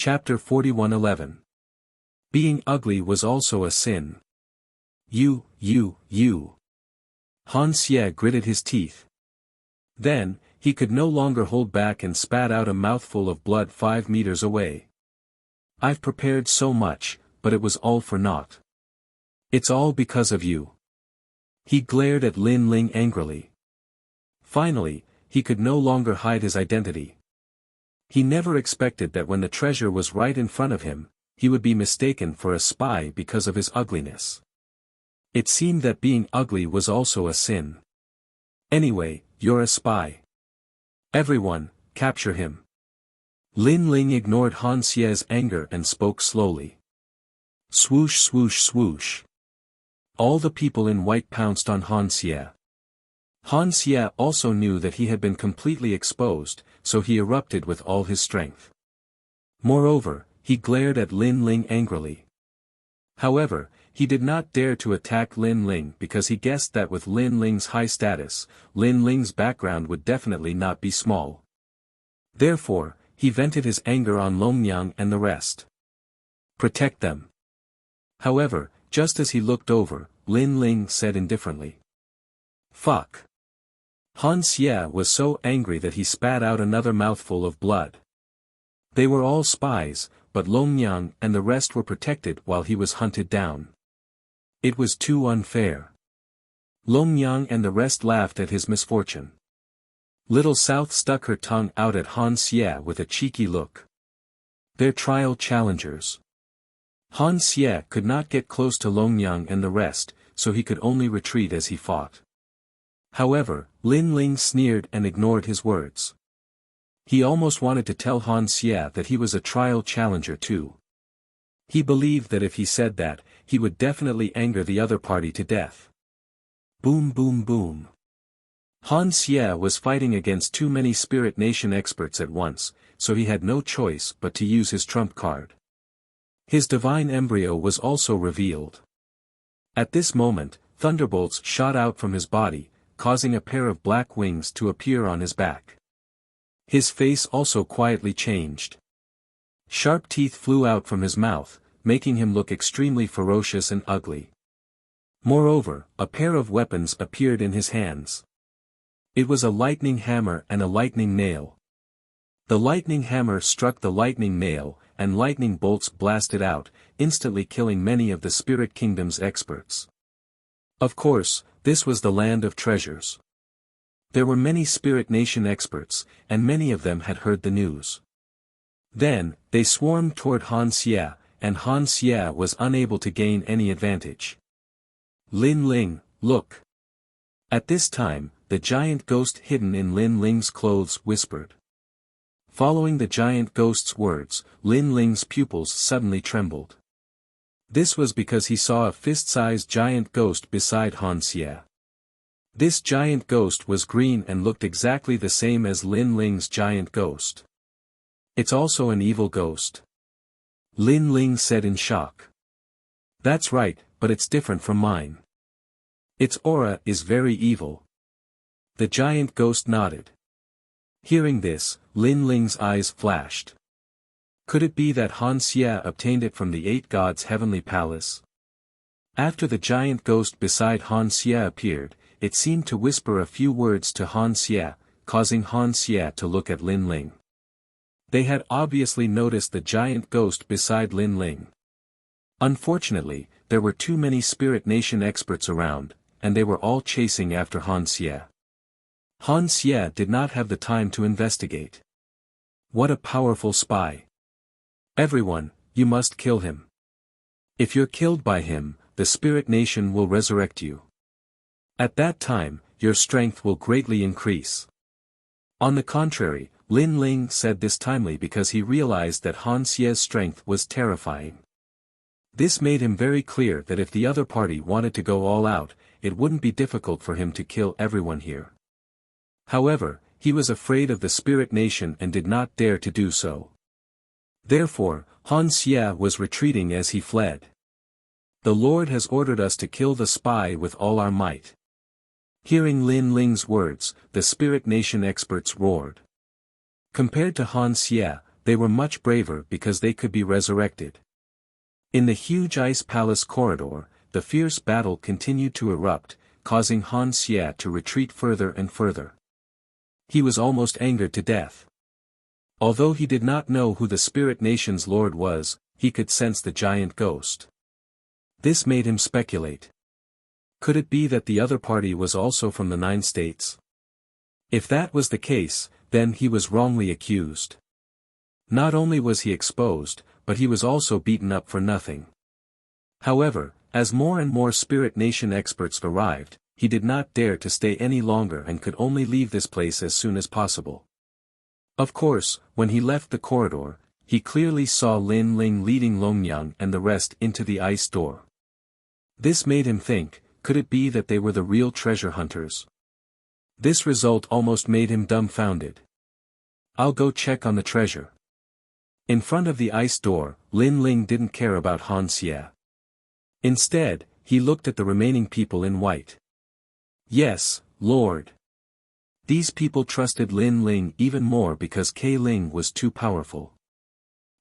Chapter 41:11. Being ugly was also a sin. You. Han Xie gritted his teeth. Then, he could no longer hold back and spat out a mouthful of blood 5 meters away. I've prepared so much, but it was all for naught. It's all because of you. He glared at Lin Ling angrily. Finally, he could no longer hide his identity. He never expected that when the treasure was right in front of him, he would be mistaken for a spy because of his ugliness. It seemed that being ugly was also a sin. Anyway, you're a spy. Everyone, capture him. Lin Ling ignored Han Xie's anger and spoke slowly. Swoosh swoosh swoosh. All the people in white pounced on Han Xie. Han Xie also knew that he had been completely exposed, so he erupted with all his strength. Moreover, he glared at Lin Ling angrily. However, he did not dare to attack Lin Ling because he guessed that with Lin Ling's high status, Lin Ling's background would definitely not be small. Therefore, he vented his anger on Longyang and the rest. Protect them. However, just as he looked over, Lin Ling said indifferently. Fuck. Han Xie was so angry that he spat out another mouthful of blood. They were all spies, but Longyang and the rest were protected while he was hunted down. It was too unfair. Longyang and the rest laughed at his misfortune. Little South stuck her tongue out at Han Xie with a cheeky look. They're trial challengers. Han Xie could not get close to Longyang and the rest, so he could only retreat as he fought. However, Lin Ling sneered and ignored his words. He almost wanted to tell Han Xie that he was a trial challenger too. He believed that if he said that, he would definitely anger the other party to death. Boom boom boom. Han Xie was fighting against too many Spirit Nation experts at once, so he had no choice but to use his trump card. His divine embryo was also revealed. At this moment, thunderbolts shot out from his body, causing a pair of black wings to appear on his back. His face also quietly changed. Sharp teeth flew out from his mouth, making him look extremely ferocious and ugly. Moreover, a pair of weapons appeared in his hands. It was a lightning hammer and a lightning nail. The lightning hammer struck the lightning nail, and lightning bolts blasted out, instantly killing many of the Spirit Kingdom's experts. Of course, this was the land of treasures. There were many Spirit Nation experts, and many of them had heard the news. Then, they swarmed toward Han Xie, and Han Xie was unable to gain any advantage. Lin Ling, look. At this time, the giant ghost hidden in Lin Ling's clothes whispered. Following the giant ghost's words, Lin Ling's pupils suddenly trembled. This was because he saw a fist-sized giant ghost beside Han Xie. This giant ghost was green and looked exactly the same as Lin Ling's giant ghost. It's also an evil ghost. Lin Ling said in shock. That's right, but it's different from mine. Its aura is very evil. The giant ghost nodded. Hearing this, Lin Ling's eyes flashed. Could it be that Han Xie obtained it from the 8 gods' heavenly palace? After the giant ghost beside Han Xie appeared, it seemed to whisper a few words to Han Xie, causing Han Xie to look at Lin Ling. They had obviously noticed the giant ghost beside Lin Ling. Unfortunately, there were too many Spirit Nation experts around, and they were all chasing after Han Xie. Han Xie did not have the time to investigate. What a powerful spy. Everyone, you must kill him. If you're killed by him, the Spirit Nation will resurrect you. At that time, your strength will greatly increase. On the contrary, Lin Ling said this timely because he realized that Han Xie's strength was terrifying. This made him very clear that if the other party wanted to go all out, it wouldn't be difficult for him to kill everyone here. However, he was afraid of the Spirit Nation and did not dare to do so. Therefore, Han Xie was retreating as he fled. The Lord has ordered us to kill the spy with all our might. Hearing Lin Ling's words, the Spirit Nation experts roared. Compared to Han Xie, they were much braver because they could be resurrected. In the huge ice palace corridor, the fierce battle continued to erupt, causing Han Xie to retreat further and further. He was almost angered to death. Although he did not know who the Spirit Nation's lord was, he could sense the giant ghost. This made him speculate. Could it be that the other party was also from the 9 states? If that was the case, then he was wrongly accused. Not only was he exposed, but he was also beaten up for nothing. However, as more and more Spirit Nation experts arrived, he did not dare to stay any longer and could only leave this place as soon as possible. Of course, when he left the corridor, he clearly saw Lin Ling leading Longyang and the rest into the ice door. This made him think, could it be that they were the real treasure hunters? This result almost made him dumbfounded. I'll go check on the treasure. In front of the ice door, Lin Ling didn't care about Han Xie. Instead, he looked at the remaining people in white. Yes, Lord. These people trusted Lin Ling even more because Kei Ling was too powerful.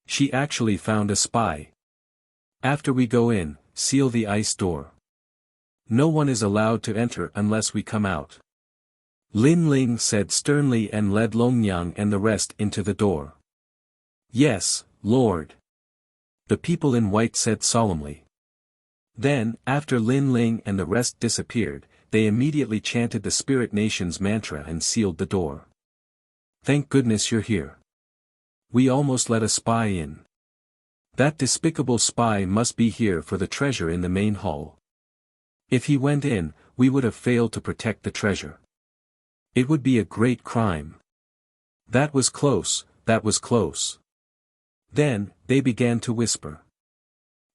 She actually found a spy. After we go in, seal the ice door. No one is allowed to enter unless we come out. Lin Ling said sternly and led Longyang and the rest into the door. Yes, Lord. The people in white said solemnly. Then, after Lin Ling and the rest disappeared, they immediately chanted the Spirit Nation's mantra and sealed the door. Thank goodness you're here. We almost let a spy in. That despicable spy must be here for the treasure in the main hall. If he went in, we would have failed to protect the treasure. It would be a great crime. That was close, that was close. Then, they began to whisper.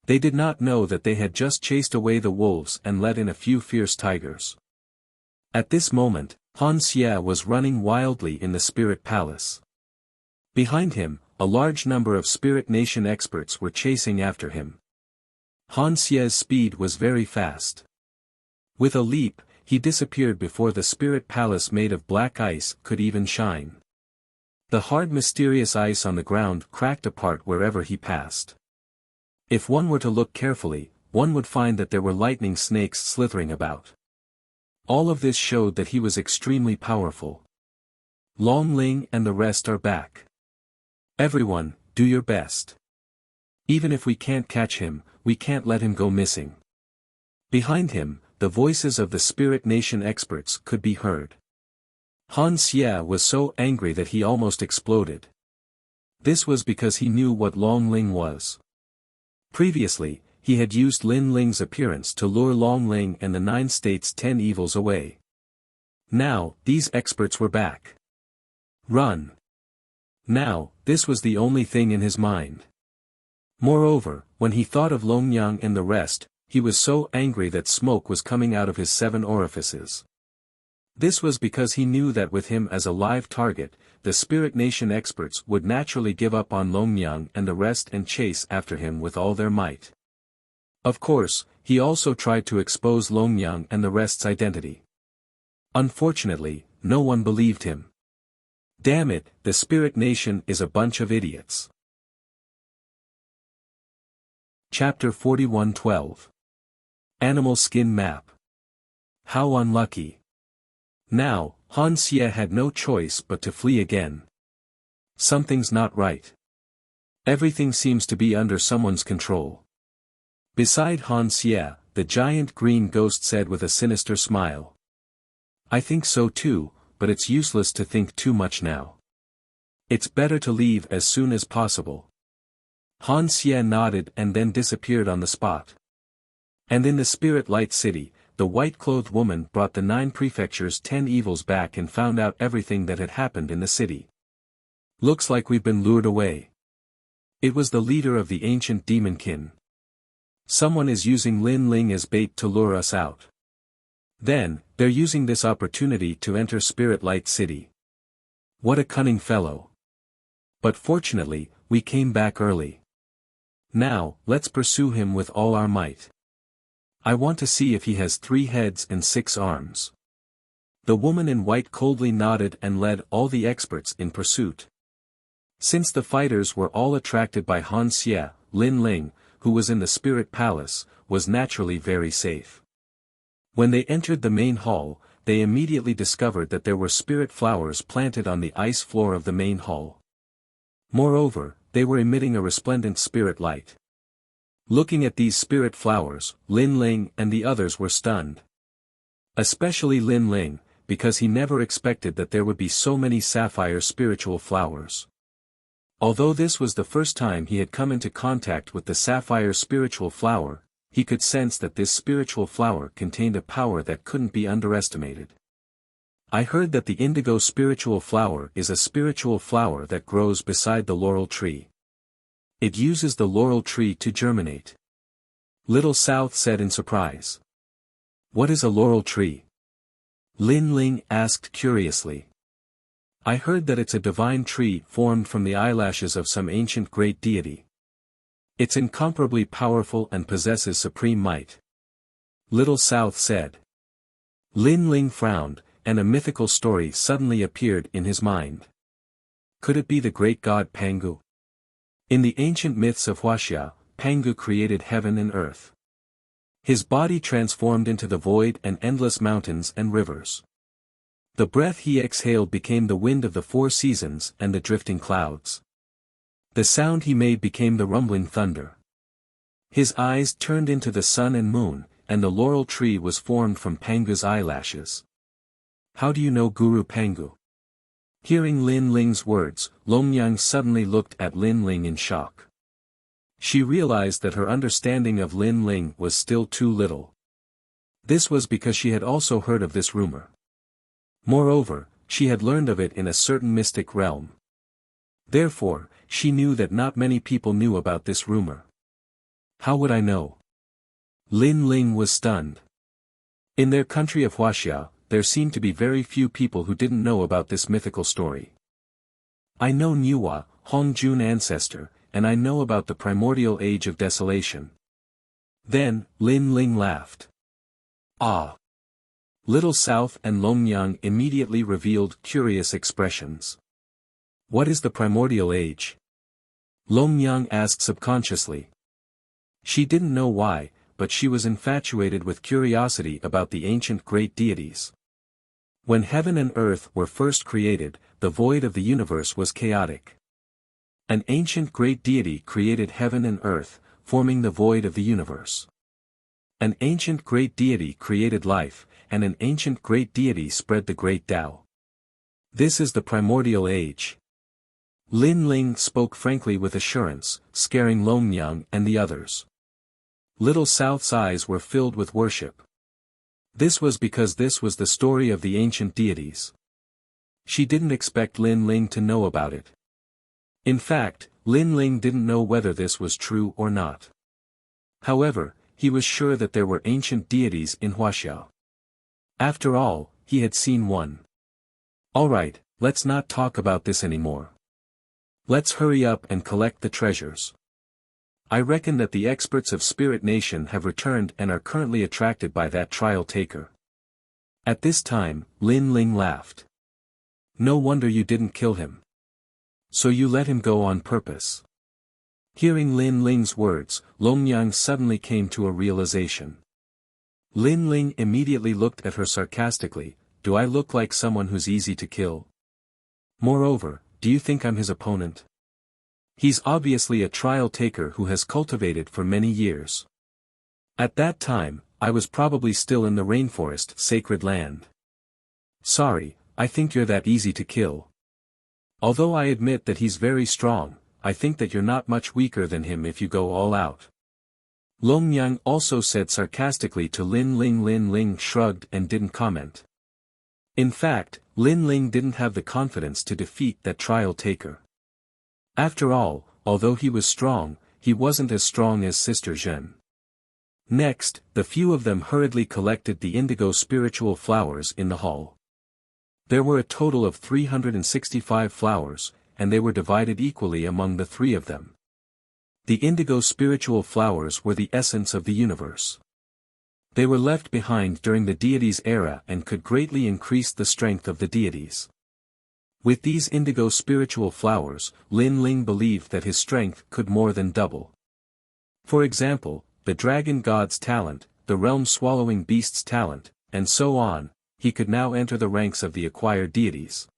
They did not know that they had just chased away the wolves and let in a few fierce tigers. At this moment, Han Xie was running wildly in the Spirit Palace. Behind him, a large number of Spirit Nation experts were chasing after him. Han Xie's speed was very fast. With a leap, he disappeared before the Spirit Palace made of black ice could even shine. The hard mysterious ice on the ground cracked apart wherever he passed. If one were to look carefully, one would find that there were lightning snakes slithering about. All of this showed that he was extremely powerful. Long Ling and the rest are back. Everyone, do your best. Even if we can't catch him, we can't let him go missing. Behind him, the voices of the Spirit Nation experts could be heard. Han Xie was so angry that he almost exploded. This was because he knew what Long Ling was. Previously, he had used Lin Ling's appearance to lure Long Ling and the 9 states' 10 evils away. Now, these experts were back. Run. Now, this was the only thing in his mind. Moreover, when he thought of Longyang and the rest, he was so angry that smoke was coming out of his 7 orifices. This was because he knew that with him as a live target, the Spirit Nation experts would naturally give up on Longyang and the rest and chase after him with all their might. Of course, he also tried to expose Longyang and the rest's identity. Unfortunately, no one believed him. Damn it, the Spirit Nation is a bunch of idiots. Chapter 41:12 Animal Skin Map. How unlucky. Now, Han Xie had no choice but to flee again. Something's not right. Everything seems to be under someone's control. Beside Han Xie, the giant green ghost said with a sinister smile. I think so too, but it's useless to think too much now. It's better to leave as soon as possible. Han Xie nodded and then disappeared on the spot. And in the Spirit Light City, the white-clothed woman brought the 9 prefectures' 10 evils back and found out everything that had happened in the city. Looks like we've been lured away. It was the leader of the ancient demonkin. Someone is using Lin Ling as bait to lure us out. Then, they're using this opportunity to enter Spirit Light City. What a cunning fellow. But fortunately, we came back early. Now, let's pursue him with all our might. I want to see if he has 3 heads and 6 arms. The woman in white coldly nodded and led all the experts in pursuit. Since the fighters were all attracted by Han Xie, Lin Ling, who was in the spirit palace, was naturally very safe. When they entered the main hall, they immediately discovered that there were spirit flowers planted on the ice floor of the main hall. Moreover, they were emitting a resplendent spirit light. Looking at these spirit flowers, Lin Ling and the others were stunned. Especially Lin Ling, because he never expected that there would be so many sapphire spiritual flowers. Although this was the first time he had come into contact with the sapphire spiritual flower, he could sense that this spiritual flower contained a power that couldn't be underestimated. I heard that the indigo spiritual flower is a spiritual flower that grows beside the laurel tree. It uses the laurel tree to germinate. Little South said in surprise. What is a laurel tree? Lin Ling asked curiously. I heard that it's a divine tree formed from the eyelashes of some ancient great deity. It's incomparably powerful and possesses supreme might. Little South said. Lin Ling frowned, and a mythical story suddenly appeared in his mind. Could it be the great god Pangu? In the ancient myths of Wuxia, Pangu created heaven and earth. His body transformed into the void and endless mountains and rivers. The breath he exhaled became the wind of the four seasons and the drifting clouds. The sound he made became the rumbling thunder. His eyes turned into the sun and moon, and the laurel tree was formed from Pangu's eyelashes. How do you know Guru Pangu? Hearing Lin Ling's words, Longyang suddenly looked at Lin Ling in shock. She realized that her understanding of Lin Ling was still too little. This was because she had also heard of this rumor. Moreover, she had learned of it in a certain mystic realm. Therefore, she knew that not many people knew about this rumor. How would I know? Lin Ling was stunned. In their country of Wuxia, there seemed to be very few people who didn't know about this mythical story. I know Nuwa, Hongjun ancestor, and I know about the primordial age of desolation. Then, Lin Ling laughed. Ah! Little South and Longyang immediately revealed curious expressions. What is the primordial age? Longyang asked subconsciously. She didn't know why, but she was infatuated with curiosity about the ancient great deities. When heaven and earth were first created, the void of the universe was chaotic. An ancient great deity created heaven and earth, forming the void of the universe. An ancient great deity created life, and an ancient great deity spread the great Tao. This is the primordial age. Lin Ling spoke frankly with assurance, scaring Longyang and the others. Little South's eyes were filled with worship. This was because this was the story of the ancient deities. She didn't expect Lin Ling to know about it. In fact, Lin Ling didn't know whether this was true or not. However, he was sure that there were ancient deities in Wuxia. After all, he had seen one. Alright, let's not talk about this anymore. Let's hurry up and collect the treasures. I reckon that the experts of Spirit Nation have returned and are currently attracted by that trial taker. At this time, Lin Ling laughed. No wonder you didn't kill him. So you let him go on purpose. Hearing Lin Ling's words, Longyang suddenly came to a realization. Lin Ling immediately looked at her sarcastically. Do I look like someone who's easy to kill? Moreover, do you think I'm his opponent? He's obviously a trial taker who has cultivated for many years. At that time, I was probably still in the rainforest sacred land. Sorry, I think you're that easy to kill. Although I admit that he's very strong, I think that you're not much weaker than him if you go all out. Longyang also said sarcastically to Lin Ling. Lin Ling shrugged and didn't comment. In fact, Lin Ling didn't have the confidence to defeat that trial taker. After all, although he was strong, he wasn't as strong as Sister Zhen. Next, the few of them hurriedly collected the indigo spiritual flowers in the hall. There were a total of 365 flowers, and they were divided equally among the three of them. The indigo spiritual flowers were the essence of the universe. They were left behind during the deities' era and could greatly increase the strength of the deities. With these indigo spiritual flowers, Lin Ling believed that his strength could more than double. For example, the dragon god's talent, the realm-swallowing beast's talent, and so on, he could now enter the ranks of the acquired deities.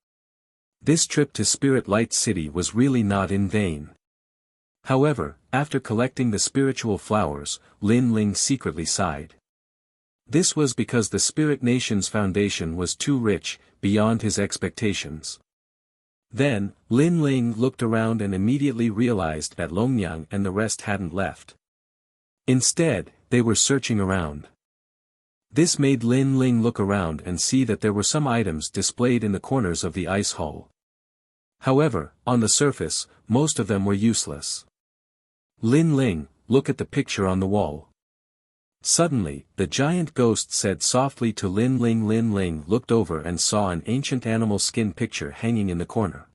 This trip to Spirit Light City was really not in vain. However, after collecting the spiritual flowers, Lin Ling secretly sighed. This was because the Spirit Nation's foundation was too rich, beyond his expectations. Then, Lin Ling looked around and immediately realized that Longyang and the rest hadn't left. Instead, they were searching around. This made Lin Ling look around and see that there were some items displayed in the corners of the ice hall. However, on the surface, most of them were useless. Lin Ling, look at the picture on the wall. Suddenly, the giant ghost said softly to Lin Ling. Lin Ling looked over and saw an ancient animal skin picture hanging in the corner.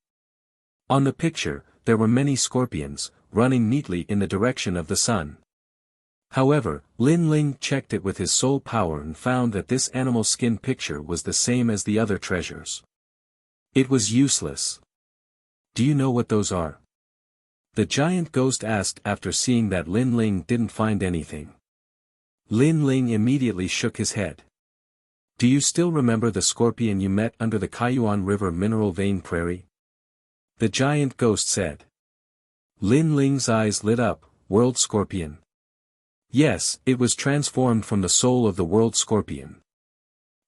On the picture, there were many scorpions, running neatly in the direction of the sun. However, Lin Ling checked it with his soul power and found that this animal skin picture was the same as the other treasures. It was useless. Do you know what those are? The giant ghost asked after seeing that Lin Ling didn't find anything. Lin Ling immediately shook his head. Do you still remember the scorpion you met under the Kaiyuan River mineral vein prairie? The giant ghost said. Lin Ling's eyes lit up. World scorpion. Yes, it was transformed from the soul of the world scorpion.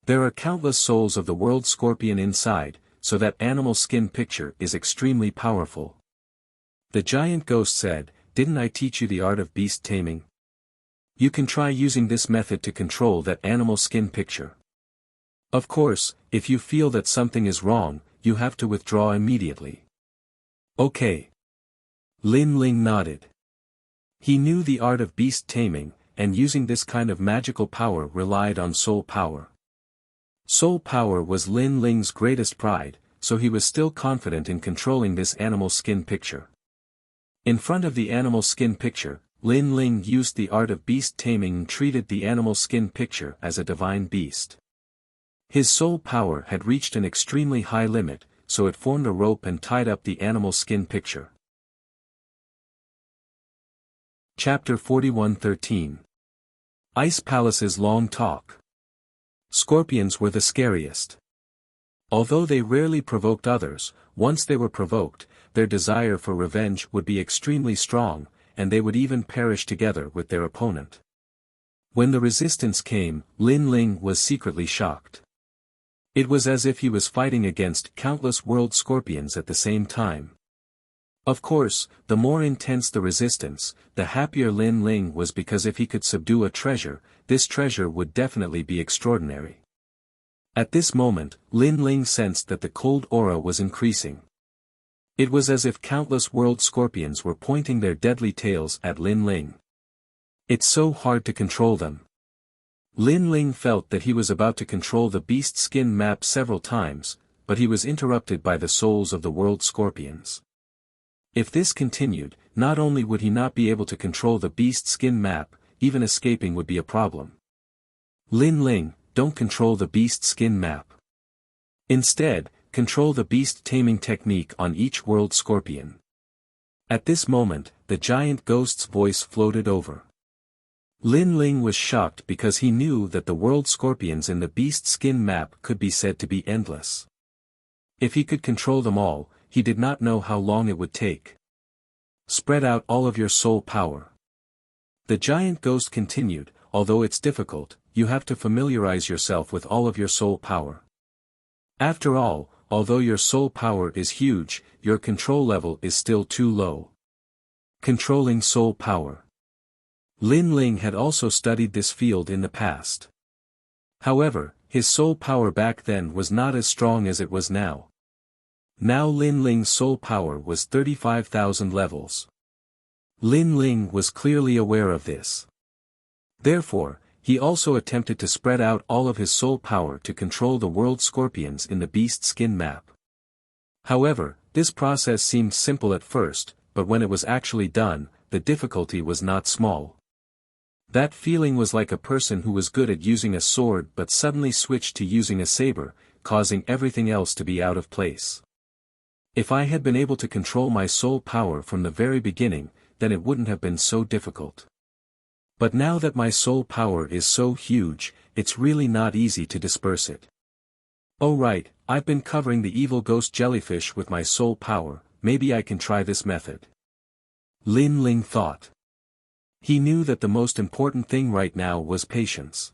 There are countless souls of the world scorpion inside, so that animal skin picture is extremely powerful. The giant ghost said, didn't I teach you the art of beast taming? You can try using this method to control that animal skin picture. Of course, if you feel that something is wrong, you have to withdraw immediately. Okay. Lin Ling nodded. He knew the art of beast taming, and using this kind of magical power relied on soul power. Soul power was Lin Ling's greatest pride, so he was still confident in controlling this animal skin picture. In front of the animal skin picture, Lin Ling used the art of beast taming and treated the animal skin picture as a divine beast. His soul power had reached an extremely high limit, so it formed a rope and tied up the animal skin picture. Chapter 41:13 Ice Palace's Long Talk. Scorpions were the scariest. Although they rarely provoked others, once they were provoked, their desire for revenge would be extremely strong, and they would even perish together with their opponent. When the resistance came, Lin Ling was secretly shocked. It was as if he was fighting against countless world scorpions at the same time. Of course, the more intense the resistance, the happier Lin Ling was, because if he could subdue a treasure, this treasure would definitely be extraordinary. At this moment, Lin Ling sensed that the cold aura was increasing. It was as if countless world scorpions were pointing their deadly tails at Lin Ling. It's so hard to control them. Lin Ling felt that he was about to control the beast skin map several times, but he was interrupted by the souls of the world scorpions. If this continued, not only would he not be able to control the beast skin map, even escaping would be a problem. Lin Ling, don't control the beast skin map. Instead, control the beast taming technique on each world scorpion. At this moment, the giant ghost's voice floated over. Lin Ling was shocked because he knew that the world scorpions in the beast skin map could be said to be endless. If he could control them all, he did not know how long it would take. Spread out all of your soul power. The giant ghost continued, although it's difficult, you have to familiarize yourself with all of your soul power. After all, although your soul power is huge, your control level is still too low. Controlling soul power. Lin Ling had also studied this field in the past. However, his soul power back then was not as strong as it was now. Now Lin Ling's soul power was 35,000 levels. Lin Ling was clearly aware of this. Therefore, he also attempted to spread out all of his soul power to control the world scorpions in the beast skin map. However, this process seemed simple at first, but when it was actually done, the difficulty was not small. That feeling was like a person who was good at using a sword but suddenly switched to using a saber, causing everything else to be out of place. If I had been able to control my soul power from the very beginning, then it wouldn't have been so difficult. But now that my soul power is so huge, it's really not easy to disperse it. Oh right, I've been covering the evil ghost jellyfish with my soul power, maybe I can try this method. Lin Ling thought. He knew that the most important thing right now was patience.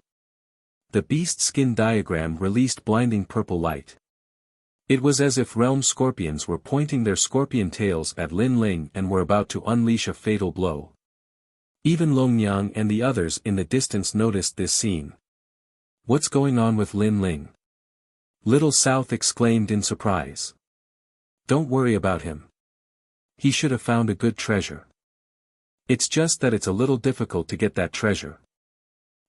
The beast skin diagram released blinding purple light. It was as if realm scorpions were pointing their scorpion tails at Lin Ling and were about to unleash a fatal blow. Even Longyang and the others in the distance noticed this scene. What's going on with Lin Ling? Little South exclaimed in surprise. Don't worry about him. He should have found a good treasure. It's just that it's a little difficult to get that treasure.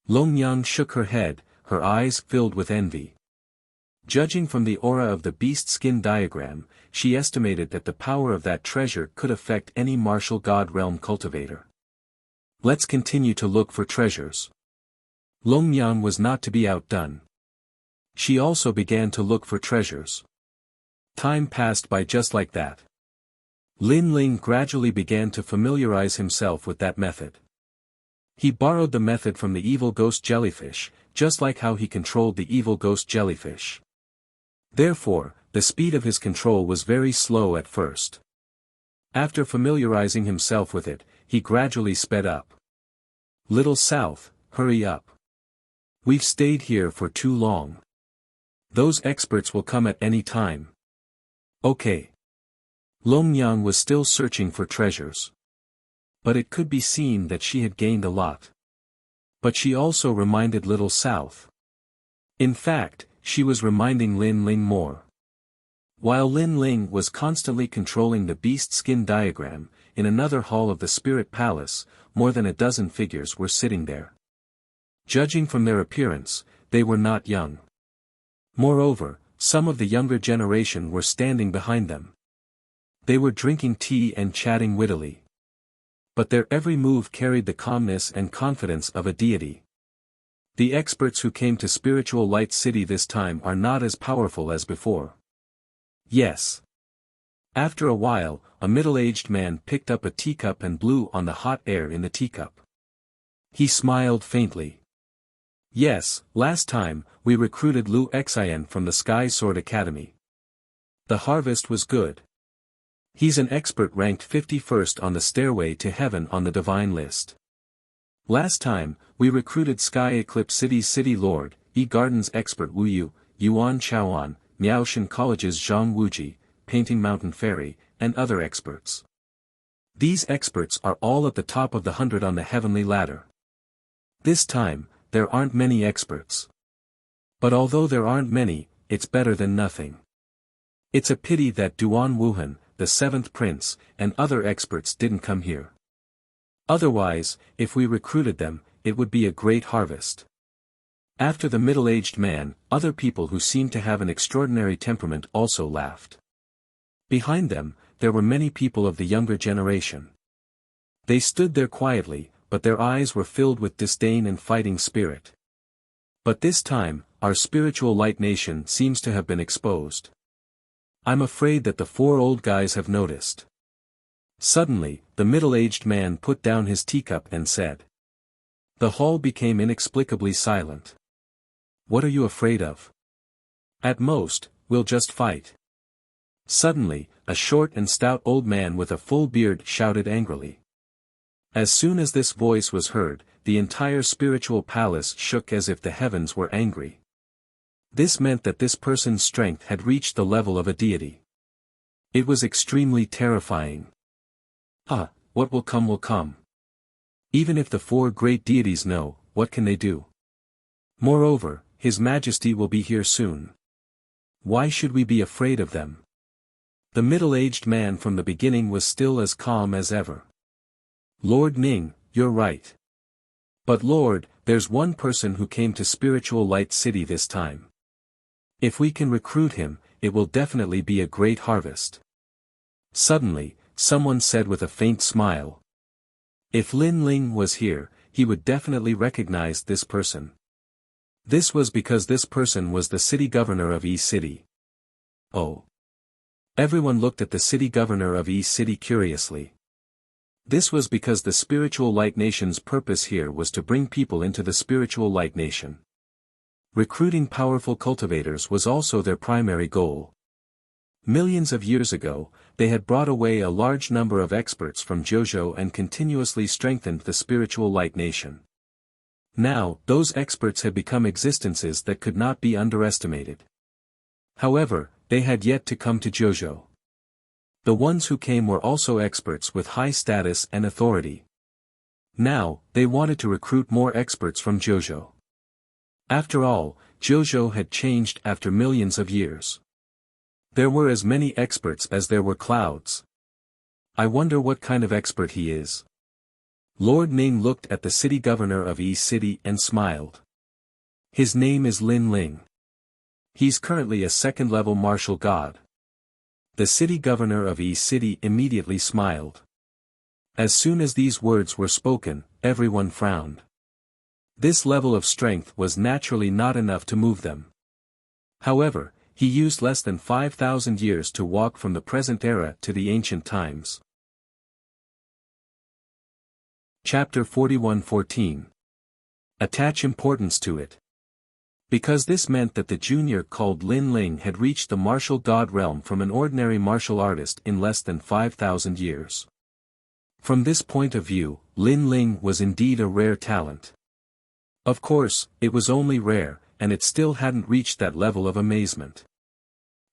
Longyang shook her head, her eyes filled with envy. Judging from the aura of the beast skin diagram, she estimated that the power of that treasure could affect any martial god realm cultivator. Let's continue to look for treasures. Longyang was not to be outdone. She also began to look for treasures. Time passed by just like that. Lin Ling gradually began to familiarize himself with that method. He borrowed the method from the evil ghost jellyfish, just like how he controlled the evil ghost jellyfish. Therefore, the speed of his control was very slow at first. After familiarizing himself with it, he gradually sped up. Little South, hurry up. We've stayed here for too long. Those experts will come at any time. Okay. Longyang was still searching for treasures. But it could be seen that she had gained a lot. But she also reminded Little South. In fact, she was reminding Lin Ling more. While Lin Ling was constantly controlling the beast skin diagram, in another hall of the Spirit Palace, more than a dozen figures were sitting there. Judging from their appearance, they were not young. Moreover, some of the younger generation were standing behind them. They were drinking tea and chatting wittily. But their every move carried the calmness and confidence of a deity. The experts who came to Spiritual Light City this time are not as powerful as before. Yes. After a while, a middle-aged man picked up a teacup and blew on the hot air in the teacup. He smiled faintly. Yes, last time, we recruited Lu Xian from the Sky Sword Academy. The harvest was good. He's an expert ranked 51st on the Stairway to Heaven on the Divine List. Last time, we recruited Sky Eclipse City's City Lord, E-Garden's expert Wu Yu, Yuan Chaoan, Miaoshan College's Zhang Wuji, Painting Mountain Fairy, and other experts. These experts are all at the top of the 100 on the heavenly ladder. This time, there aren't many experts. But although there aren't many, it's better than nothing. It's a pity that Duan Wuhan, the seventh prince, and other experts didn't come here. Otherwise, if we recruited them, it would be a great harvest. After the middle-aged man, other people who seemed to have an extraordinary temperament also laughed. Behind them, there were many people of the younger generation. They stood there quietly, but their eyes were filled with disdain and fighting spirit. But this time, our spiritual light nation seems to have been exposed. I'm afraid that the four old guys have noticed. Suddenly, the middle-aged man put down his teacup and said. The hall became inexplicably silent. What are you afraid of? At most, we'll just fight. Suddenly, a short and stout old man with a full beard shouted angrily. As soon as this voice was heard, the entire spiritual palace shook as if the heavens were angry. This meant that this person's strength had reached the level of a deity. It was extremely terrifying. What will come will come. Even if the four great deities know, what can they do? Moreover, His Majesty will be here soon. Why should we be afraid of them? The middle-aged man from the beginning was still as calm as ever. Lord Ning, you're right. But Lord, there's one person who came to Spiritual Light City this time. If we can recruit him, it will definitely be a great harvest. Suddenly, someone said with a faint smile. If Lin Ling was here, he would definitely recognize this person. This was because this person was the city governor of E City. Oh. Everyone looked at the city governor of East City curiously. This was because the spiritual light nation's purpose here was to bring people into the spiritual light nation. Recruiting powerful cultivators was also their primary goal. Millions of years ago, they had brought away a large number of experts from Jojo and continuously strengthened the spiritual light nation. Now, those experts had become existences that could not be underestimated. However, they had yet to come to Jojo. The ones who came were also experts with high status and authority. Now, they wanted to recruit more experts from Jojo. After all, Jojo had changed after millions of years. There were as many experts as there were clouds. I wonder what kind of expert he is. Lord Ning looked at the city governor of East City and smiled. His name is Lin Ling. He's currently a second-level martial god. The city governor of East City immediately smiled. As soon as these words were spoken, everyone frowned. This level of strength was naturally not enough to move them. However, he used less than 5,000 years to walk from the present era to the ancient times. Chapter 41:14. Attach importance to it. Because this meant that the junior called Lin Ling had reached the martial god realm from an ordinary martial artist in less than 5,000 years. From this point of view, Lin Ling was indeed a rare talent. Of course, it was only rare, and it still hadn't reached that level of amazement.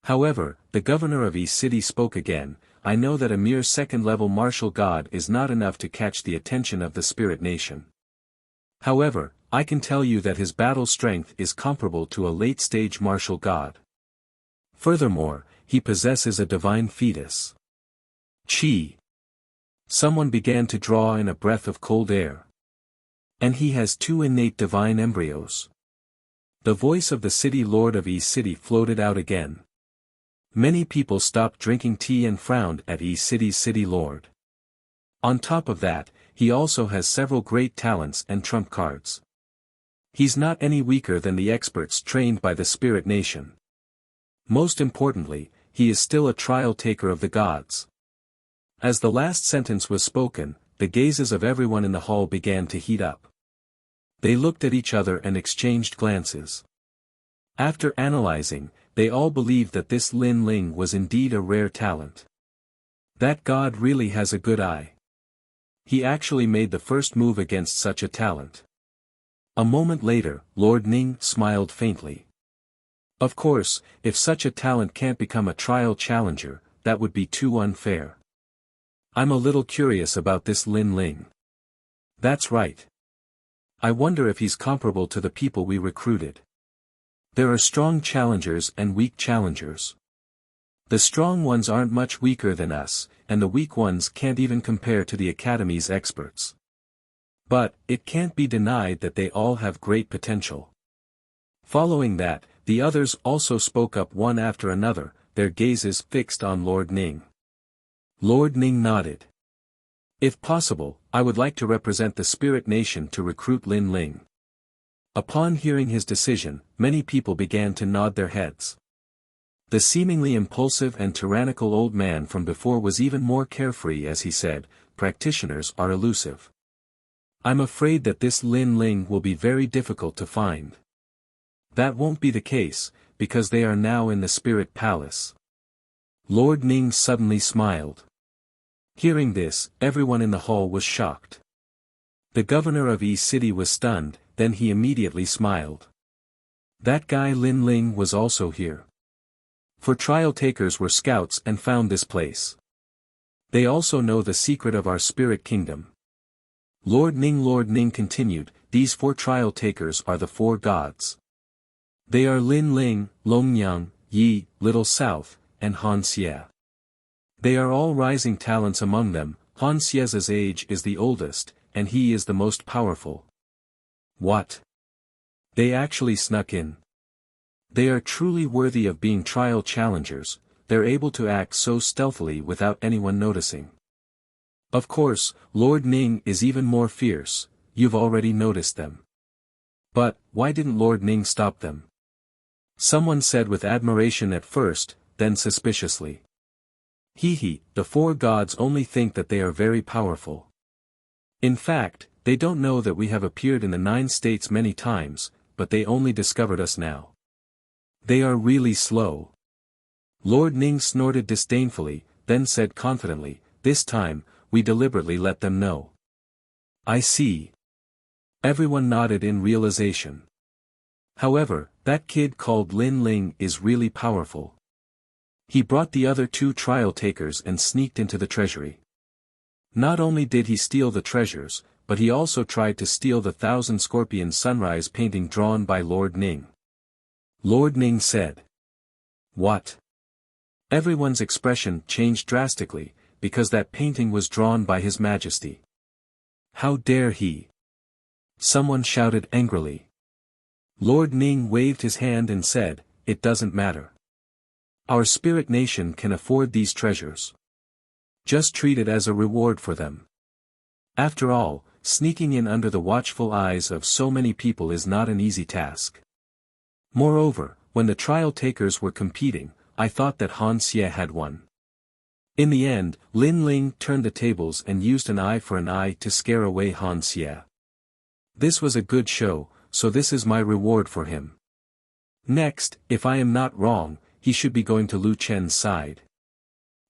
However, the governor of East City spoke again. I know that a mere second-level martial god is not enough to catch the attention of the spirit nation. However, I can tell you that his battle strength is comparable to a late-stage martial god. Furthermore, he possesses a divine fetus. Chi. Someone began to draw in a breath of cold air. And he has 2 innate divine embryos. The voice of the city lord of East City floated out again. Many people stopped drinking tea and frowned at East City's city lord. On top of that, he also has several great talents and trump cards. He's not any weaker than the experts trained by the spirit nation. Most importantly, he is still a trial taker of the gods. As the last sentence was spoken, the gazes of everyone in the hall began to heat up. They looked at each other and exchanged glances. After analyzing, they all believed that this Lin Ling was indeed a rare talent. That god really has a good eye. He actually made the first move against such a talent. A moment later, Lord Ning smiled faintly. Of course, if such a talent can't become a trial challenger, that would be too unfair. I'm a little curious about this Lin Ling. That's right. I wonder if he's comparable to the people we recruited. There are strong challengers and weak challengers. The strong ones aren't much weaker than us, and the weak ones can't even compare to the Academy's experts. But, it can't be denied that they all have great potential. Following that, the others also spoke up one after another, their gazes fixed on Lord Ning. Lord Ning nodded. If possible, I would like to represent the Spirit Nation to recruit Lin Ling. Upon hearing his decision, many people began to nod their heads. The seemingly impulsive and tyrannical old man from before was even more carefree as he said, "Practitioners are elusive. I'm afraid that this Lin Ling will be very difficult to find." That won't be the case, because they are now in the Spirit Palace. Lord Ning suddenly smiled. Hearing this, everyone in the hall was shocked. The governor of East City was stunned, then he immediately smiled. That guy Lin Ling was also here. For trial takers were scouts and found this place. They also know the secret of our spirit kingdom. Lord Ning continued, these 4 trial takers are the 4 gods. They are Lin Ling, Longyang, Yi, Little South, and Han Xie. They are all rising talents among them. Han Xie's age is the oldest, and he is the most powerful. What? They actually snuck in. They are truly worthy of being trial challengers, they're able to act so stealthily without anyone noticing. Of course, Lord Ning is even more fierce, you've already noticed them. But, why didn't Lord Ning stop them? Someone said with admiration at first, then suspiciously. The four gods only think that they are very powerful. In fact, they don't know that we have appeared in the 9 states many times, but they only discovered us now. They are really slow. Lord Ning snorted disdainfully, then said confidently, "This time, we deliberately let them know." "I see." Everyone nodded in realization. However, that kid called Lin Ling is really powerful. He brought the other 2 trial takers and sneaked into the treasury. Not only did he steal the treasures, but he also tried to steal the 1,000 Scorpion sunrise painting drawn by Lord Ning. Lord Ning said. "What?" Everyone's expression changed drastically, because that painting was drawn by His Majesty. "How dare he?" Someone shouted angrily. Lord Ning waved his hand and said, "It doesn't matter. Our spirit nation can afford these treasures. Just treat it as a reward for them. After all, sneaking in under the watchful eyes of so many people is not an easy task. Moreover, when the trial takers were competing, I thought that Han Xie had won." In the end, Lin Ling turned the tables and used an eye for an eye to scare away Han Xie. This was a good show, so this is my reward for him. Next, if I am not wrong, he should be going to Lu Chen's side.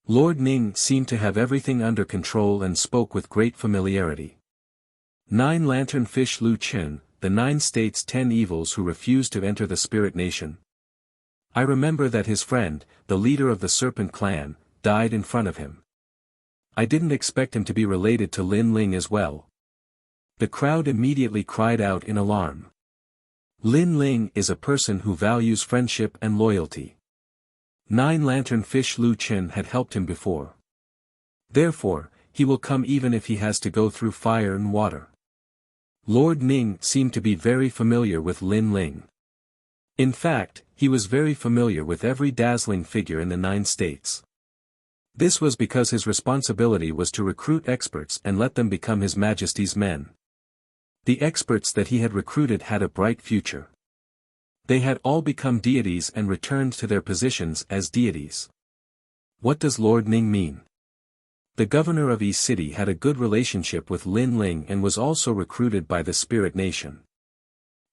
Lord Ning seemed to have everything under control and spoke with great familiarity. 9 Lantern Fish Lu Chen, the 9 states 10 evils who refused to enter the spirit nation. I remember that his friend, the leader of the Serpent clan, died in front of him. I didn't expect him to be related to Lin Ling as well. The crowd immediately cried out in alarm. Lin Ling is a person who values friendship and loyalty. 9 Lantern Fish Lu Chen had helped him before. Therefore, he will come even if he has to go through fire and water. Lord Ning seemed to be very familiar with Lin Ling. In fact, he was very familiar with every dazzling figure in the 9 states. This was because his responsibility was to recruit experts and let them become His Majesty's men. The experts that he had recruited had a bright future. They had all become deities and returned to their positions as deities. What does Lord Ning mean? The governor of East City had a good relationship with Lin Ling and was also recruited by the Spirit Nation.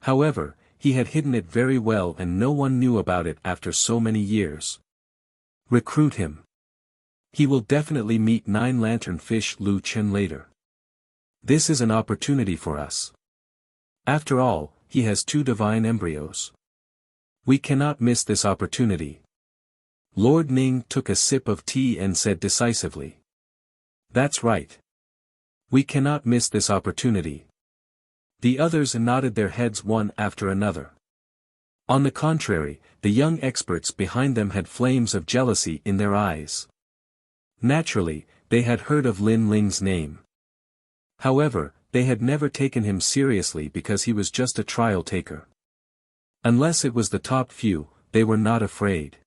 However, he had hidden it very well and no one knew about it after so many years. Recruit him. He will definitely meet 9 Lantern Fish Lu Chen later. This is an opportunity for us. After all, he has 2 divine embryos. We cannot miss this opportunity. Lord Ning took a sip of tea and said decisively. That's right. We cannot miss this opportunity. The others nodded their heads one after another. On the contrary, the young experts behind them had flames of jealousy in their eyes. Naturally, they had heard of Lin Ling's name. However, they had never taken him seriously because he was just a trial taker. Unless it was the top few, they were not afraid.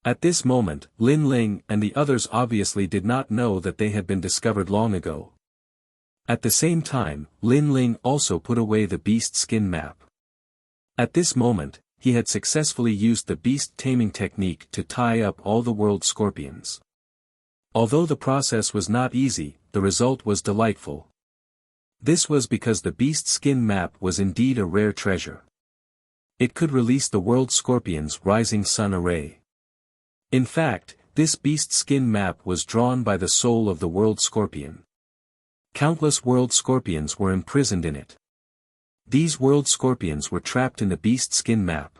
At this moment, Lin Ling and the others obviously did not know that they had been discovered long ago. At the same time, Lin Ling also put away the beast skin map. At this moment, he had successfully used the beast taming technique to tie up all the world scorpions. Although the process was not easy, the result was delightful. This was because the beast skin map was indeed a rare treasure. It could release the world scorpion's rising sun array. In fact, this beast skin map was drawn by the soul of the world scorpion. Countless world scorpions were imprisoned in it. These world scorpions were trapped in the beast skin map.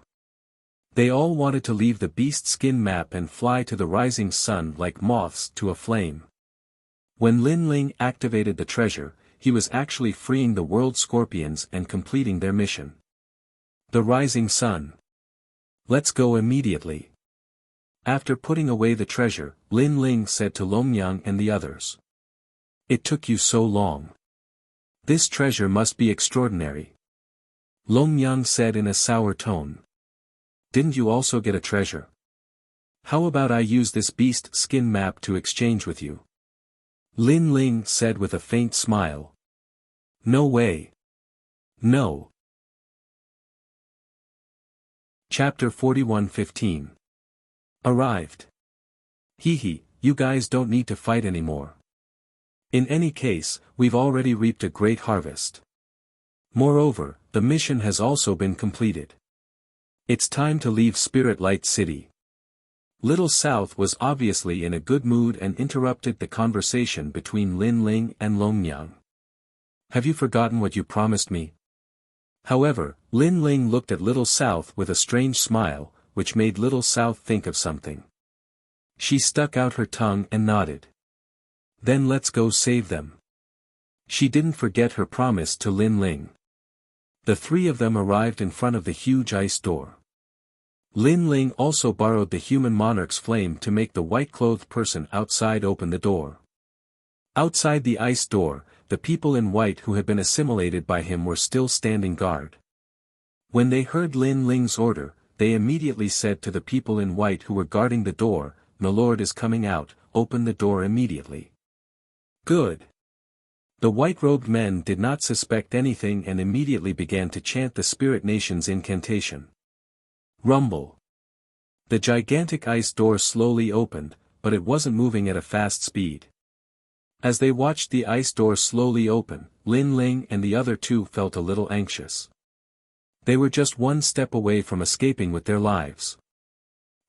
They all wanted to leave the beast skin map and fly to the rising sun like moths to a flame. When Lin Ling activated the treasure, he was actually freeing the world scorpions and completing their mission. The rising sun. Let's go immediately. After putting away the treasure, Lin Ling said to Longnyang and the others. It took you so long. This treasure must be extraordinary. Longnyang said in a sour tone. Didn't you also get a treasure? How about I use this beast skin map to exchange with you? Lin Ling said with a faint smile. No way. No. Chapter 41:15. Arrived. you guys don't need to fight anymore. In any case, we've already reaped a great harvest. Moreover, the mission has also been completed. It's time to leave Spirit Light City. Little South was obviously in a good mood and interrupted the conversation between Lin Ling and Longnyang. Have you forgotten what you promised me? However, Lin Ling looked at Little South with a strange smile, which made Little South think of something. She stuck out her tongue and nodded. Then let's go save them. She didn't forget her promise to Lin Ling. The three of them arrived in front of the huge ice door. Lin Ling also borrowed the human monarch's flame to make the white-clothed person outside open the door. Outside the ice door, the people in white who had been assimilated by him were still standing guard. When they heard Lin Ling's order, they immediately said to the people in white who were guarding the door, "My lord is coming out, open the door immediately." Good. The white-robed men did not suspect anything and immediately began to chant the Spirit Nation's incantation. Rumble. The gigantic ice door slowly opened, but it wasn't moving at a fast speed. As they watched the ice door slowly open, Lin Ling and the other two felt a little anxious. They were just one step away from escaping with their lives.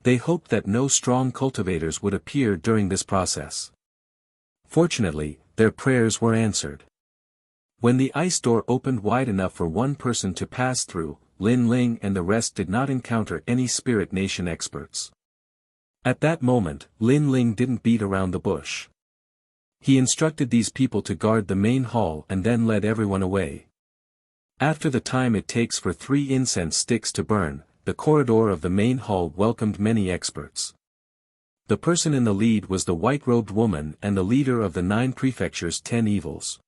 They hoped that no strong cultivators would appear during this process. Fortunately, their prayers were answered. When the ice door opened wide enough for one person to pass through, Lin Ling and the rest did not encounter any Spirit Nation experts. At that moment, Lin Ling didn't beat around the bush. He instructed these people to guard the main hall and then led everyone away. After the time it takes for 3 incense sticks to burn, the corridor of the main hall welcomed many experts. The person in the lead was the white-robed woman and the leader of the 9 prefectures' 10 evils.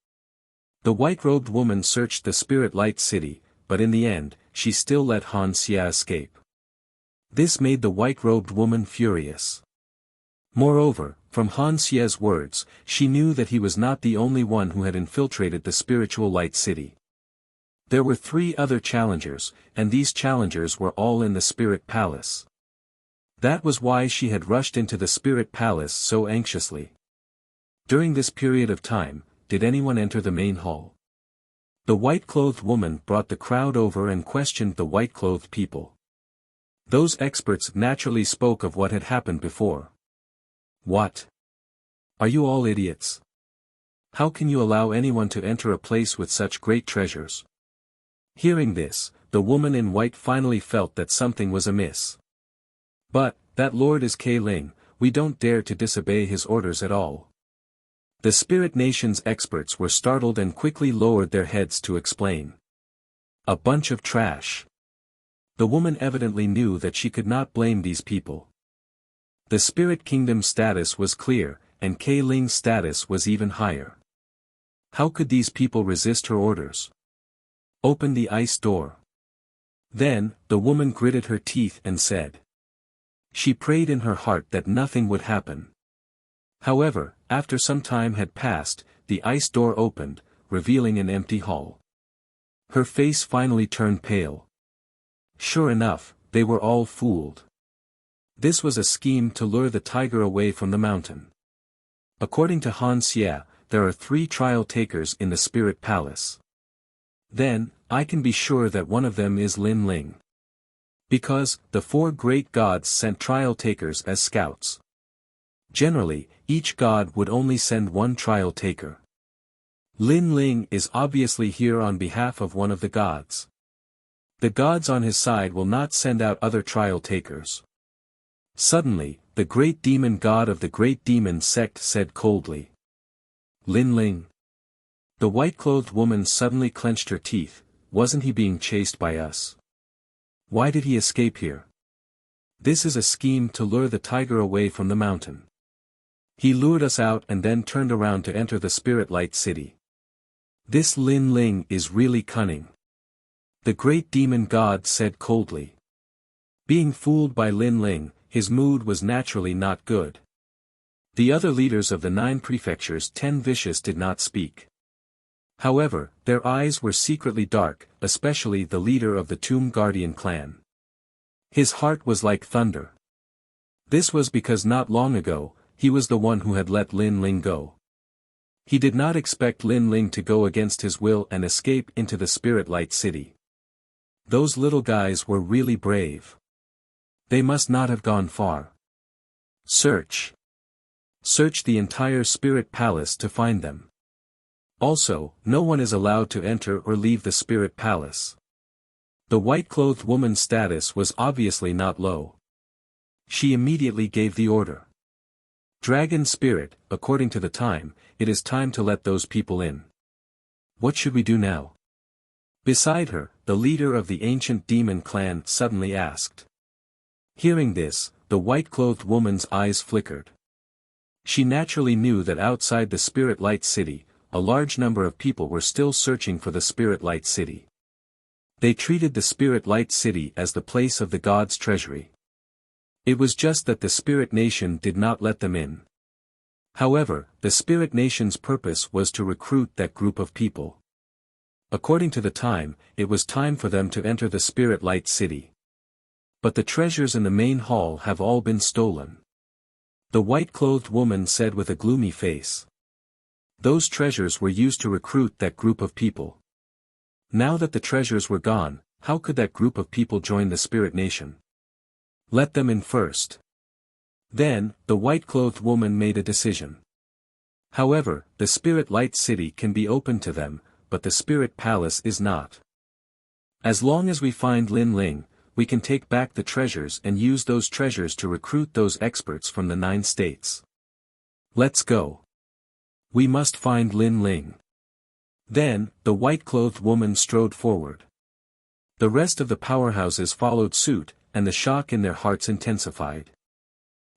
The white-robed woman searched the Spirit Light City, but in the end, she still let Han Xia escape. This made the white-robed woman furious. Moreover, from Han Xia's words, she knew that he was not the only one who had infiltrated the Spiritual Light City. There were 3 other challengers, and these challengers were all in the Spirit Palace. That was why she had rushed into the Spirit Palace so anxiously. During this period of time, did anyone enter the main hall? The white-clothed woman brought the crowd over and questioned the white-clothed people. Those experts naturally spoke of what had happened before. What? Are you all idiots? How can you allow anyone to enter a place with such great treasures? Hearing this, the woman in white finally felt that something was amiss. But, that lord is K Ling, we don't dare to disobey his orders at all. The Spirit Nation's experts were startled and quickly lowered their heads to explain. A bunch of trash. The woman evidently knew that she could not blame these people. The Spirit Kingdom's status was clear, and K Ling's status was even higher. How could these people resist her orders? Open the ice door. Then, the woman gritted her teeth and said. She prayed in her heart that nothing would happen. However, after some time had passed, the ice door opened, revealing an empty hall. Her face finally turned pale. Sure enough, they were all fooled. This was a scheme to lure the tiger away from the mountain. According to Han Xia, there are 3 trial takers in the Spirit Palace. Then, I can be sure that one of them is Lin Ling. Because, the 4 great gods sent trial takers as scouts. Generally, each god would only send 1 trial taker. Lin Ling is obviously here on behalf of one of the gods. The gods on his side will not send out other trial takers. Suddenly, the great demon god of the great demon sect said coldly. Lin Ling. The white-clothed woman suddenly clenched her teeth. Wasn't he being chased by us? Why did he escape here? This is a scheme to lure the tiger away from the mountain. He lured us out and then turned around to enter the Spirit Light City. This Lin Ling is really cunning. The great demon god said coldly. Being fooled by Lin Ling, his mood was naturally not good. The other leaders of the 9 prefectures 10 vicious did not speak. However, their eyes were secretly dark, especially the leader of the Tomb Guardian clan. His heart was like thunder. This was because not long ago, he was the one who had let Lin Ling go. He did not expect Lin Ling to go against his will and escape into the Spirit Light City. Those little guys were really brave. They must not have gone far. Search. Search the entire Spirit Palace to find them. Also, no one is allowed to enter or leave the Spirit Palace. The white-clothed woman's status was obviously not low. She immediately gave the order. Dragon Spirit, according to the time, it is time to let those people in. What should we do now? Beside her, the leader of the ancient demon clan suddenly asked. Hearing this, the white-clothed woman's eyes flickered. She naturally knew that outside the Spirit Light City, a large number of people were still searching for the Spirit Light City. They treated the Spirit Light City as the place of the gods' treasury. It was just that the Spirit Nation did not let them in. However, the Spirit Nation's purpose was to recruit that group of people. According to the time, it was time for them to enter the Spirit Light City. But the treasures in the main hall have all been stolen. The white-clothed woman said with a gloomy face. Those treasures were used to recruit that group of people. Now that the treasures were gone, how could that group of people join the Spirit Nation? Let them in first. Then, the white-clothed woman made a decision. However, the Spirit Light City can be opened to them, but the Spirit Palace is not. As long as we find Lin Ling, we can take back the treasures and use those treasures to recruit those experts from the 9 states. Let's go. We must find Lin Ling. Then, the white-clothed woman strode forward. The rest of the powerhouses followed suit, and the shock in their hearts intensified.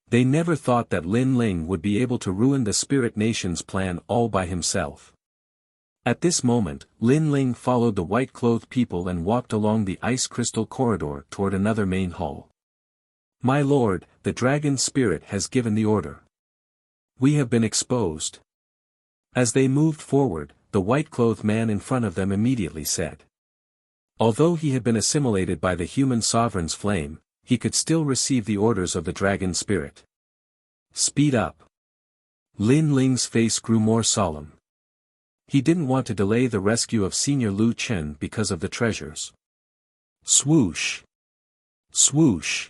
They never thought that Lin Ling would be able to ruin the Spirit Nation's plan all by himself. At this moment, Lin Ling followed the white-clothed people and walked along the ice crystal corridor toward another main hall. My lord, the dragon spirit has given the order. We have been exposed. As they moved forward, the white-clothed man in front of them immediately said. Although he had been assimilated by the human sovereign's flame, he could still receive the orders of the dragon spirit. Speed up. Lin Ling's face grew more solemn. He didn't want to delay the rescue of Senior Lu Chen because of the treasures. Swoosh. Swoosh.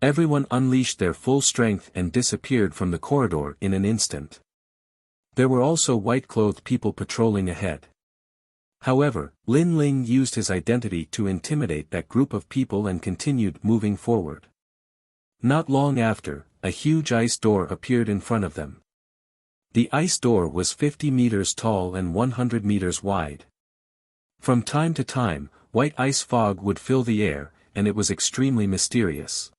Everyone unleashed their full strength and disappeared from the corridor in an instant. There were also white-clothed people patrolling ahead. However, Lin Ling used his identity to intimidate that group of people and continued moving forward. Not long after, a huge ice door appeared in front of them. The ice door was 50 meters tall and 100 meters wide. From time to time, white ice fog would fill the air, and it was extremely mysterious.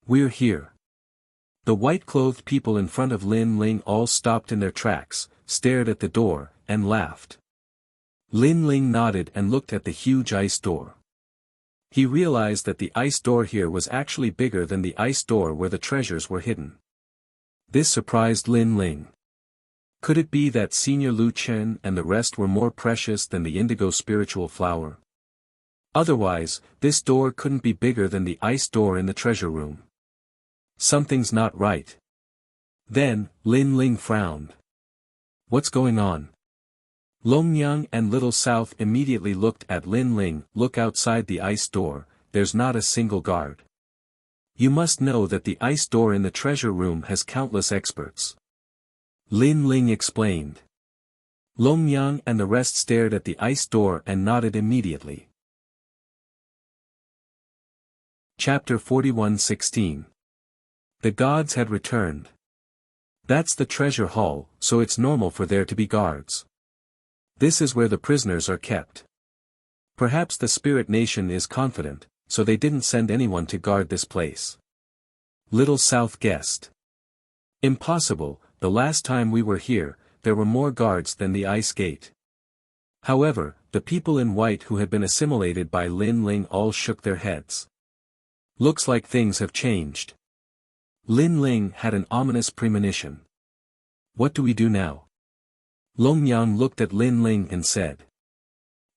We're here. The white-clothed people in front of Lin Ling all stopped in their tracks, stared at the door, and laughed. Lin Ling nodded and looked at the huge ice door. He realized that the ice door here was actually bigger than the ice door where the treasures were hidden. This surprised Lin Ling. Could it be that Senior Lu Chen and the rest were more precious than the indigo spiritual flower? Otherwise, this door couldn't be bigger than the ice door in the treasure room. Something's not right. Then, Lin Ling frowned. What's going on? Longyang and Little South immediately looked at Lin Ling. Look outside the ice door, there's not a single guard. You must know that the ice door in the treasure room has countless experts. Lin Ling explained. Longyang and the rest stared at the ice door and nodded immediately. Chapter 41:16. The gods had returned. That's the treasure hall, so it's normal for there to be guards. This is where the prisoners are kept. Perhaps the Spirit Nation is confident, so they didn't send anyone to guard this place. Little South guessed. Impossible, the last time we were here, there were more guards than the ice gate. However, the people in white who had been assimilated by Lin Ling all shook their heads. Looks like things have changed. Lin Ling had an ominous premonition. What do we do now? Longyang looked at Lin Ling and said.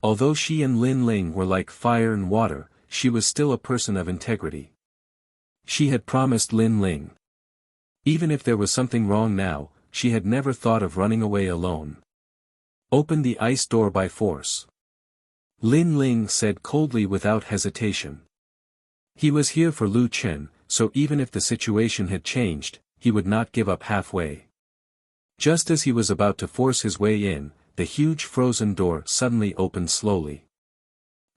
Although she and Lin Ling were like fire and water, she was still a person of integrity. She had promised Lin Ling. Even if there was something wrong now, she had never thought of running away alone. Open the ice door by force. Lin Ling said coldly without hesitation. He was here for Lu Chen, so even if the situation had changed, he would not give up halfway. Just as he was about to force his way in, the huge frozen door suddenly opened slowly.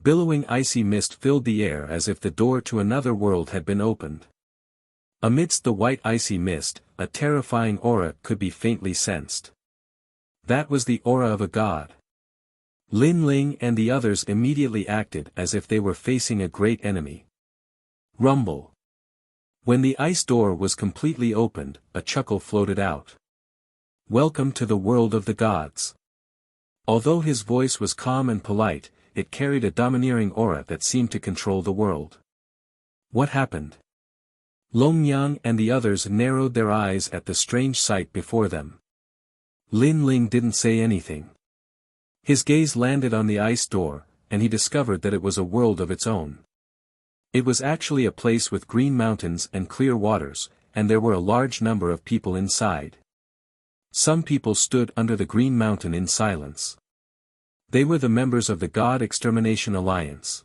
Billowing icy mist filled the air as if the door to another world had been opened. Amidst the white icy mist, a terrifying aura could be faintly sensed. That was the aura of a god. Lin Ling and the others immediately acted as if they were facing a great enemy. Rumble. When the ice door was completely opened, a chuckle floated out. Welcome to the world of the gods. Although his voice was calm and polite, it carried a domineering aura that seemed to control the world. What happened? Long Yang and the others narrowed their eyes at the strange sight before them. Lin Ling didn't say anything. His gaze landed on the ice door, and he discovered that it was a world of its own. It was actually a place with green mountains and clear waters, and there were a large number of people inside. Some people stood under the green mountain in silence. They were the members of the God Extermination Alliance.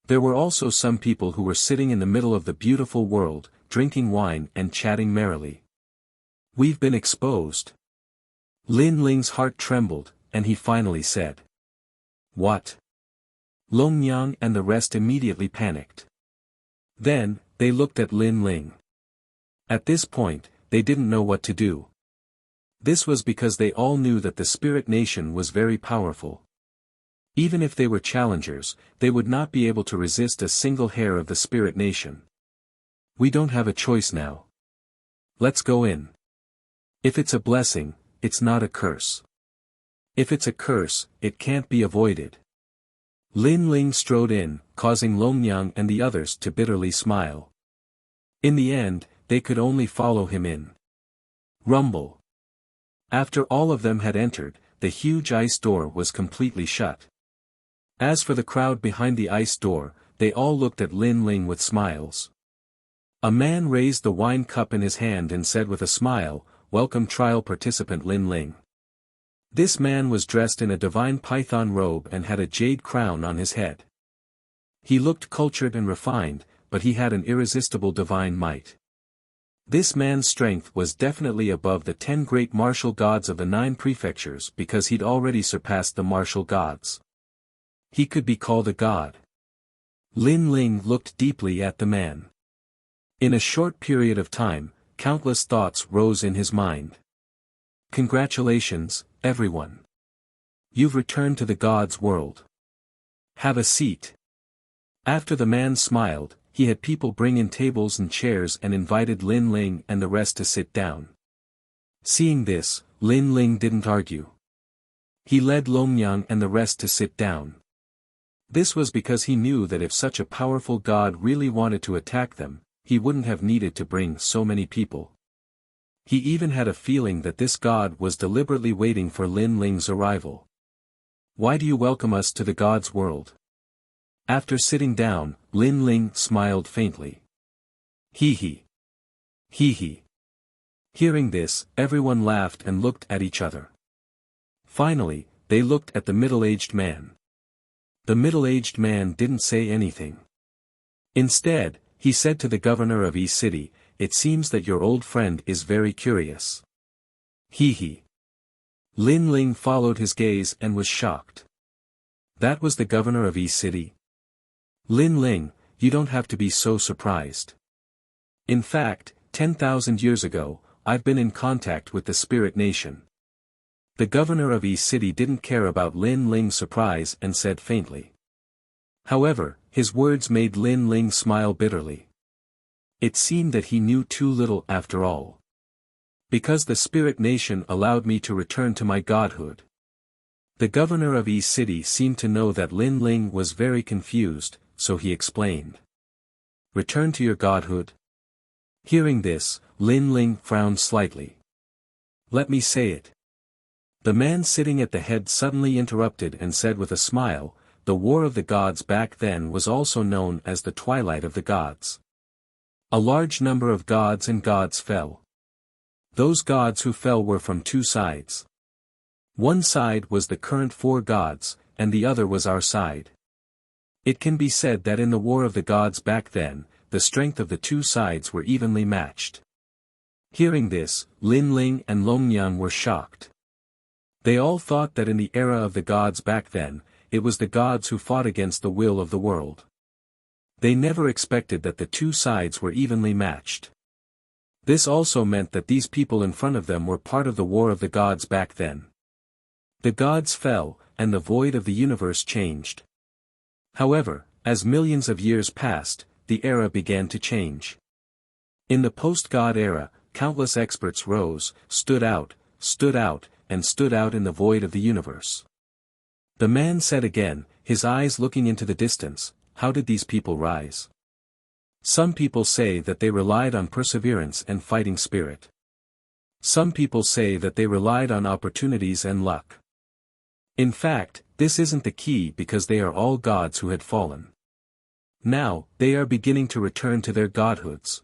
There were also some people who were sitting in the middle of the beautiful world, drinking wine and chatting merrily. We've been exposed. Lin Ling's heart trembled, and he finally said. What? Long Yang and the rest immediately panicked. Then, they looked at Lin Ling. At this point, they didn't know what to do. This was because they all knew that the Spirit Nation was very powerful. Even if they were challengers, they would not be able to resist a single hair of the Spirit Nation. We don't have a choice now. Let's go in. If it's a blessing, it's not a curse. If it's a curse, it can't be avoided. Lin Ling strode in, causing Long Yang and the others to bitterly smile. In the end, they could only follow him in. Rumble. After all of them had entered, the huge ice door was completely shut. As for the crowd behind the ice door, they all looked at Lin Ling with smiles. A man raised the wine cup in his hand and said with a smile, "Welcome trial participant Lin Ling." This man was dressed in a divine python robe and had a jade crown on his head. He looked cultured and refined, but he had an irresistible divine might. This man's strength was definitely above the 10 great martial gods of the 9 prefectures because he'd already surpassed the martial gods. He could be called a god. Lin Ling looked deeply at the man. In a short period of time, countless thoughts rose in his mind. Congratulations, everyone. You've returned to the gods' world. Have a seat. After the man smiled, he had people bring in tables and chairs and invited Lin Ling and the rest to sit down. Seeing this, Lin Ling didn't argue. He led Long Yang and the rest to sit down. This was because he knew that if such a powerful god really wanted to attack them, he wouldn't have needed to bring so many people. He even had a feeling that this god was deliberately waiting for Lin Ling's arrival. Why do you welcome us to the god's world? After sitting down, Lin Ling smiled faintly. Hee hee. Hee hee. Hearing this, everyone laughed and looked at each other. Finally, they looked at the middle-aged man. The middle-aged man didn't say anything. Instead, he said to the governor of Yi City, "It seems that your old friend is very curious." Hee hee. Lin Ling followed his gaze and was shocked. That was the governor of Yi City? Lin Ling, you don't have to be so surprised. In fact, 10,000 years ago, I've been in contact with the Spirit Nation. The governor of Yi City didn't care about Lin Ling's surprise and said faintly. However, his words made Lin Ling smile bitterly. It seemed that he knew too little after all. Because the Spirit Nation allowed me to return to my godhood. The governor of Yi City seemed to know that Lin Ling was very confused, so he explained. Return to your godhood? Hearing this, Lin Ling frowned slightly. Let me say it. The man sitting at the head suddenly interrupted and said with a smile, the War of the Gods back then was also known as the Twilight of the Gods. A large number of gods and gods fell. Those gods who fell were from two sides. One side was the current four gods, and the other was our side. It can be said that in the war of the gods back then, the strength of the two sides were evenly matched. Hearing this, Lin Ling and Longyan were shocked. They all thought that in the era of the gods back then, it was the gods who fought against the will of the world. They never expected that the two sides were evenly matched. This also meant that these people in front of them were part of the war of the gods back then. The gods fell, and the void of the universe changed. However, as millions of years passed, the era began to change. In the post-God era, countless experts rose, stood out, and stood out in the void of the universe. The man said again, his eyes looking into the distance, "How did these people rise?" Some people say that they relied on perseverance and fighting spirit. Some people say that they relied on opportunities and luck. In fact, this isn't the key because they are all gods who had fallen. Now, they are beginning to return to their godhoods.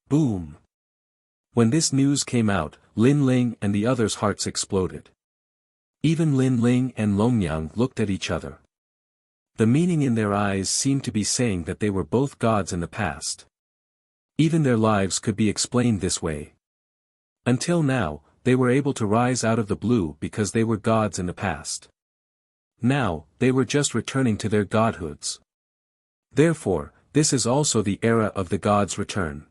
Boom! When this news came out, Lin Ling and the others' hearts exploded. Even Lin Ling and Longyang looked at each other. The meaning in their eyes seemed to be saying that they were both gods in the past. Even their lives could be explained this way. Until now, they were able to rise out of the blue because they were gods in the past. Now, they were just returning to their godhoods. Therefore, this is also the era of the gods' return.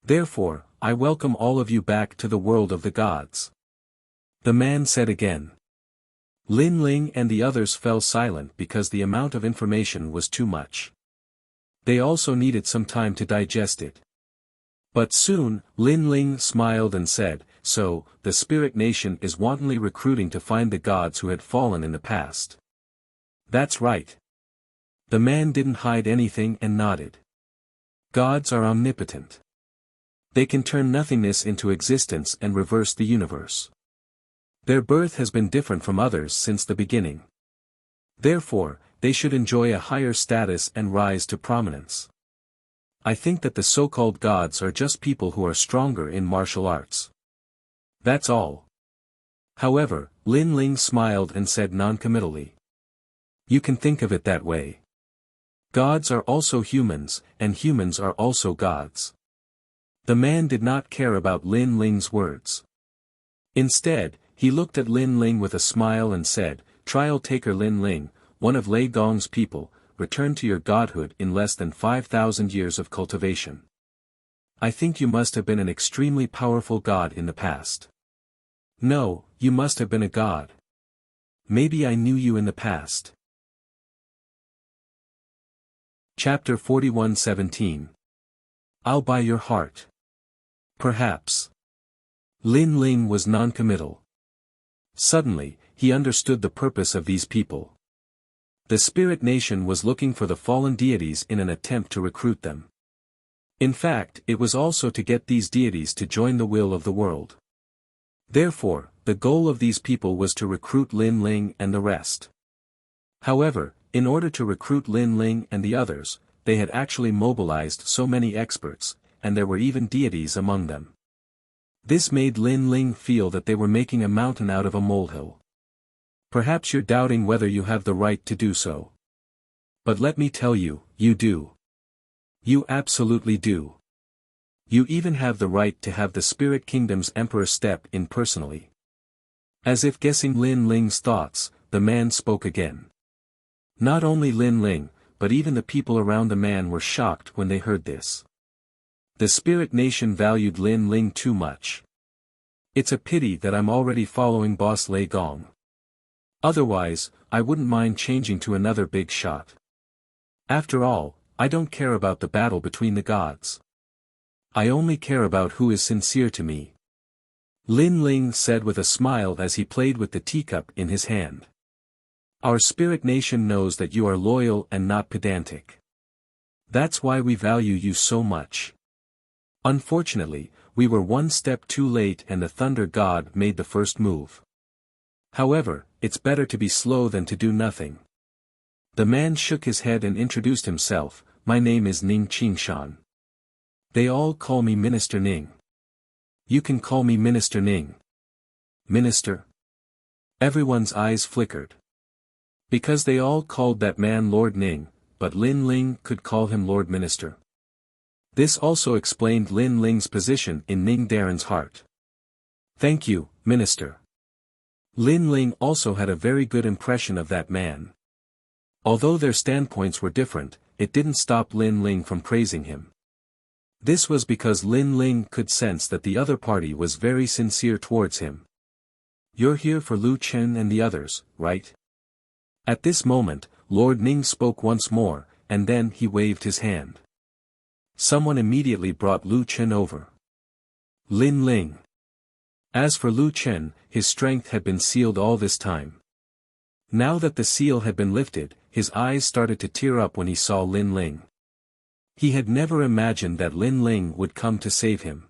Therefore, I welcome all of you back to the world of the gods. The man said again. Lin Ling and the others fell silent because the amount of information was too much. They also needed some time to digest it. But soon, Lin Ling smiled and said, "So, the Spirit Nation is wantonly recruiting to find the gods who had fallen in the past." That's right. The man didn't hide anything and nodded. Gods are omnipotent. They can turn nothingness into existence and reverse the universe. Their birth has been different from others since the beginning. Therefore, they should enjoy a higher status and rise to prominence. I think that the so-called gods are just people who are stronger in martial arts. That's all. However, Lin Ling smiled and said non-committally. You can think of it that way. Gods are also humans, and humans are also gods. The man did not care about Lin Ling's words. Instead, he looked at Lin Ling with a smile and said, "Trial taker Lin Ling, one of Lei Gong's people, return to your godhood in less than 5,000 years of cultivation. I think you must have been an extremely powerful god in the past." "No, you must have been a god. Maybe I knew you in the past." Chapter 41:17. I'll buy your heart. Perhaps. Lin Ling was non-committal. Suddenly, he understood the purpose of these people. The Spirit Nation was looking for the fallen deities in an attempt to recruit them. In fact, it was also to get these deities to join the will of the world. Therefore, the goal of these people was to recruit Lin Ling and the rest. However, in order to recruit Lin Ling and the others, they had actually mobilized so many experts, and there were even deities among them. This made Lin Ling feel that they were making a mountain out of a molehill. Perhaps you're doubting whether you have the right to do so. But let me tell you, you do. You absolutely do. You even have the right to have the Spirit Kingdom's Emperor step in personally. As if guessing Lin Ling's thoughts, the man spoke again. Not only Lin Ling, but even the people around the man were shocked when they heard this. The Spirit Nation valued Lin Ling too much. It's a pity that I'm already following Boss Lei Gong. Otherwise, I wouldn't mind changing to another big shot. After all, I don't care about the battle between the gods. I only care about who is sincere to me. Lin Ling said with a smile as he played with the teacup in his hand. Our Spirit Nation knows that you are loyal and not pedantic. That's why we value you so much. Unfortunately, we were one step too late and the Thunder God made the first move. However, it's better to be slow than to do nothing. The man shook his head and introduced himself. My name is Ning Qingshan. They all call me Minister Ning. You can call me Minister Ning. Minister? Everyone's eyes flickered. Because they all called that man Lord Ning, but Lin Ling could call him Lord Minister. This also explained Lin Ling's position in Ning Daren's heart. Thank you, Minister. Lin Ling also had a very good impression of that man. Although their standpoints were different, it didn't stop Lin Ling from praising him. This was because Lin Ling could sense that the other party was very sincere towards him. You're here for Lu Chen and the others, right? At this moment, Lord Ning spoke once more, and then he waved his hand. Someone immediately brought Lu Chen over. Lin Ling. As for Lu Chen, his strength had been sealed all this time. Now that the seal had been lifted, his eyes started to tear up when he saw Lin Ling. He had never imagined that Lin Ling would come to save him.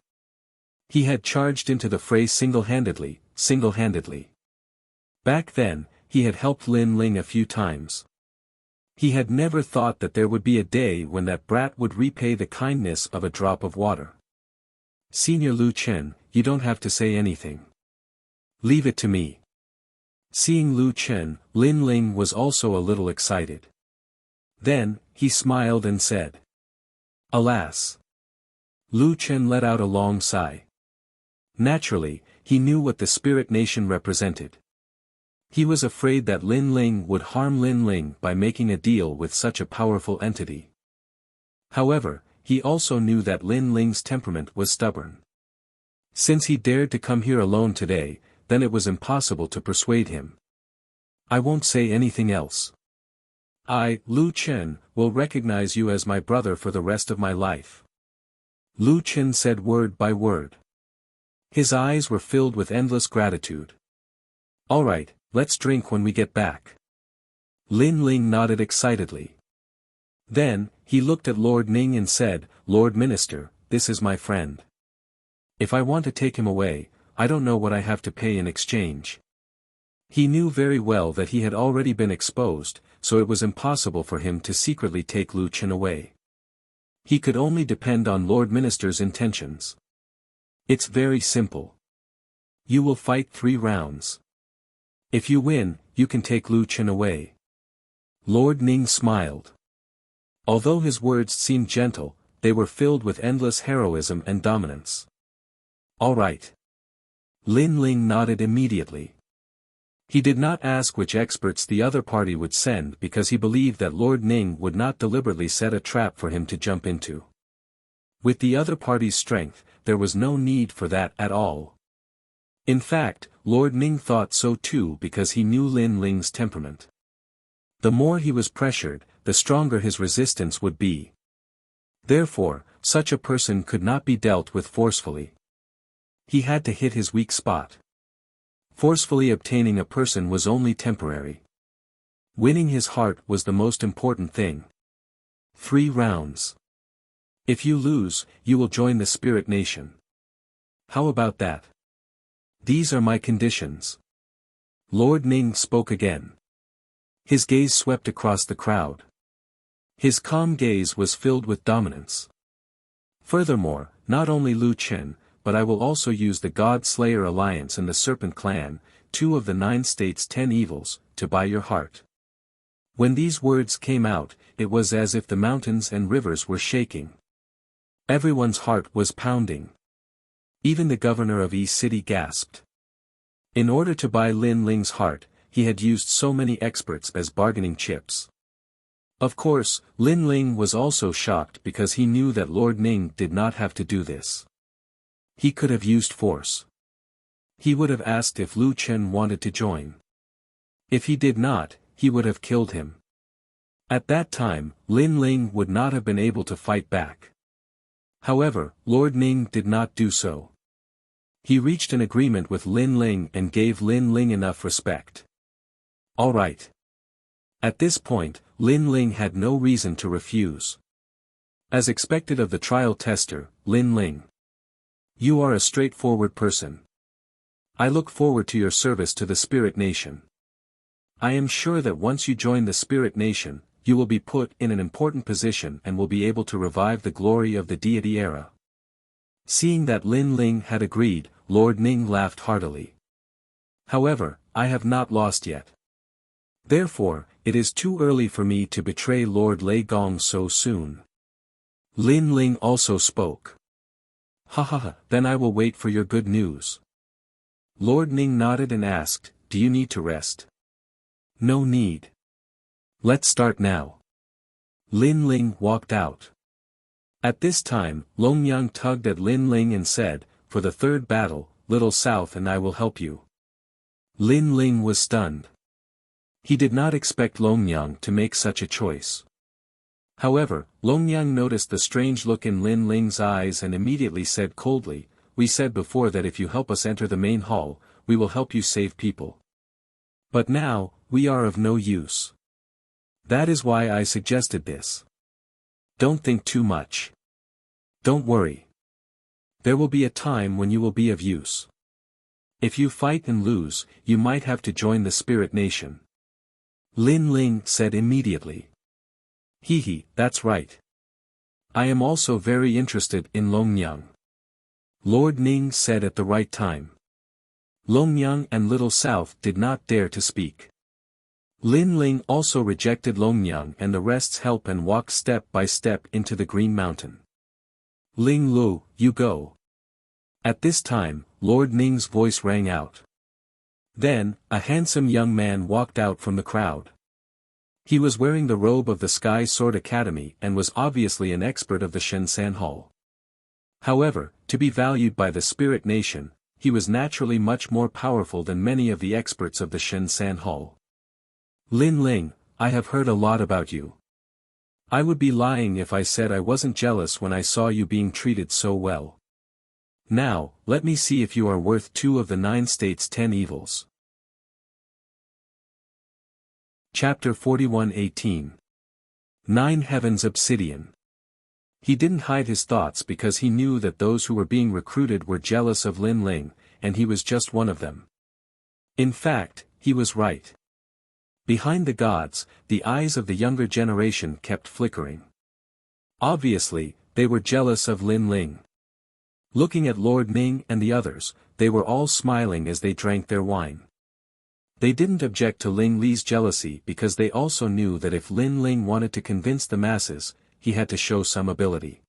He had charged into the fray single-handedly. Back then, he had helped Lin Ling a few times. He had never thought that there would be a day when that brat would repay the kindness of a drop of water. Senior Lu Chen, you don't have to say anything. Leave it to me. Seeing Lu Chen, Lin Ling was also a little excited. Then, he smiled and said. Alas. Lu Chen let out a long sigh. Naturally, he knew what the spirit nation represented. He was afraid that Lin Ling would harm Lin Ling by making a deal with such a powerful entity. However, he also knew that Lin Ling's temperament was stubborn. Since he dared to come here alone today, then it was impossible to persuade him. I won't say anything else. I, Lu Chen, will recognize you as my brother for the rest of my life. Lu Chen said word by word. His eyes were filled with endless gratitude. All right, let's drink when we get back. Lin Ling nodded excitedly. Then, he looked at Lord Ning and said, Lord Minister, this is my friend. If I want to take him away, I don't know what I have to pay in exchange. He knew very well that he had already been exposed, so it was impossible for him to secretly take Lu Chen away. He could only depend on Lord Minister's intentions. It's very simple. You will fight 3 rounds. If you win, you can take Lu Chen away. Lord Ning smiled. Although his words seemed gentle, they were filled with endless heroism and dominance. All right. Lin Ling nodded immediately. He did not ask which experts the other party would send because he believed that Lord Ning would not deliberately set a trap for him to jump into. With the other party's strength, there was no need for that at all. In fact, Lord Ning thought so too because he knew Lin Ling's temperament. The more he was pressured, the stronger his resistance would be. Therefore, such a person could not be dealt with forcefully. He had to hit his weak spot. Forcefully obtaining a person was only temporary. Winning his heart was the most important thing. 3 rounds. If you lose, you will join the spirit nation. How about that? These are my conditions. Lord Ning spoke again. His gaze swept across the crowd. His calm gaze was filled with dominance. Furthermore, not only Lu Chen, but I will also use the God Slayer Alliance and the Serpent Clan, 2 of the 9 states' 10 evils, to buy your heart. When these words came out, it was as if the mountains and rivers were shaking. Everyone's heart was pounding. Even the governor of East City gasped. In order to buy Lin Ling's heart, he had used so many experts as bargaining chips. Of course, Lin Ling was also shocked because he knew that Lord Ning did not have to do this. He could have used force. He would have asked if Lu Chen wanted to join. If he did not, he would have killed him. At that time, Lin Ling would not have been able to fight back. However, Lord Ning did not do so. He reached an agreement with Lin Ling and gave Lin Ling enough respect. All right. At this point, Lin Ling had no reason to refuse. As expected of the trial tester, Lin Ling. You are a straightforward person. I look forward to your service to the Spirit Nation. I am sure that once you join the Spirit Nation, you will be put in an important position and will be able to revive the glory of the deity era. Seeing that Lin Ling had agreed, Lord Ning laughed heartily. However, I have not lost yet. Therefore, it is too early for me to betray Lord Lei Gong so soon. Lin Ling also spoke. Ha ha ha, then I will wait for your good news. Lord Ning nodded and asked, do you need to rest? No need. Let's start now. Lin Ling walked out. At this time, Long Yang tugged at Lin Ling and said, for the third battle, Little South and I will help you. Lin Ling was stunned. He did not expect Long Yang to make such a choice. However, Long Yang noticed the strange look in Lin Ling's eyes and immediately said coldly, we said before that if you help us enter the main hall, we will help you save people. But now, we are of no use. That is why I suggested this. Don't think too much. Don't worry. There will be a time when you will be of use. If you fight and lose, you might have to join the Spirit Nation. Lin Ling said immediately. Hee, that's right. I am also very interested in Long Yang. Lord Ning said at the right time. Long Yang and Little South did not dare to speak. Lin Ling also rejected Long Yang and the rest's help and walked step by step into the Green Mountain. Ling Lu, you go. At this time, Lord Ning's voice rang out. Then, a handsome young man walked out from the crowd. He was wearing the robe of the Sky Sword Academy and was obviously an expert of the Shenzhen Hall. However, to be valued by the Spirit Nation, he was naturally much more powerful than many of the experts of the Shenzhen Hall. Lin Ling, I have heard a lot about you. I would be lying if I said I wasn't jealous when I saw you being treated so well. Now, let me see if you are worth 2 of the 9 states' 10 evils. Chapter 41:18. 9 Heavens Obsidian. He didn't hide his thoughts because he knew that those who were being recruited were jealous of Lin Ling, and he was just one of them. In fact, he was right. Behind the gods, the eyes of the younger generation kept flickering. Obviously, they were jealous of Lin Ling. Looking at Lord Ning and the others, they were all smiling as they drank their wine. They didn't object to Ling Li's jealousy because they also knew that if Lin Ling wanted to convince the masses, he had to show some ability.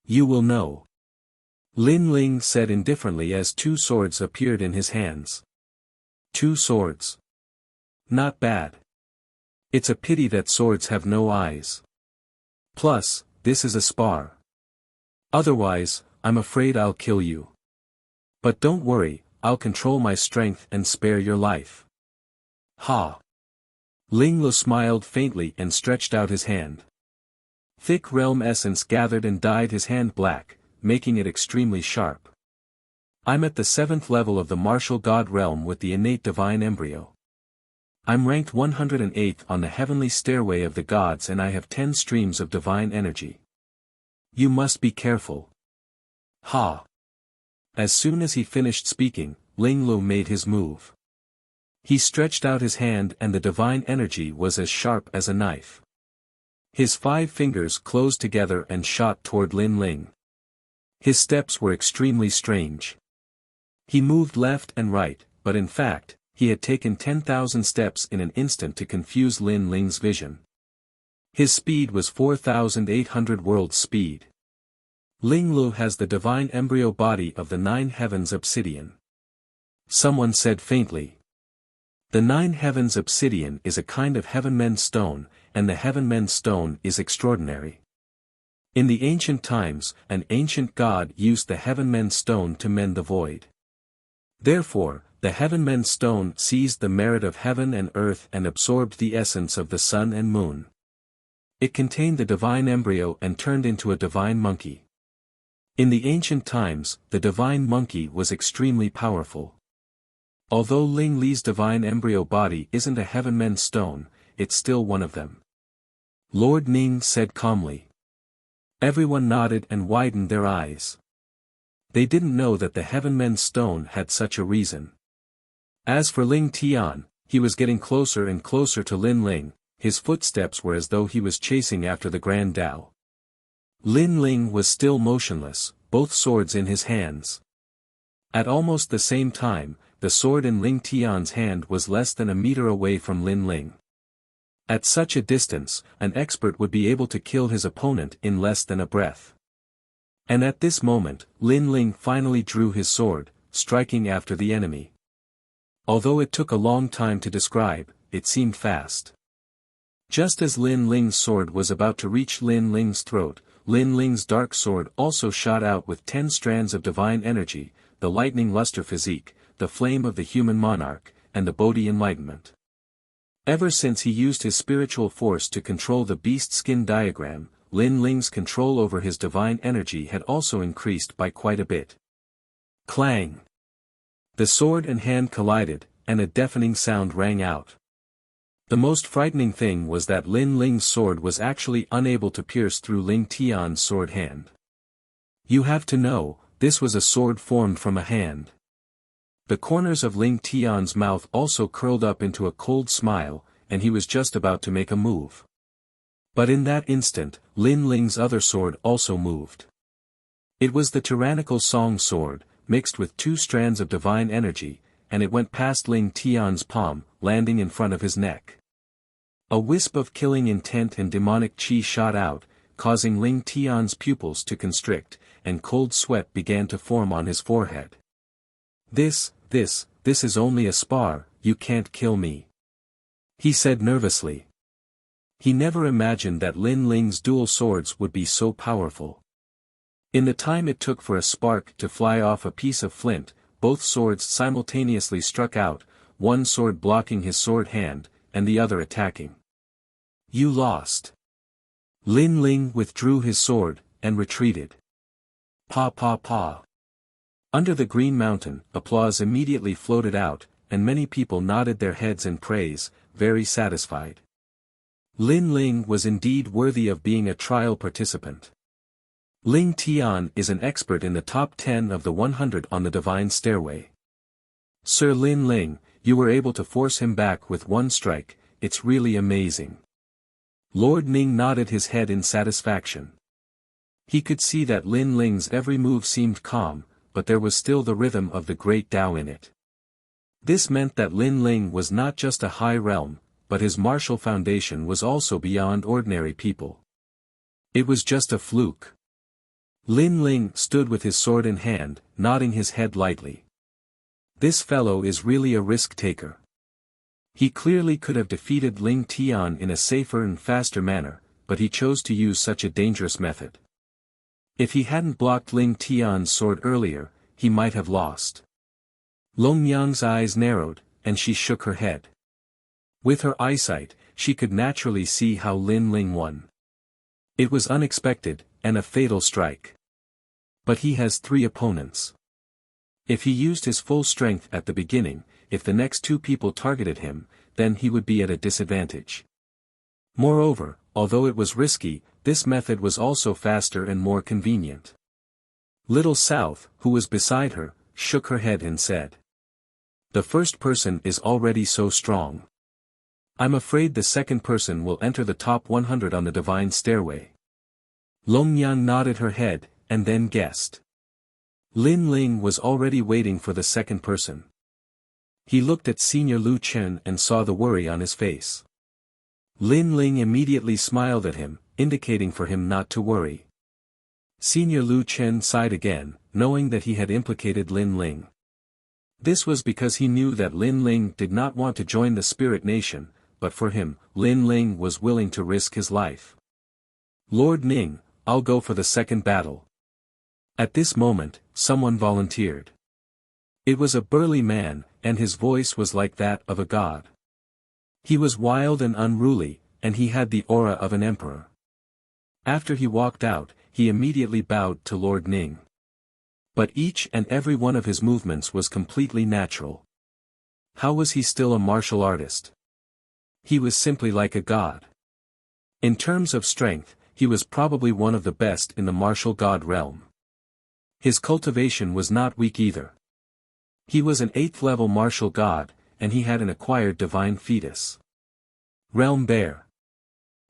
You will know. Lin Ling said indifferently as 2 swords appeared in his hands. 2 swords. Not bad. It's a pity that swords have no eyes. Plus, this is a spar. Otherwise, I'm afraid I'll kill you. But don't worry, I'll control my strength and spare your life. Ha! Ling Lu smiled faintly and stretched out his hand. Thick realm essence gathered and dyed his hand black, making it extremely sharp. I'm at the 7th level of the martial god realm with the innate divine embryo. I'm ranked 108th on the heavenly stairway of the gods and I have 10 streams of divine energy. You must be careful. Ha! As soon as he finished speaking, Ling Lu made his move. He stretched out his hand and the divine energy was as sharp as a knife. His 5 fingers closed together and shot toward Lin Ling. His steps were extremely strange. He moved left and right, but in fact, he had taken 10,000 steps in an instant to confuse Lin Ling's vision. His speed was 4,800 world speed. Ling Lu has the divine embryo body of the 9 heavens obsidian. Someone said faintly. The 9 heavens obsidian is a kind of heaven-mend stone, and the heaven-mend stone is extraordinary. In the ancient times, an ancient god used the heaven-mend stone to mend the void. Therefore, the heaven-mend stone seized the merit of heaven and earth and absorbed the essence of the sun and moon. It contained the divine embryo and turned into a divine monkey. In the ancient times, the divine monkey was extremely powerful. Although Ling Li's divine embryo body isn't a heaven-mend stone, it's still one of them. Lord Ning said calmly. Everyone nodded and widened their eyes. They didn't know that the heaven-mend stone had such a reason. As for Ling Tian, he was getting closer and closer to Lin Ling, his footsteps were as though he was chasing after the Grand Tao. Lin Ling was still motionless, both swords in his hands. At almost the same time, the sword in Ling Tian's hand was less than a meter away from Lin Ling. At such a distance, an expert would be able to kill his opponent in less than a breath. And at this moment, Lin Ling finally drew his sword, striking after the enemy. Although it took a long time to describe, it seemed fast. Just as Lin Ling's sword was about to reach Lin Ling's throat, Lin Ling's dark sword also shot out with 10 strands of divine energy, the lightning luster physique, the flame of the human monarch, and the Bodhi enlightenment. Ever since he used his spiritual force to control the beast skin diagram, Lin Ling's control over his divine energy had also increased by quite a bit. Clang! The sword and hand collided, and a deafening sound rang out. The most frightening thing was that Lin Ling's sword was actually unable to pierce through Ling Tian's sword hand. You have to know, this was a sword formed from a hand. The corners of Ling Tian's mouth also curled up into a cold smile, and he was just about to make a move. But in that instant, Lin Ling's other sword also moved. It was the tyrannical Song sword, mixed with 2 strands of divine energy, and it went past Ling Tian's palm, landing in front of his neck. A wisp of killing intent and demonic chi shot out, causing Ling Tian's pupils to constrict, and cold sweat began to form on his forehead. This is only a spar, you can't kill me," he said nervously. He never imagined that Lin Ling's dual swords would be so powerful. In the time it took for a spark to fly off a piece of flint, both swords simultaneously struck out, one sword blocking his sword hand, and the other attacking. "You lost." Lin Ling withdrew his sword, and retreated. Pa pa pa. Under the Green Mountain, applause immediately floated out, and many people nodded their heads in praise, very satisfied. Lin Ling was indeed worthy of being a trial participant. Ling Tian is an expert in the top 10 of the 100 on the Divine Stairway. Sir Lin Ling, you were able to force him back with one strike, it's really amazing. Lord Ning nodded his head in satisfaction. He could see that Lin Ling's every move seemed calm, but there was still the rhythm of the great Tao in it. This meant that Lin Ling was not just a high realm, but his martial foundation was also beyond ordinary people. It was just a fluke. Lin Ling stood with his sword in hand, nodding his head lightly. This fellow is really a risk-taker. He clearly could have defeated Ling Tian in a safer and faster manner, but he chose to use such a dangerous method. If he hadn't blocked Ling Tian's sword earlier, he might have lost. Long Yang's eyes narrowed, and she shook her head. With her eyesight, she could naturally see how Lin Ling won. It was unexpected, and a fatal strike. But he has 3 opponents. If he used his full strength at the beginning, if the next 2 people targeted him, then he would be at a disadvantage. Moreover, although it was risky, this method was also faster and more convenient. Little South, who was beside her, shook her head and said, "The first person is already so strong. I'm afraid the second person will enter the top 100 on the Divine Stairway." Long Yang nodded her head, and then guessed. Lin Ling was already waiting for the second person. He looked at Senior Lu Chen and saw the worry on his face. Lin Ling immediately smiled at him, indicating for him not to worry. Senior Lu Chen sighed again, knowing that he had implicated Lin Ling. This was because he knew that Lin Ling did not want to join the Spirit Nation, but for him, Lin Ling was willing to risk his life. "Lord Ning, I'll go for the second battle." At this moment, someone volunteered. It was a burly man, and his voice was like that of a god. He was wild and unruly, and he had the aura of an emperor. After he walked out, he immediately bowed to Lord Ning. But each and every one of his movements was completely natural. How was he still a martial artist? He was simply like a god. In terms of strength, he was probably one of the best in the martial god realm. His cultivation was not weak either. He was an 8th-level martial god, and he had an acquired divine fetus. Realm Bear.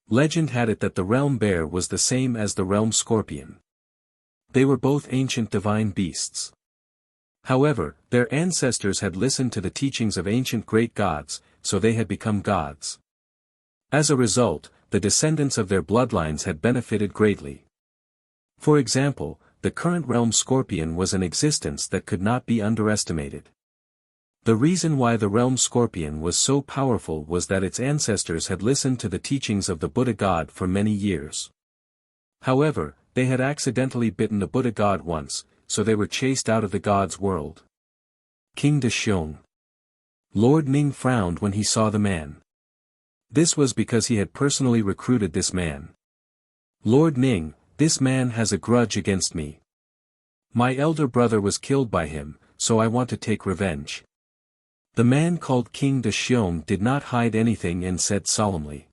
Legend had it that the Realm Bear was the same as the Realm Scorpion. They were both ancient divine beasts. However, their ancestors had listened to the teachings of ancient great gods, so they had become gods. As a result, the descendants of their bloodlines had benefited greatly. For example, the current realm Scorpion was an existence that could not be underestimated. The reason why the realm Scorpion was so powerful was that its ancestors had listened to the teachings of the Buddha God for many years. However, they had accidentally bitten the Buddha God once, so they were chased out of the God's world. King Dexiong. Lord Ning frowned when he saw the man. This was because he had personally recruited this man. Lord Ning, this man has a grudge against me. My elder brother was killed by him, so I want to take revenge. The man called King Dexiong did not hide anything and said solemnly.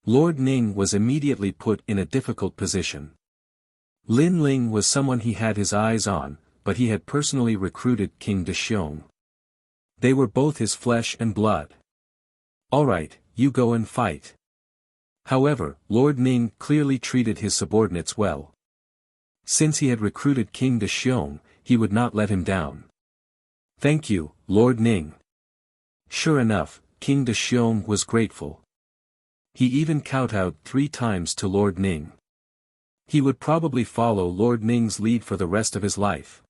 Lord Ning was immediately put in a difficult position. Lin Ling was someone he had his eyes on, but he had personally recruited King Dexiong. They were both his flesh and blood. Alright, you go and fight. However, Lord Ning clearly treated his subordinates well. Since he had recruited King Dexiong, he would not let him down. Thank you, Lord Ning. Sure enough, King Dexiong was grateful. He even kowtowed 3 times to Lord Ning. He would probably follow Lord Ning's lead for the rest of his life.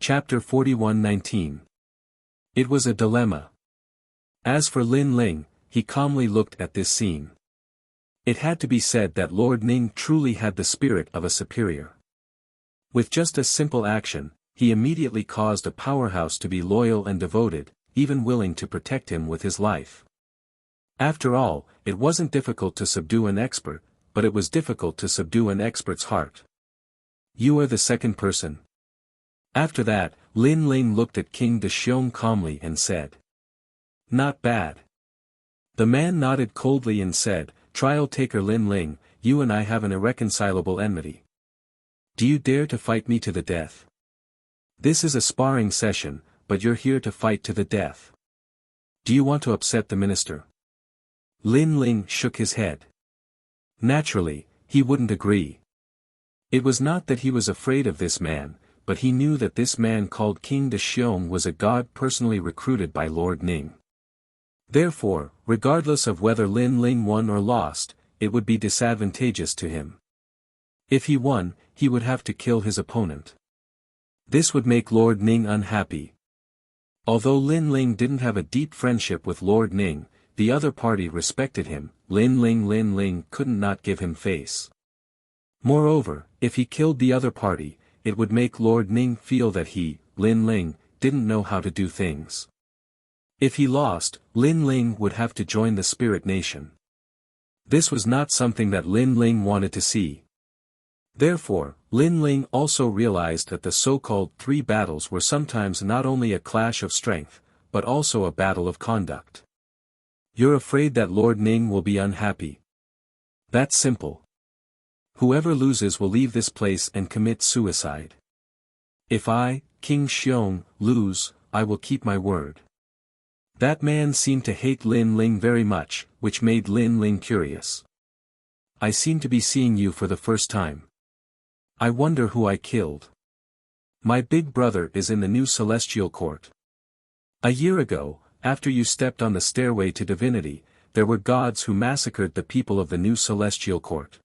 Chapter 41:19. It was a dilemma. As for Lin Ling, he calmly looked at this scene. It had to be said that Lord Ning truly had the spirit of a superior. With just a simple action, he immediately caused a powerhouse to be loyal and devoted, even willing to protect him with his life. After all, it wasn't difficult to subdue an expert, but it was difficult to subdue an expert's heart. You are the second person. After that, Lin Ling looked at King Dexiong calmly and said. Not bad. The man nodded coldly and said, Trial taker Lin Ling, you and I have an irreconcilable enmity. Do you dare to fight me to the death? This is a sparring session, but you're here to fight to the death. Do you want to upset the minister? Lin Ling shook his head. Naturally, he wouldn't agree. It was not that he was afraid of this man, but he knew that this man called King Dexiong was a god personally recruited by Lord Ning. Therefore, regardless of whether Lin Ling won or lost, it would be disadvantageous to him. If he won, he would have to kill his opponent. This would make Lord Ning unhappy. Although Lin Ling didn't have a deep friendship with Lord Ning, the other party respected him. Lin Ling couldn't not give him face. Moreover, if he killed the other party, it would make Lord Ning feel that he, Lin Ling, didn't know how to do things. If he lost, Lin Ling would have to join the Spirit Nation. This was not something that Lin Ling wanted to see. Therefore, Lin Ling also realized that the so-called 3 battles were sometimes not only a clash of strength, but also a battle of conduct. You're afraid that Lord Ning will be unhappy. That's simple. Whoever loses will leave this place and commit suicide. If I, King Dexiong, lose, I will keep my word. That man seemed to hate Lin Ling very much, which made Lin Ling curious. I seem to be seeing you for the first time. I wonder who I killed. My big brother is in the new celestial court. A year ago, after you stepped on the stairway to divinity, there were gods who massacred the people of the new celestial court.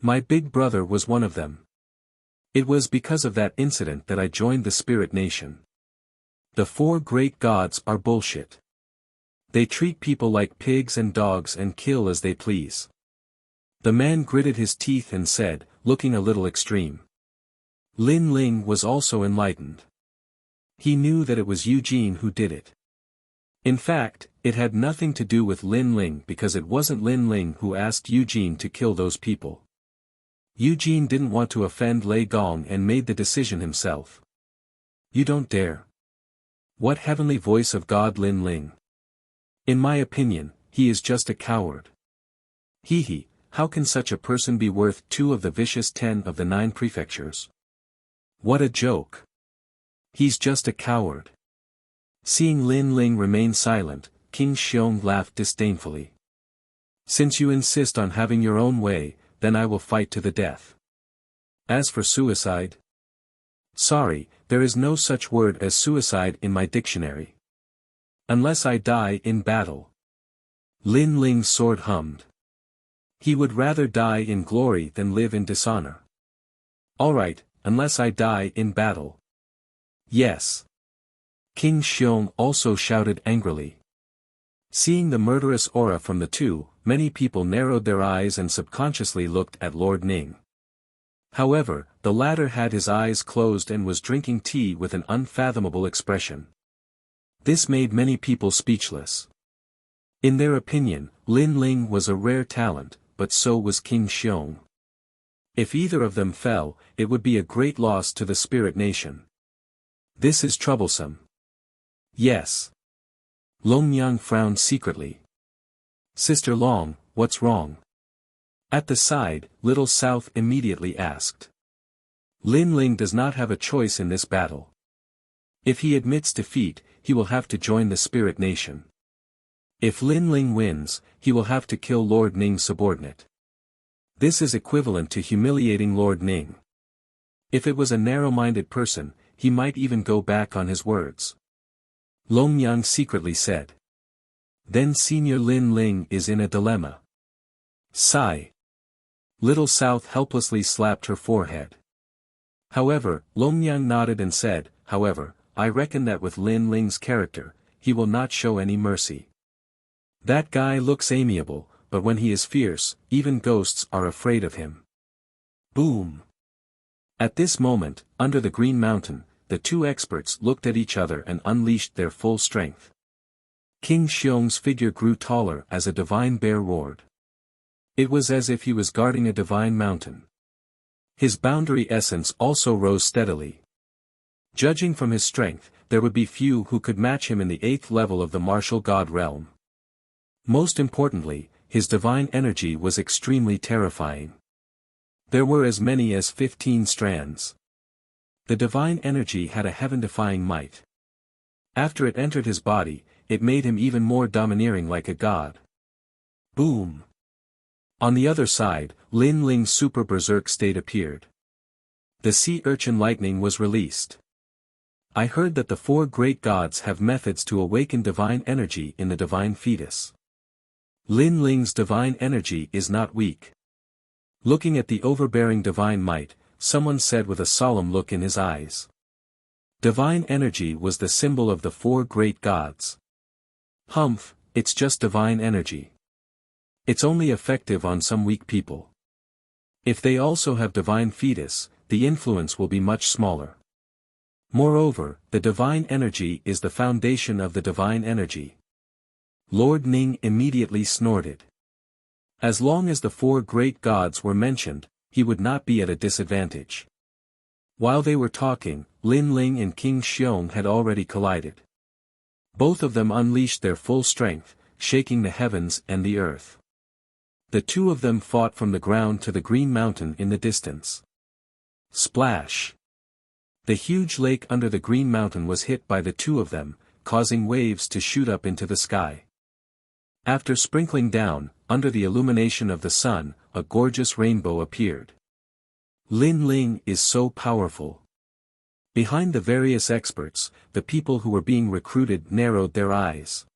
My big brother was one of them. It was because of that incident that I joined the Spirit Nation. The 4 great gods are bullshit. They treat people like pigs and dogs and kill as they please. The man gritted his teeth and said, looking a little extreme. Lin Ling was also enlightened. He knew that it was Eugene who did it. In fact, it had nothing to do with Lin Ling because it wasn't Lin Ling who asked Eugene to kill those people. Eugene didn't want to offend Lei Gong and made the decision himself. You don't dare. What heavenly voice of God Lin Ling? In my opinion, he is just a coward. Hee, how can such a person be worth 2 of the vicious 10 of the 9 prefectures? What a joke. He's just a coward. Seeing Lin Ling remain silent, King Dexiong laughed disdainfully. Since you insist on having your own way, then I will fight to the death. As for suicide? Sorry, there is no such word as suicide in my dictionary. Unless I die in battle. Lin Ling's sword hummed. He would rather die in glory than live in dishonor. Alright, unless I die in battle. Yes. King Xiong also shouted angrily. Seeing the murderous aura from the two, many people narrowed their eyes and subconsciously looked at Lord Ning. However, the latter had his eyes closed and was drinking tea with an unfathomable expression. This made many people speechless. In their opinion, Lin Ling was a rare talent, but so was King Xiong. If either of them fell, it would be a great loss to the spirit nation. This is troublesome. Yes. Long Yang frowned secretly. Sister Long, what's wrong? At the side, Little South immediately asked. Lin Ling does not have a choice in this battle. If he admits defeat, he will have to join the spirit nation. If Lin Ling wins, he will have to kill Lord Ning's subordinate. This is equivalent to humiliating Lord Ning. If it was a narrow-minded person, he might even go back on his words. Long Yang secretly said. Then Senior Lin Ling is in a dilemma. Sigh. Little South helplessly slapped her forehead. However, Long Yang nodded and said, however, I reckon that with Lin Ling's character, he will not show any mercy. That guy looks amiable, but when he is fierce, even ghosts are afraid of him. Boom. At this moment, under the Green Mountain, the two experts looked at each other and unleashed their full strength. King Xiong's figure grew taller as a divine bear roared. It was as if he was guarding a divine mountain. His boundary essence also rose steadily. Judging from his strength, there would be few who could match him in the 8th level of the martial god realm. Most importantly, his divine energy was extremely terrifying. There were as many as 15 strands. The divine energy had a heaven-defying might. After it entered his body, it made him even more domineering like a god. Boom! On the other side, Lin Ling's super berserk state appeared. The sea urchin lightning was released. I heard that the 4 great gods have methods to awaken divine energy in the divine fetus. Lin Ling's divine energy is not weak. Looking at the overbearing divine might, someone said with a solemn look in his eyes. Divine energy was the symbol of the 4 great gods. Humph, it's just divine energy. It's only effective on some weak people. If they also have divine fetus, the influence will be much smaller. Moreover, the divine energy is the foundation of the divine energy. Lord Ning immediately snorted. As long as the 4 great gods were mentioned, he would not be at a disadvantage. While they were talking, Lin Ling and King Xiong had already collided. Both of them unleashed their full strength, shaking the heavens and the earth. The two of them fought from the ground to the Green Mountain in the distance. Splash! The huge lake under the Green Mountain was hit by the two of them, causing waves to shoot up into the sky. After sprinkling down, under the illumination of the sun, a gorgeous rainbow appeared. Lin Ling is so powerful. Behind the various experts, the people who were being recruited narrowed their eyes.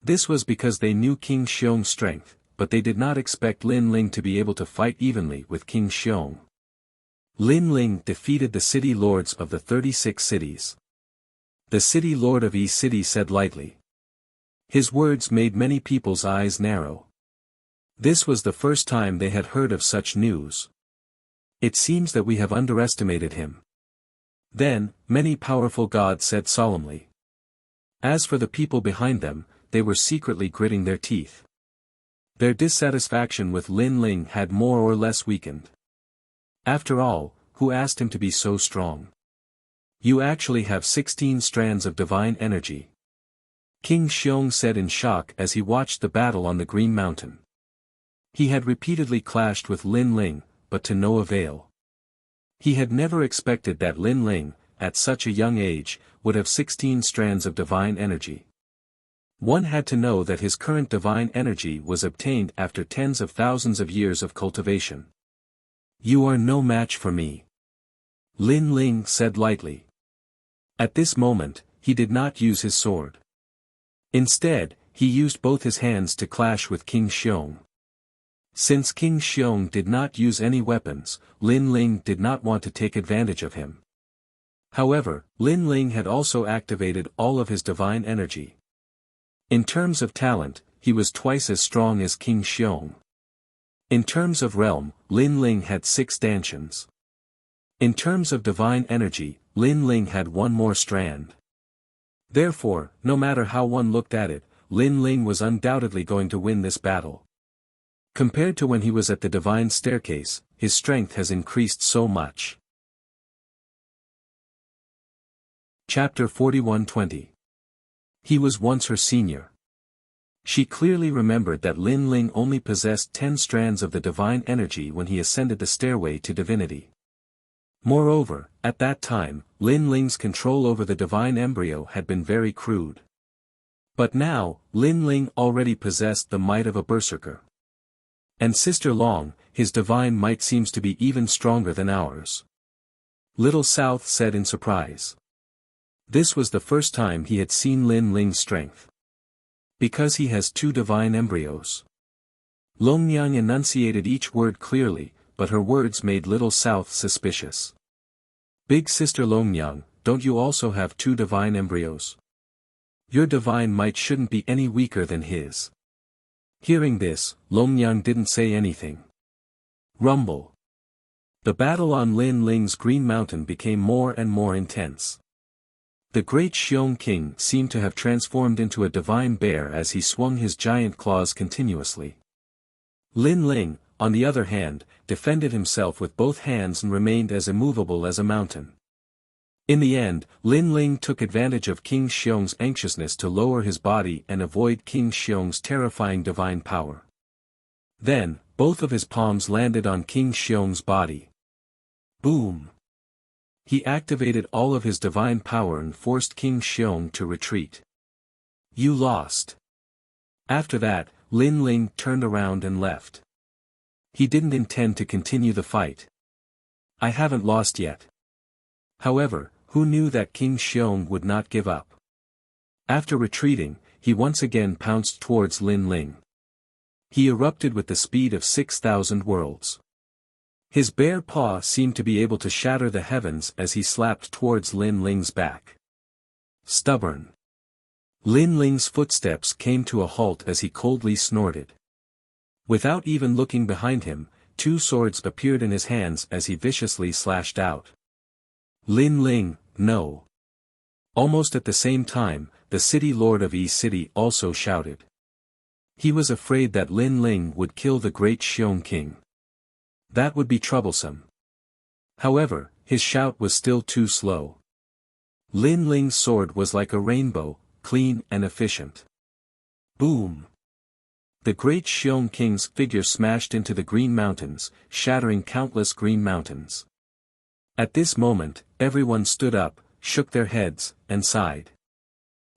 This was because they knew King Xiong's strength, but they did not expect Lin Ling to be able to fight evenly with King Xiong. Lin Ling defeated the city lords of the 36 cities. The city lord of each city said lightly. His words made many people's eyes narrow. This was the first time they had heard of such news. It seems that we have underestimated him. Then, many powerful gods said solemnly. As for the people behind them, they were secretly gritting their teeth. Their dissatisfaction with Lin Ling had more or less weakened. After all, who asked him to be so strong? You actually have 16 strands of divine energy. King Xiong said in shock as he watched the battle on the Green Mountain. He had repeatedly clashed with Lin Ling, but to no avail. He had never expected that Lin Ling, at such a young age, would have 16 strands of divine energy. One had to know that his current divine energy was obtained after tens of thousands of years of cultivation. "You are no match for me," Lin Ling said lightly. At this moment, he did not use his sword. Instead, he used both his hands to clash with King Xiong. Since King Xiong did not use any weapons, Lin Ling did not want to take advantage of him. However, Lin Ling had also activated all of his divine energy. In terms of talent, he was twice as strong as King Xiong. In terms of realm, Lin Ling had 6 dantians. In terms of divine energy, Lin Ling had one more strand. Therefore, no matter how one looked at it, Lin Ling was undoubtedly going to win this battle. Compared to when he was at the divine staircase, his strength has increased so much. Chapter 41:20. He was once her senior. She clearly remembered that Lin Ling only possessed 10 strands of the divine energy when he ascended the stairway to divinity. Moreover, at that time, Lin Ling's control over the divine embryo had been very crude. But now, Lin Ling already possessed the might of a berserker. And Sister Long, his divine might seems to be even stronger than ours. Little South said in surprise. This was the first time he had seen Lin Ling's strength. Because he has 2 divine embryos. Longyang enunciated each word clearly, but her words made Little South suspicious. Big Sister Longyang, don't you also have 2 divine embryos? Your divine might shouldn't be any weaker than his. Hearing this, Longyang didn't say anything. Rumble. The battle on Lin Ling's Green Mountain became more and more intense. The great Xiong King seemed to have transformed into a divine bear as he swung his giant claws continuously. Lin Ling, on the other hand, defended himself with both hands and remained as immovable as a mountain. In the end, Lin Ling took advantage of King Xiong's anxiousness to lower his body and avoid King Xiong's terrifying divine power. Then, both of his palms landed on King Xiong's body. Boom! He activated all of his divine power and forced King Xiong to retreat. You lost. After that, Lin Ling turned around and left. He didn't intend to continue the fight. I haven't lost yet. However, who knew that King Xiong would not give up? After retreating, he once again pounced towards Lin Ling. He erupted with the speed of 6,000 worlds. His bare paw seemed to be able to shatter the heavens as he slapped towards Lin Ling's back. Stubborn. Lin Ling's footsteps came to a halt as he coldly snorted. Without even looking behind him, 2 swords appeared in his hands as he viciously slashed out. Lin Ling, no. Almost at the same time, the city lord of E City also shouted. He was afraid that Lin Ling would kill the great Xiong King. That would be troublesome. However, his shout was still too slow. Lin Ling's sword was like a rainbow, clean and efficient. Boom! The great Xiong King's figure smashed into the Green Mountains, shattering countless green mountains. At this moment, everyone stood up, shook their heads, and sighed.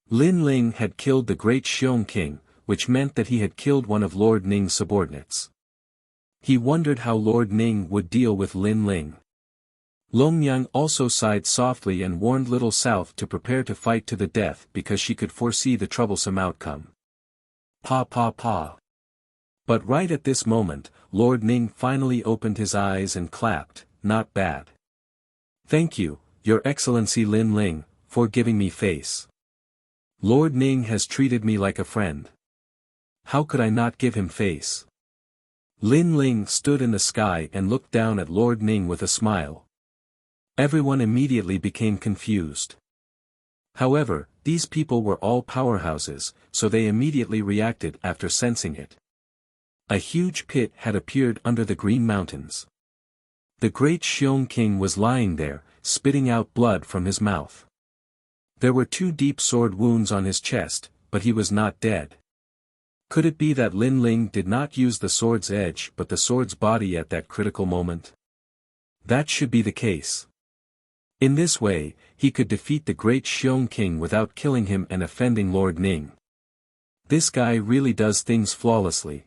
Lin Ling had killed the great Xiong King, which meant that he had killed one of Lord Ning's subordinates. He wondered how Lord Ning would deal with Lin Ling. Longyang also sighed softly and warned Little South to prepare to fight to the death because she could foresee the troublesome outcome. Pa pa pa. But right at this moment, Lord Ning finally opened his eyes and clapped, not bad. Thank you, Your Excellency Lin Ling, for giving me face. Lord Ning has treated me like a friend. How could I not give him face? Lin Ling stood in the sky and looked down at Lord Ning with a smile. Everyone immediately became confused. However, these people were all powerhouses, so they immediately reacted after sensing it. A huge pit had appeared under the Green Mountains. The great Xiong King was lying there, spitting out blood from his mouth. There were 2 deep sword wounds on his chest, but he was not dead. Could it be that Lin Ling did not use the sword's edge but the sword's body at that critical moment? That should be the case. In this way, he could defeat the great Xiong King without killing him and offending Lord Ning. This guy really does things flawlessly.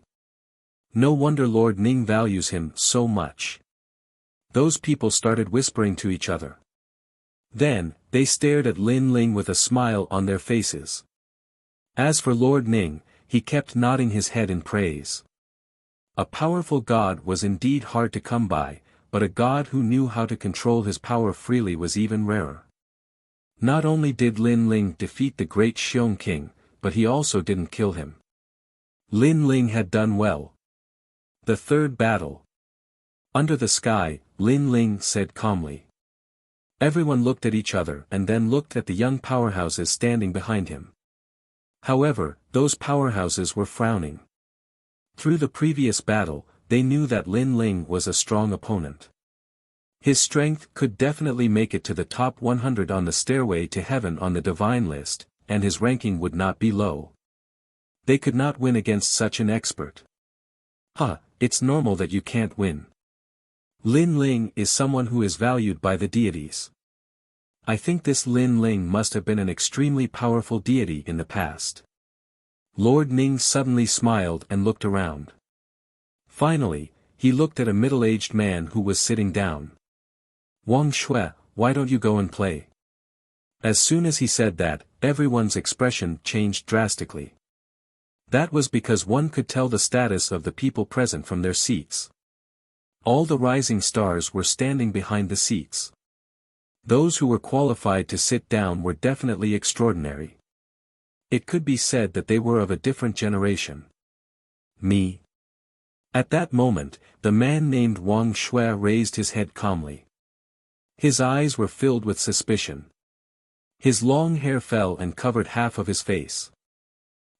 No wonder Lord Ning values him so much. Those people started whispering to each other. Then, they stared at Lin Ling with a smile on their faces. As for Lord Ning, he kept nodding his head in praise. A powerful god was indeed hard to come by, but a god who knew how to control his power freely was even rarer. Not only did Lin Ling defeat the great Xiong king, but he also didn't kill him. Lin Ling had done well. The third battle. Under the sky, Lin Ling said calmly. Everyone looked at each other and then looked at the young powerhouses standing behind him. However, those powerhouses were frowning. Through the previous battle, they knew that Lin Ling was a strong opponent. His strength could definitely make it to the top 100 on the stairway to heaven on the divine list, and his ranking would not be low. They could not win against such an expert. It's normal that you can't win. Lin Ling is someone who is valued by the deities. I think this Lin Ling must have been an extremely powerful deity in the past. Lord Ning suddenly smiled and looked around. Finally, he looked at a middle-aged man who was sitting down. Wang Shui, why don't you go and play? As soon as he said that, everyone's expression changed drastically. That was because one could tell the status of the people present from their seats. All the rising stars were standing behind the seats. Those who were qualified to sit down were definitely extraordinary. It could be said that they were of a different generation. Me. At that moment, the man named Wang Shui raised his head calmly. His eyes were filled with suspicion. His long hair fell and covered half of his face.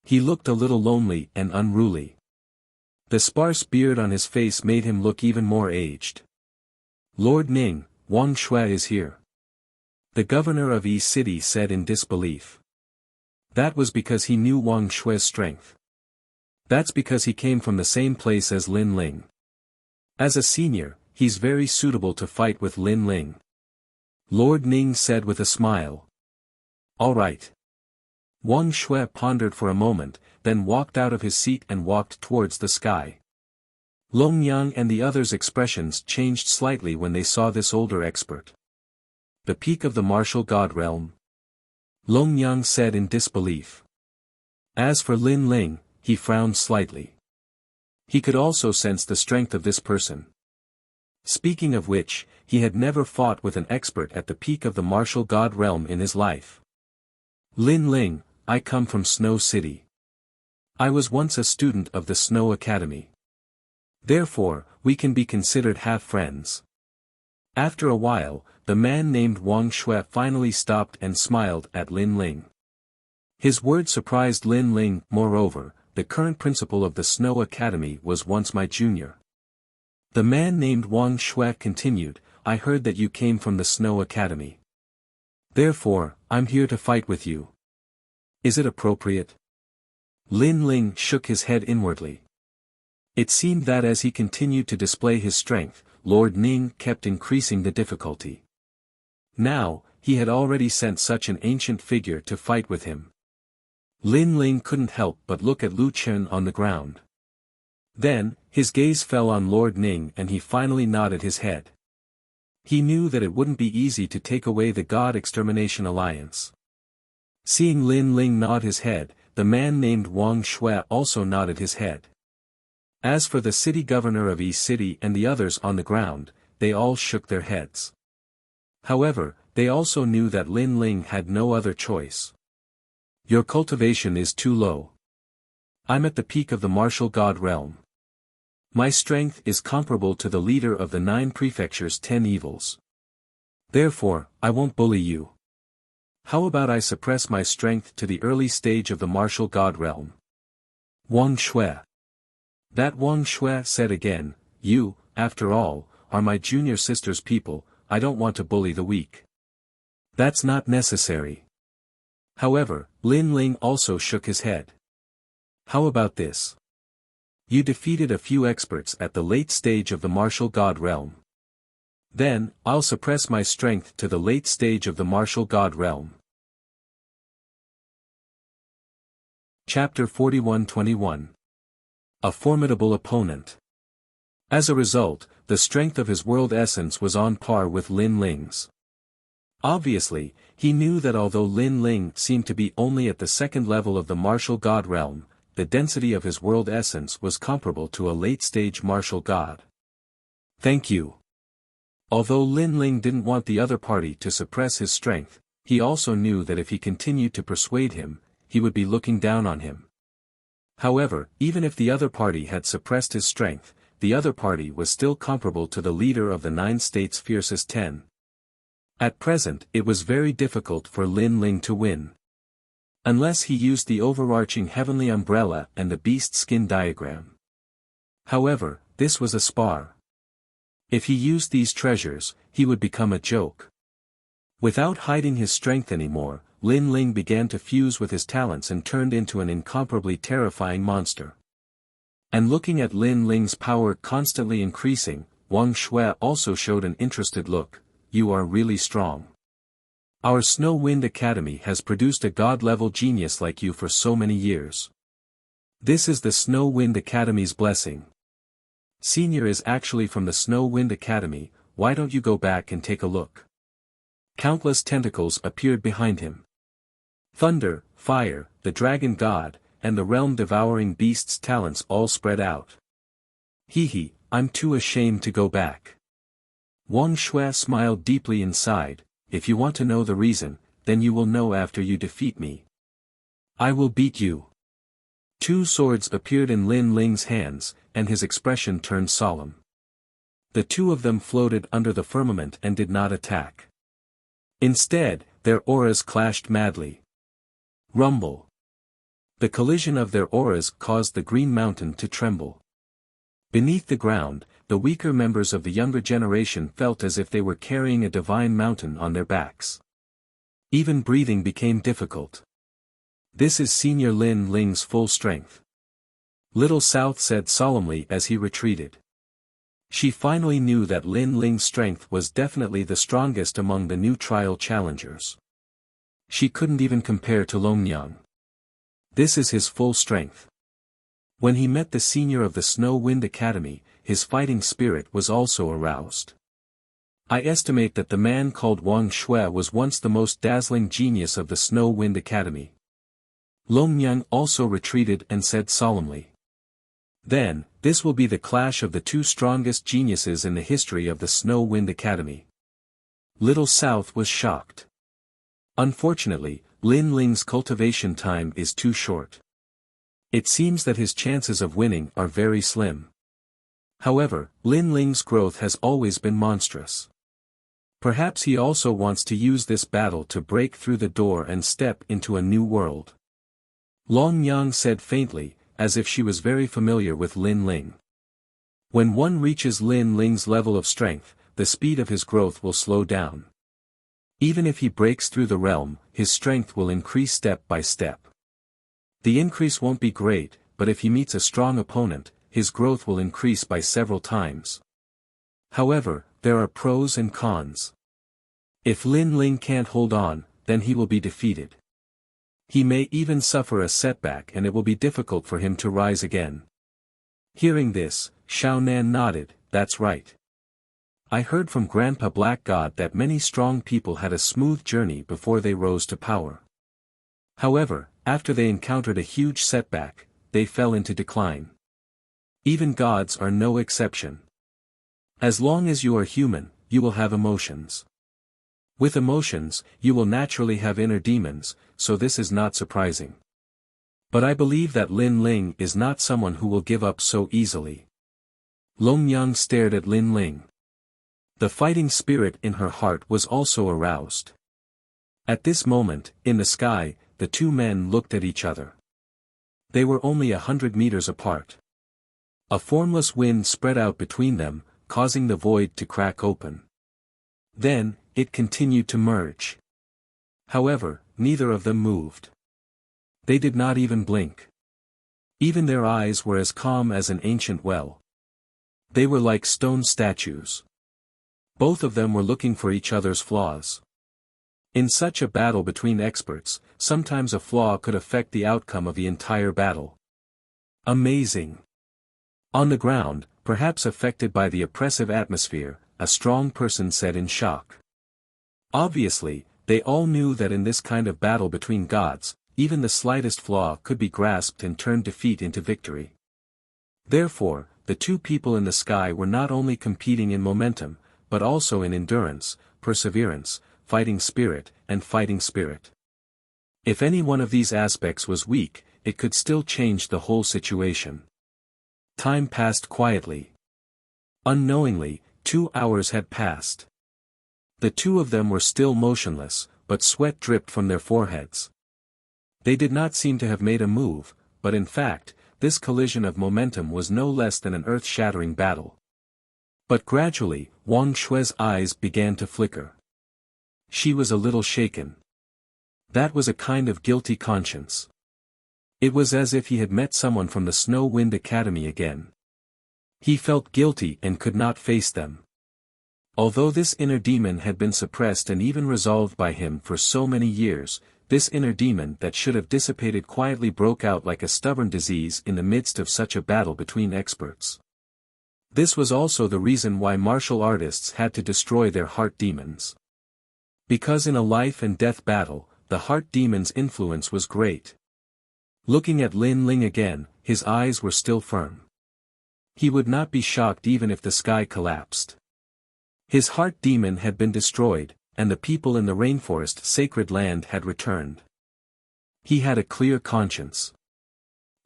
He looked a little lonely and unruly. The sparse beard on his face made him look even more aged. Lord Ning, Wang Shui is here. The governor of Yi City said in disbelief. That was because he knew Wang Shui's strength. That's because he came from the same place as Lin Ling. As a senior, he's very suitable to fight with Lin Ling. Lord Ning said with a smile. All right. Wang Shui pondered for a moment, then walked out of his seat and walked towards the sky. Long Yang and the others' expressions changed slightly when they saw this older expert. The peak of the martial god realm? Long Yang said in disbelief. As for Lin Ling, he frowned slightly. He could also sense the strength of this person. Speaking of which, he had never fought with an expert at the peak of the martial god realm in his life. Lin Ling, I come from Snow City. I was once a student of the Snow Academy. Therefore, we can be considered half-friends. After a while, the man named Wang Shui finally stopped and smiled at Lin Ling. His words surprised Lin Ling. Moreover, the current principal of the Snow Academy was once my junior. The man named Wang Shui continued, I heard that you came from the Snow Academy. Therefore, I'm here to fight with you. Is it appropriate? Lin Ling shook his head inwardly. It seemed that as he continued to display his strength, Lord Ning kept increasing the difficulty. Now, he had already sent such an ancient figure to fight with him. Lin Ling couldn't help but look at Lu Chen on the ground. Then, his gaze fell on Lord Ning and he finally nodded his head. He knew that it wouldn't be easy to take away the God Extermination Alliance. Seeing Lin Ling nod his head, the man named Wang Shui also nodded his head. As for the city governor of Yi City and the others on the ground, they all shook their heads. However, they also knew that Lin Ling had no other choice. Your cultivation is too low. I'm at the peak of the martial god realm. My strength is comparable to the leader of the 9 prefectures' 10 evils. Therefore, I won't bully you. How about I suppress my strength to the early stage of the martial god realm? Wang Shui. That Wang Shui said again, you, after all, are my junior sister's people, I don't want to bully the weak. That's not necessary. However, Lin Ling also shook his head. How about this? You defeated a few experts at the late stage of the martial god realm. Then, I'll suppress my strength to the late stage of the martial god realm. Chapter 41-21. A formidable opponent. As a result, the strength of his world essence was on par with Lin Ling's. Obviously, he knew that although Lin Ling seemed to be only at the second level of the martial god realm, the density of his world essence was comparable to a late-stage martial god. Thank you. Although Lin Ling didn't want the other party to suppress his strength, he also knew that if he continued to persuade him, he would be looking down on him. However, even if the other party had suppressed his strength, the other party was still comparable to the leader of the 9 states' fiercest 10. At present it was very difficult for Lin Ling to win. Unless he used the overarching heavenly umbrella and the beast skin diagram. However, this was a spar. If he used these treasures, he would become a joke. Without hiding his strength anymore, Lin Ling began to fuse with his talents and turned into an incomparably terrifying monster. And looking at Lin Ling's power constantly increasing, Wang Shui also showed an interested look. You are really strong. Our Snow Wind Academy has produced a god-level genius like you for so many years. This is the Snow Wind Academy's blessing. Senior is actually from the Snow Wind Academy, why don't you go back and take a look? Countless tentacles appeared behind him. Thunder, fire, the dragon god, and the realm-devouring beast's talents all spread out. Hee, I'm too ashamed to go back. Wang Shui smiled deeply inside. If you want to know the reason, then you will know after you defeat me. I will beat you. 2 swords appeared in Lin Ling's hands, and his expression turned solemn. The 2 of them floated under the firmament and did not attack. Instead, their auras clashed madly. Rumble. The collision of their auras caused the Green Mountain to tremble. Beneath the ground, the weaker members of the younger generation felt as if they were carrying a divine mountain on their backs. Even breathing became difficult. This is Senior Lin Ling's full strength. Little South said solemnly as he retreated. She finally knew that Lin Ling's strength was definitely the strongest among the new trial challengers. She couldn't even compare to Longnyang. This is his full strength. When he met the senior of the Snow Wind Academy, his fighting spirit was also aroused. I estimate that the man called Wang Shui was once the most dazzling genius of the Snow Wind Academy. Longnyang also retreated and said solemnly. Then, this will be the clash of the 2 strongest geniuses in the history of the Snow Wind Academy. Little South was shocked. Unfortunately, Lin Ling's cultivation time is too short. It seems that his chances of winning are very slim. However, Lin Ling's growth has always been monstrous. Perhaps he also wants to use this battle to break through the door and step into a new world. Longnyang said faintly, as if she was very familiar with Lin Ling. When one reaches Lin Ling's level of strength, the speed of his growth will slow down. Even if he breaks through the realm, his strength will increase step by step. The increase won't be great, but if he meets a strong opponent, his growth will increase by several times. However, there are pros and cons. If Lin Ling can't hold on, then he will be defeated. He may even suffer a setback and it will be difficult for him to rise again. Hearing this, Xiaonan nodded, that's right. I heard from Grandpa Black God that many strong people had a smooth journey before they rose to power. However, after they encountered a huge setback, they fell into decline. Even gods are no exception. As long as you are human, you will have emotions. With emotions, you will naturally have inner demons, so this is not surprising. But I believe that Lin Ling is not someone who will give up so easily. Longnyang stared at Lin Ling. The fighting spirit in her heart was also aroused. At this moment, in the sky, the 2 men looked at each other. They were only 100 meters apart. A formless wind spread out between them, causing the void to crack open. Then, it continued to merge. However, neither of them moved. They did not even blink. Even their eyes were as calm as an ancient well. They were like stone statues. Both of them were looking for each other's flaws. In such a battle between experts, sometimes a flaw could affect the outcome of the entire battle. Amazing! On the ground, perhaps affected by the oppressive atmosphere, a strong person said in shock. Obviously, they all knew that in this kind of battle between gods, even the slightest flaw could be grasped and turn defeat into victory. Therefore, the two people in the sky were not only competing in momentum, but also in endurance, perseverance, fighting spirit, and fighting spirit. If any one of these aspects was weak, it could still change the whole situation. Time passed quietly. Unknowingly, 2 hours had passed. The two of them were still motionless, but sweat dripped from their foreheads. They did not seem to have made a move, but in fact, this collision of momentum was no less than an earth-shattering battle. But gradually, Wang Shui's eyes began to flicker. She was a little shaken. That was a kind of guilty conscience. It was as if he had met someone from the Snow Wind Academy again. He felt guilty and could not face them. Although this inner demon had been suppressed and even resolved by him for so many years, this inner demon that should have dissipated quietly broke out like a stubborn disease in the midst of such a battle between experts. This was also the reason why martial artists had to destroy their heart demons. Because in a life and death battle, the heart demon's influence was great. Looking at Lin Ling again, his eyes were still firm. He would not be shocked even if the sky collapsed. His heart demon had been destroyed, and the people in the rainforest sacred land had returned. He had a clear conscience.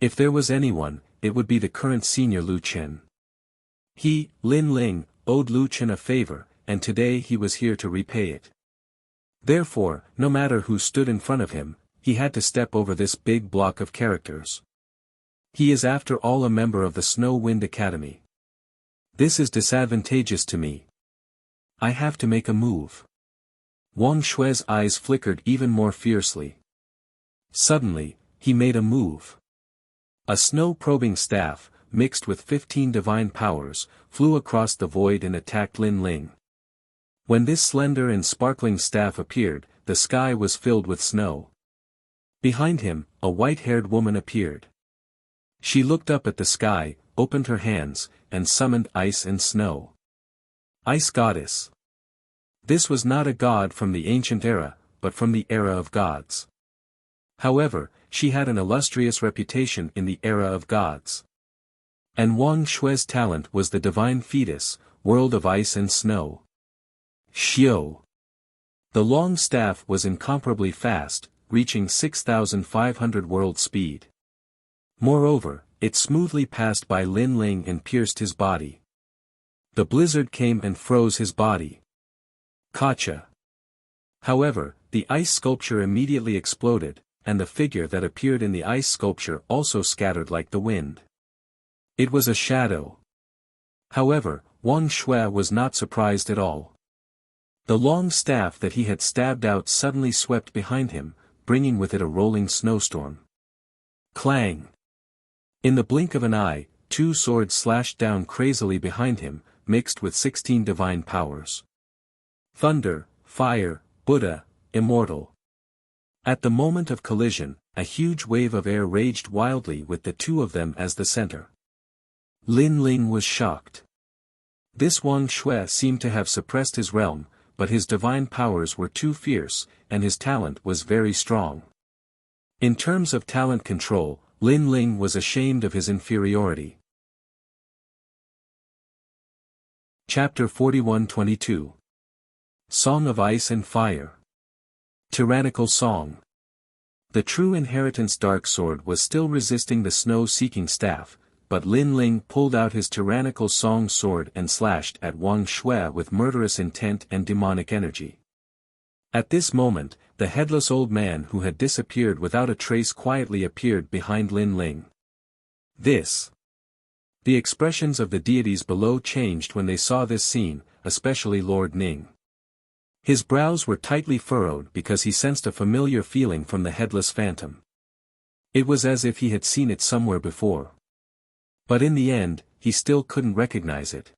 If there was anyone, it would be the current senior Lu Qin. He, Lin Ling, owed Lu Qin a favor, and today he was here to repay it. Therefore, no matter who stood in front of him, he had to step over this big block of characters. He is after all a member of the Snow Wind Academy. This is disadvantageous to me. I have to make a move. Wang Shui's eyes flickered even more fiercely. Suddenly, he made a move. A snow-probing staff, mixed with 15 divine powers, flew across the void and attacked Lin Ling. When this slender and sparkling staff appeared, the sky was filled with snow. Behind him, a white-haired woman appeared. She looked up at the sky, opened her hands, and summoned ice and snow. Ice Goddess. This was not a god from the ancient era, but from the era of gods. However, she had an illustrious reputation in the era of gods. And Wang Shui's talent was the divine fetus, world of ice and snow. Xiao. The long staff was incomparably fast, reaching 6,500 world speed. Moreover, it smoothly passed by Lin Ling and pierced his body. The blizzard came and froze his body. Gotcha. However, the ice sculpture immediately exploded, and the figure that appeared in the ice sculpture also scattered like the wind. It was a shadow. However, Wang Shui was not surprised at all. The long staff that he had stabbed out suddenly swept behind him, bringing with it a rolling snowstorm. Clang! In the blink of an eye, 2 swords slashed down crazily behind him, mixed with 16 divine powers. Thunder, fire, Buddha, immortal. At the moment of collision, a huge wave of air raged wildly with the two of them as the center. Lin Ling was shocked. This Wang Shui seemed to have suppressed his realm, but his divine powers were too fierce, and his talent was very strong. In terms of talent control, Lin Ling was ashamed of his inferiority. Chapter 41-22 Song of Ice and Fire. Tyrannical Song. The true inheritance dark sword was still resisting the snow-seeking staff, but Lin Ling pulled out his tyrannical song sword and slashed at Wang Shui with murderous intent and demonic energy. At this moment, the headless old man who had disappeared without a trace quietly appeared behind Lin Ling. The expressions of the deities below changed when they saw this scene, especially Lord Ning. His brows were tightly furrowed because he sensed a familiar feeling from the headless phantom. It was as if he had seen it somewhere before. But in the end, he still couldn't recognize it.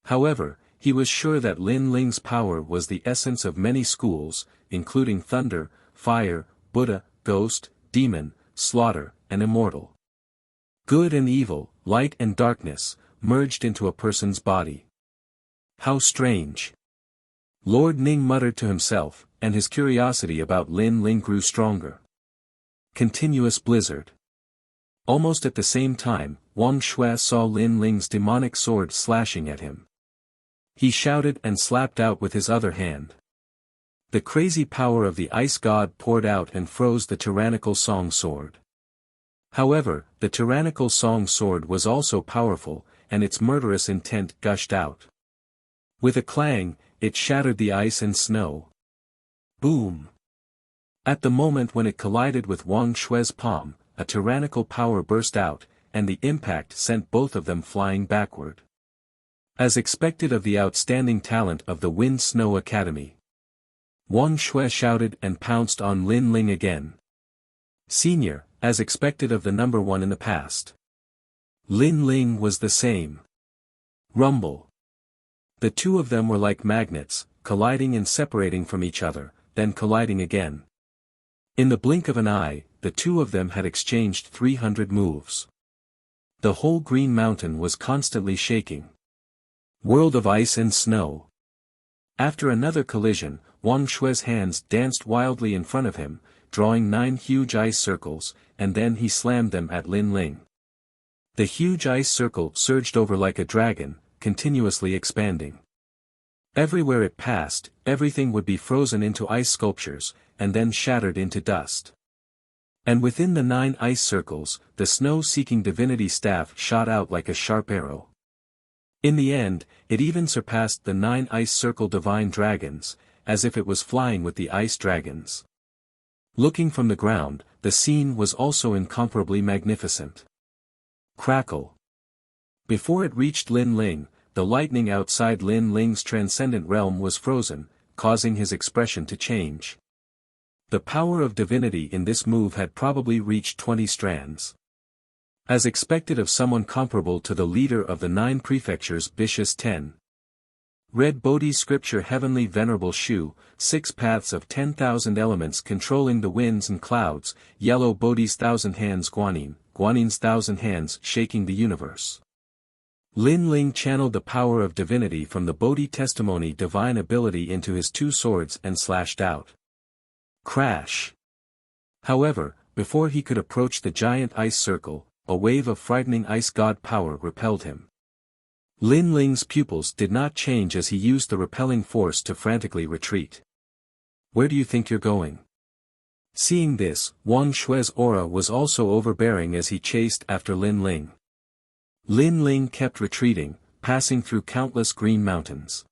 However, he was sure that Lin Ling's power was the essence of many schools, including thunder, fire, Buddha, ghost, demon, slaughter, and immortal. Good and evil, light and darkness, merged into a person's body. How strange. Lord Ning muttered to himself, and his curiosity about Lin Ling grew stronger. Continuous blizzard. Almost at the same time, Wang Shui saw Lin Ling's demonic sword slashing at him. He shouted and slapped out with his other hand. The crazy power of the ice god poured out and froze the tyrannical song sword. However, the tyrannical song sword was also powerful, and its murderous intent gushed out. With a clang, it shattered the ice and snow. Boom! At the moment when it collided with Wang Shui's palm, a tyrannical power burst out, and the impact sent both of them flying backward. As expected of the outstanding talent of the Wind Snow Academy, Wang Shui shouted and pounced on Lin Ling again. Senior, as expected of the number one in the past. Lin Ling was the same. Rumble. The two of them were like magnets, colliding and separating from each other, then colliding again. In the blink of an eye, the two of them had exchanged 300 moves. The whole Green Mountain was constantly shaking. World of ice and snow. After another collision, Wang Shui's hands danced wildly in front of him, drawing 9 huge ice circles, and then he slammed them at Lin Ling. The huge ice circle surged over like a dragon, continuously expanding. Everywhere it passed, everything would be frozen into ice sculptures, and then shattered into dust. And within the 9 ice circles, the snow-seeking divinity staff shot out like a sharp arrow. In the end, it even surpassed the 9 ice circle divine dragons, as if it was flying with the ice dragons. Looking from the ground, the scene was also incomparably magnificent. Crackle. Before it reached Lin Ling, the lightning outside Lin Ling's transcendent realm was frozen, causing his expression to change. The power of divinity in this move had probably reached 20 strands. As expected of someone comparable to the leader of the 9 prefectures Vicious 10. Red Bodhi's scripture Heavenly Venerable Shu, 6 paths of 10,000 elements controlling the winds and clouds, Yellow Bodhi's 1,000 hands Guanyin, Guanin's 1,000 hands shaking the universe. Lin Ling channeled the power of divinity from the Bodhi testimony divine ability into his 2 swords and slashed out. Crash! However, before he could approach the giant ice circle, a wave of frightening ice god power repelled him. Lin Ling's pupils did not change as he used the repelling force to frantically retreat. Where do you think you're going? Seeing this, Wang Shui's aura was also overbearing as he chased after Lin Ling. Lin Ling kept retreating, passing through countless green mountains.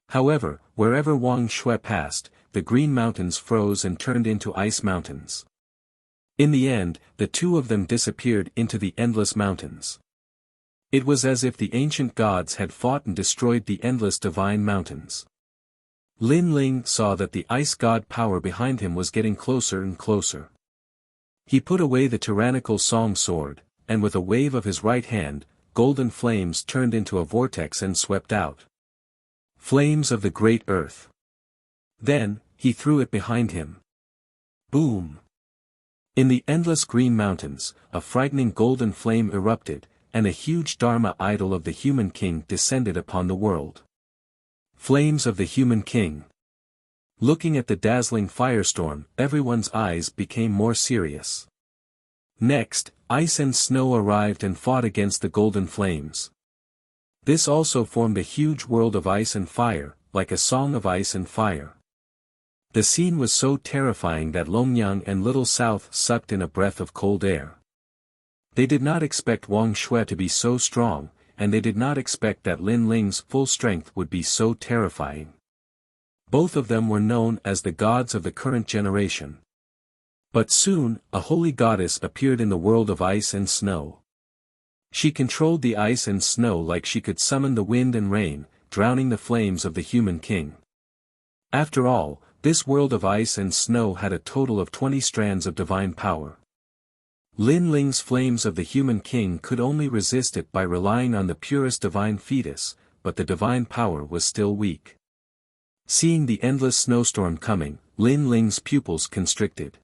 However, wherever Wang Shui passed, the green mountains froze and turned into ice mountains. In the end, the two of them disappeared into the endless mountains. It was as if the ancient gods had fought and destroyed the endless divine mountains. Lin Ling saw that the ice god power behind him was getting closer and closer. He put away the tyrannical song sword, and with a wave of his right hand, golden flames turned into a vortex and swept out. Flames of the great earth. Then, he threw it behind him. Boom! In the endless green mountains, a frightening golden flame erupted, and a huge Dharma idol of the human king descended upon the world. Flames of the human king. Looking at the dazzling firestorm, everyone's eyes became more serious. Next, ice and snow arrived and fought against the golden flames. This also formed a huge world of ice and fire, like a song of ice and fire. The scene was so terrifying that Longyang and Little South sucked in a breath of cold air. They did not expect Wang Shui to be so strong, and they did not expect that Lin Ling's full strength would be so terrifying. Both of them were known as the gods of the current generation. But soon, a holy goddess appeared in the world of ice and snow. She controlled the ice and snow like she could summon the wind and rain, drowning the flames of the human king. After all, this world of ice and snow had a total of 20 strands of divine power. Lin Ling's flames of the human king could only resist it by relying on the purest divine fetus, but the divine power was still weak. Seeing the endless snowstorm coming, Lin Ling's pupils constricted.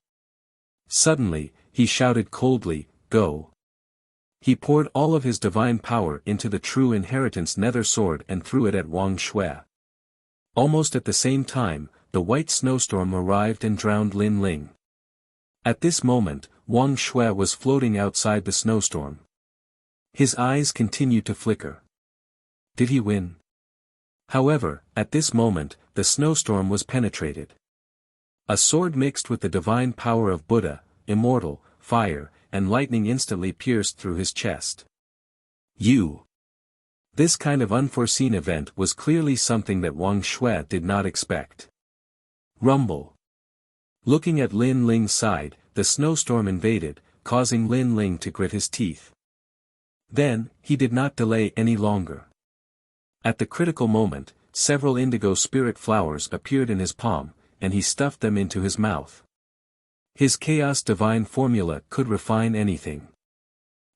Suddenly, he shouted coldly, "Go!" He poured all of his divine power into the true inheritance nether sword and threw it at Wang Shui. Almost at the same time, the white snowstorm arrived and drowned Lin Ling. At this moment, Wang Shui was floating outside the snowstorm. His eyes continued to flicker. Did he win? However, at this moment, the snowstorm was penetrated. A sword mixed with the divine power of Buddha, immortal, fire, and lightning instantly pierced through his chest. This kind of unforeseen event was clearly something that Wang Shui did not expect. Rumble. Looking at Lin Ling's side, the snowstorm invaded, causing Lin Ling to grit his teeth. Then, he did not delay any longer. At the critical moment, several indigo spirit flowers appeared in his palm, and he stuffed them into his mouth. His chaos divine formula could refine anything.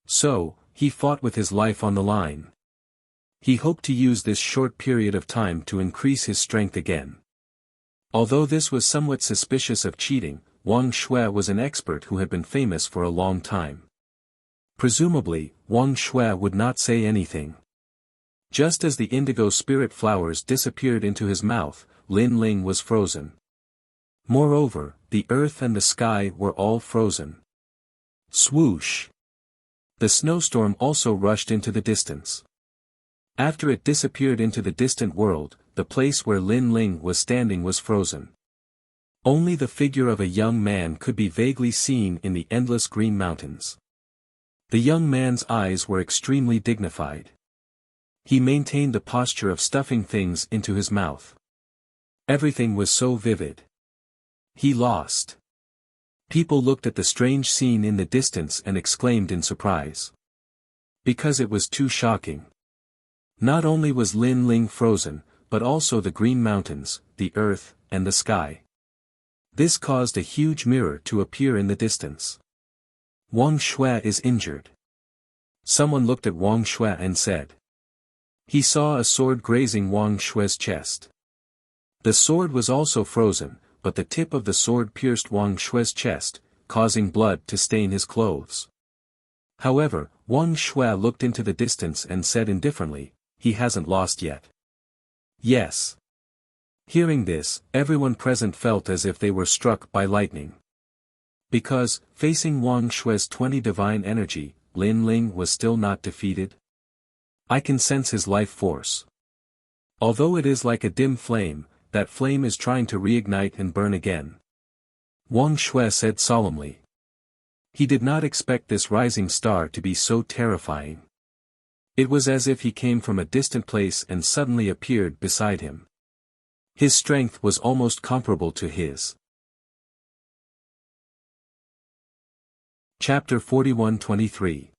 So, he fought with his life on the line. He hoped to use this short period of time to increase his strength again. Although this was somewhat suspicious of cheating, Wang Shui was an expert who had been famous for a long time. Presumably, Wang Shui would not say anything. Just as the indigo spirit flowers disappeared into his mouth, Lin Ling was frozen. Moreover, the earth and the sky were all frozen. Swoosh! The snowstorm also rushed into the distance. After it disappeared into the distant world, the place where Lin Ling was standing was frozen. Only the figure of a young man could be vaguely seen in the endless green mountains. The young man's eyes were extremely dignified. He maintained the posture of stuffing things into his mouth. Everything was so vivid. He lost. People looked at the strange scene in the distance and exclaimed in surprise. Because it was too shocking. Not only was Lin Ling frozen, but also the green mountains, the earth, and the sky. This caused a huge mirror to appear in the distance. Wang Shui is injured. Someone looked at Wang Shui and said. He saw a sword grazing Wang Shui's chest. The sword was also frozen, but the tip of the sword pierced Wang Shui's chest, causing blood to stain his clothes. However, Wang Shui looked into the distance and said indifferently, "He hasn't lost yet." Yes. Hearing this, everyone present felt as if they were struck by lightning. Because, facing Wang Shui's 20 divine energy, Lin Ling was still not defeated. I can sense his life force. Although it is like a dim flame, that flame is trying to reignite and burn again. Wang Shui said solemnly. He did not expect this rising star to be so terrifying. It was as if he came from a distant place and suddenly appeared beside him. His strength was almost comparable to his. Chapter 41-23.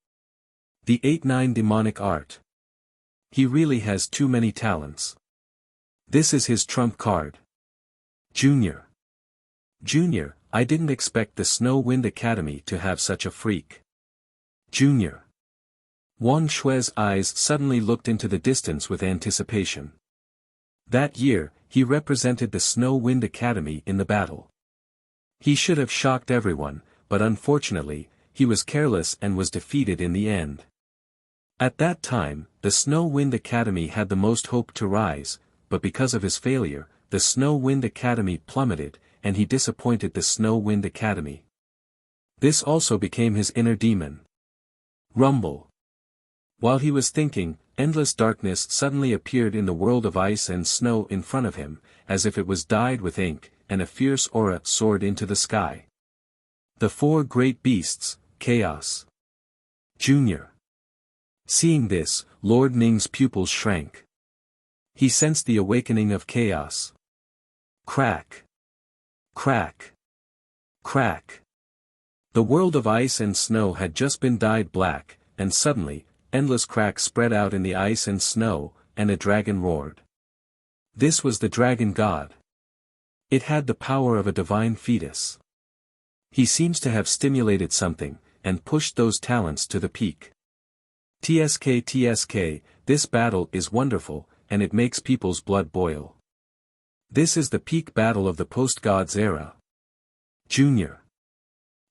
The 8-9 Demonic Art. He really has too many talents. This is his trump card. Junior, I didn't expect the Snow Wind Academy to have such a freak. Junior. Wang Shui's eyes suddenly looked into the distance with anticipation. That year, he represented the Snow Wind Academy in the battle. He should have shocked everyone, but unfortunately, he was careless and was defeated in the end. At that time, the Snow Wind Academy had the most hope to rise, but because of his failure, the Snow Wind Academy plummeted, and he disappointed the Snow Wind Academy. This also became his inner demon. Rumble. While he was thinking, endless darkness suddenly appeared in the world of ice and snow in front of him, as if it was dyed with ink, and a fierce aura soared into the sky. The 4 great beasts, Chaos. Junior. Seeing this, Lord Ning's pupils shrank. He sensed the awakening of chaos. Crack. Crack. Crack. The world of ice and snow had just been dyed black, and suddenly, endless cracks spread out in the ice and snow, and a dragon roared. This was the dragon god. It had the power of a divine fetus. He seems to have stimulated something, and pushed those talents to the peak. TSK, this battle is wonderful, and it makes people's blood boil. This is the peak battle of the post-gods era. Junior.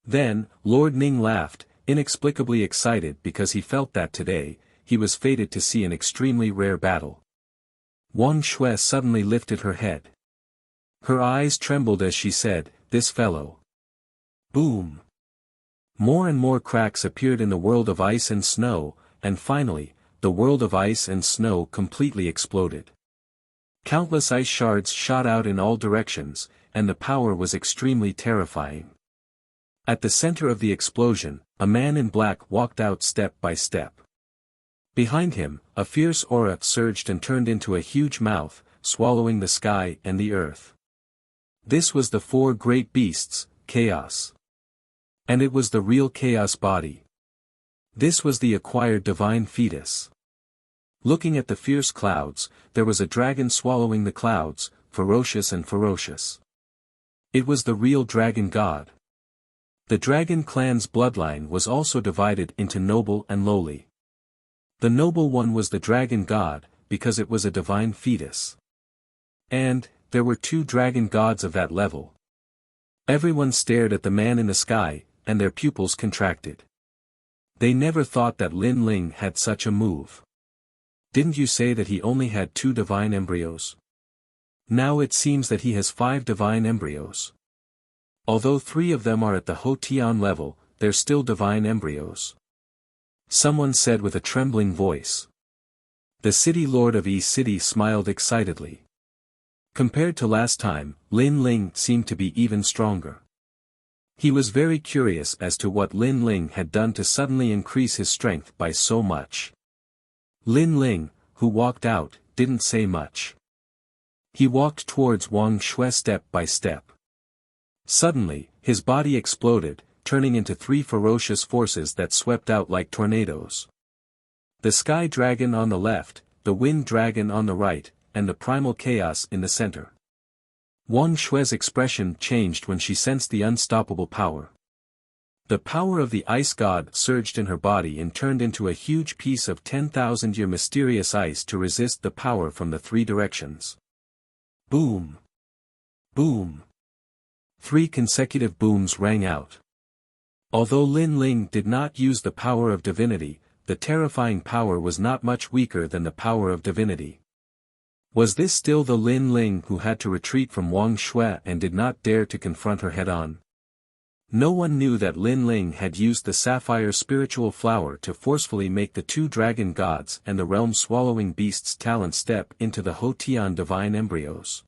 Then, Lord Ning laughed, inexplicably excited because he felt that today, he was fated to see an extremely rare battle. Wang Shui suddenly lifted her head. Her eyes trembled as she said, "This fellow." Boom! More and more cracks appeared in the world of ice and snow, and finally, the world of ice and snow completely exploded. Countless ice shards shot out in all directions, and the power was extremely terrifying. At the center of the explosion, a man in black walked out step by step. Behind him, a fierce aura surged and turned into a huge mouth, swallowing the sky and the earth. This was the four great beasts, chaos. And it was the real chaos body. This was the acquired divine fetus. Looking at the fierce clouds, there was a dragon swallowing the clouds, ferocious and ferocious. It was the real dragon god. The dragon clan's bloodline was also divided into noble and lowly. The noble one was the dragon god, because it was a divine fetus. And, there were two dragon gods of that level. Everyone stared at the man in the sky, and their pupils contracted. They never thought that Lin Ling had such a move. Didn't you say that he only had 2 divine embryos? Now it seems that he has 5 divine embryos. Although 3 of them are at the Hotian level, they're still divine embryos. Someone said with a trembling voice. The city lord of Yi City smiled excitedly. Compared to last time, Lin Ling seemed to be even stronger. He was very curious as to what Lin Ling had done to suddenly increase his strength by so much. Lin Ling, who walked out, didn't say much. He walked towards Wang Shui step by step. Suddenly, his body exploded, turning into 3 ferocious forces that swept out like tornadoes. The sky dragon on the left, the wind dragon on the right, and the primal chaos in the center. Wang Shui's expression changed when she sensed the unstoppable power. The power of the ice god surged in her body and turned into a huge piece of 10,000-year mysterious ice to resist the power from the 3 directions. Boom! Boom! 3 consecutive booms rang out. Although Lin Ling did not use the power of divinity, the terrifying power was not much weaker than the power of divinity. Was this still the Lin Ling who had to retreat from Wang Shui and did not dare to confront her head-on? No one knew that Lin Ling had used the sapphire spiritual flower to forcefully make the 2 dragon gods and the realm-swallowing beast's talent step into the Hotian divine embryos.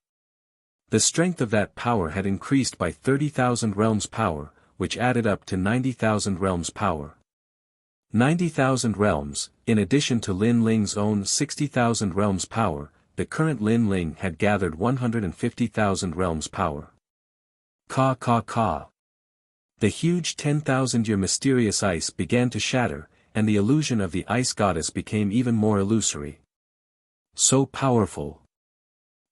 The strength of that power had increased by 30,000 realms power, which added up to 90,000 realms power. 90,000 realms, in addition to Lin Ling's own 60,000 realms power, the current Lin Ling had gathered 150,000 realms power. Ka ka ka. The huge 10,000-year mysterious ice began to shatter, and the illusion of the ice goddess became even more illusory. So powerful.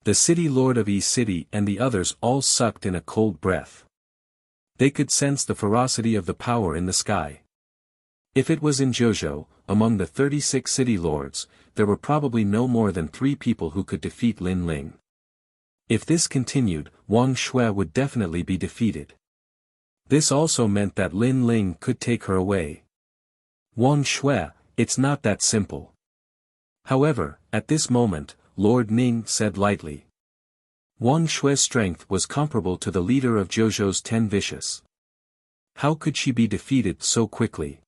The city lord of Yi City and the others all sucked in a cold breath. They could sense the ferocity of the power in the sky. If it was in Zhuzhou, among the 36 city lords, there were probably no more than 3 people who could defeat Lin Ling. If this continued, Wang Shui would definitely be defeated. This also meant that Lin Ling could take her away. Wang Shui, it's not that simple. However, at this moment, Lord Ning said lightly. Wang Shui's strength was comparable to the leader of Zhuzhou's 10 vicious. How could she be defeated so quickly?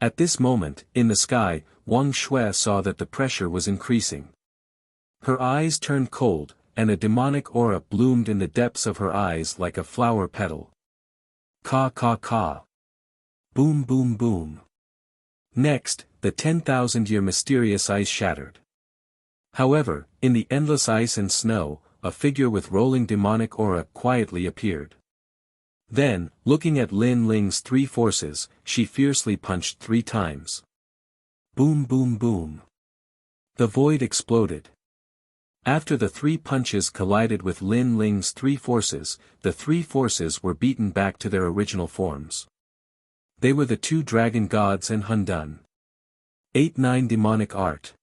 At this moment, in the sky, Wang Shui saw that the pressure was increasing. Her eyes turned cold, and a demonic aura bloomed in the depths of her eyes like a flower petal. Ka ka ka. Boom boom boom. Next, the 10,000-year mysterious ice shattered. However, in the endless ice and snow, a figure with rolling demonic aura quietly appeared. Then, looking at Lin Ling's 3 forces, she fiercely punched 3 times. Boom boom boom. The void exploded. After the 3 punches collided with Lin Ling's 3 forces, the 3 forces were beaten back to their original forms. They were the 2 dragon gods and Hundun. 8-9 demonic art.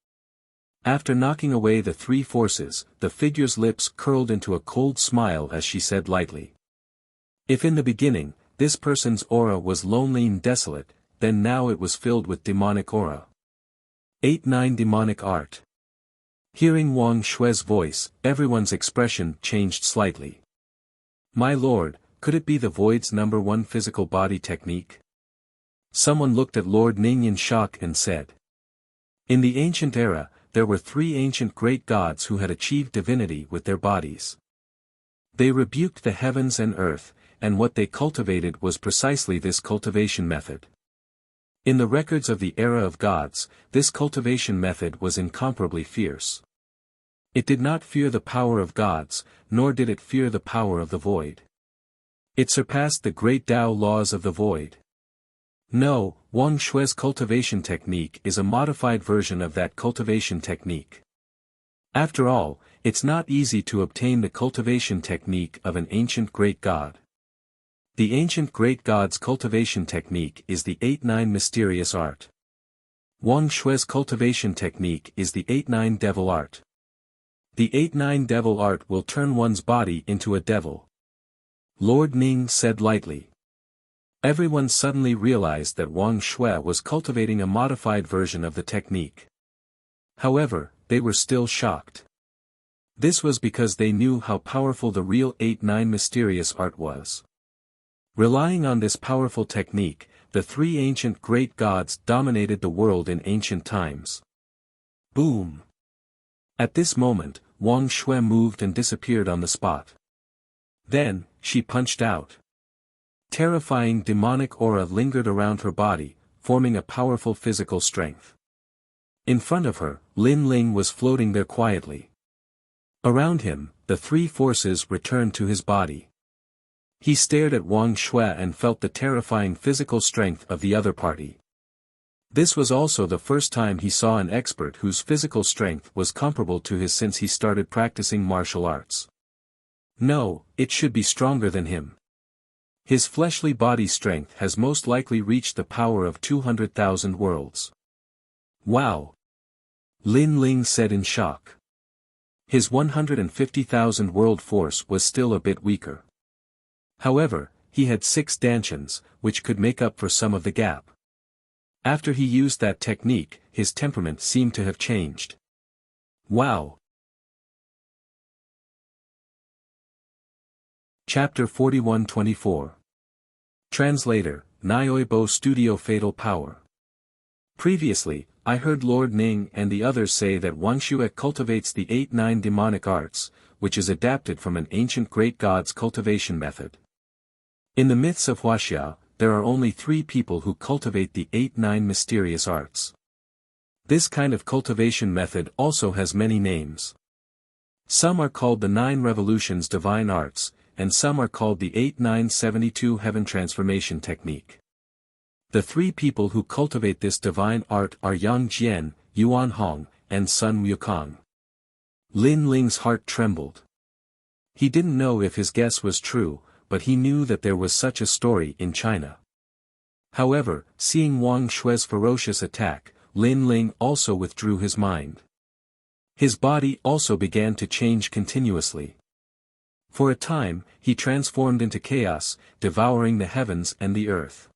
After knocking away the 3 forces, the figure's lips curled into a cold smile as she said lightly. If in the beginning, this person's aura was lonely and desolate, then now it was filled with demonic aura. 8-9 Demonic Art. Hearing Wang Shui's voice, everyone's expression changed slightly. My lord, could it be the Void's #1 physical body technique? Someone looked at Lord Ning in shock and said. In the ancient era, there were 3 ancient great gods who had achieved divinity with their bodies. They rebuked the heavens and earth, and what they cultivated was precisely this cultivation method. In the records of the era of gods, this cultivation method was incomparably fierce. It did not fear the power of gods, nor did it fear the power of the void. It surpassed the great Tao laws of the void. No, Wang Shui's cultivation technique is a modified version of that cultivation technique. After all, it's not easy to obtain the cultivation technique of an ancient great god. The ancient great god's cultivation technique is the 8-9 mysterious art. Wang Shui's cultivation technique is the 8-9 devil art. The 8-9 devil art will turn one's body into a devil. Lord Ning said lightly. Everyone suddenly realized that Wang Shui was cultivating a modified version of the technique. However, they were still shocked. This was because they knew how powerful the real 8-9 mysterious art was. Relying on this powerful technique, the 3 ancient great gods dominated the world in ancient times. Boom! At this moment, Wang Shui moved and disappeared on the spot. Then, she punched out. Terrifying demonic aura lingered around her body, forming a powerful physical strength. In front of her, Lin Ling was floating there quietly. Around him, the 3 forces returned to his body. He stared at Wang Shui and felt the terrifying physical strength of the other party. This was also the first time he saw an expert whose physical strength was comparable to his since he started practicing martial arts. No, it should be stronger than him. His fleshly body strength has most likely reached the power of 200,000 worlds. Wow! Lin Ling said in shock. His 150,000 world force was still a bit weaker. However, he had 6 dantians, which could make up for some of the gap. After he used that technique, his temperament seemed to have changed. Wow! Chapter 41-24. Translator, Nyoibo Studio Fatal Power. Previously, I heard Lord Ning and the others say that Wang Shui cultivates the 8-9 demonic arts, which is adapted from an ancient great god's cultivation method. In the myths of Wuxia, there are only 3 people who cultivate the 8-9 mysterious arts. This kind of cultivation method also has many names. Some are called the 9 revolutions divine arts, and some are called the 8-9-72 heaven transformation technique. The 3 people who cultivate this divine art are Yang Jian, Yuan Hong, and Sun Wukong. Lin Ling's heart trembled. He didn't know if his guess was true, but he knew that there was such a story in China. However, seeing Wang Shui's ferocious attack, Lin Ling also withdrew his mind. His body also began to change continuously. For a time, he transformed into chaos, devouring the heavens and the earth.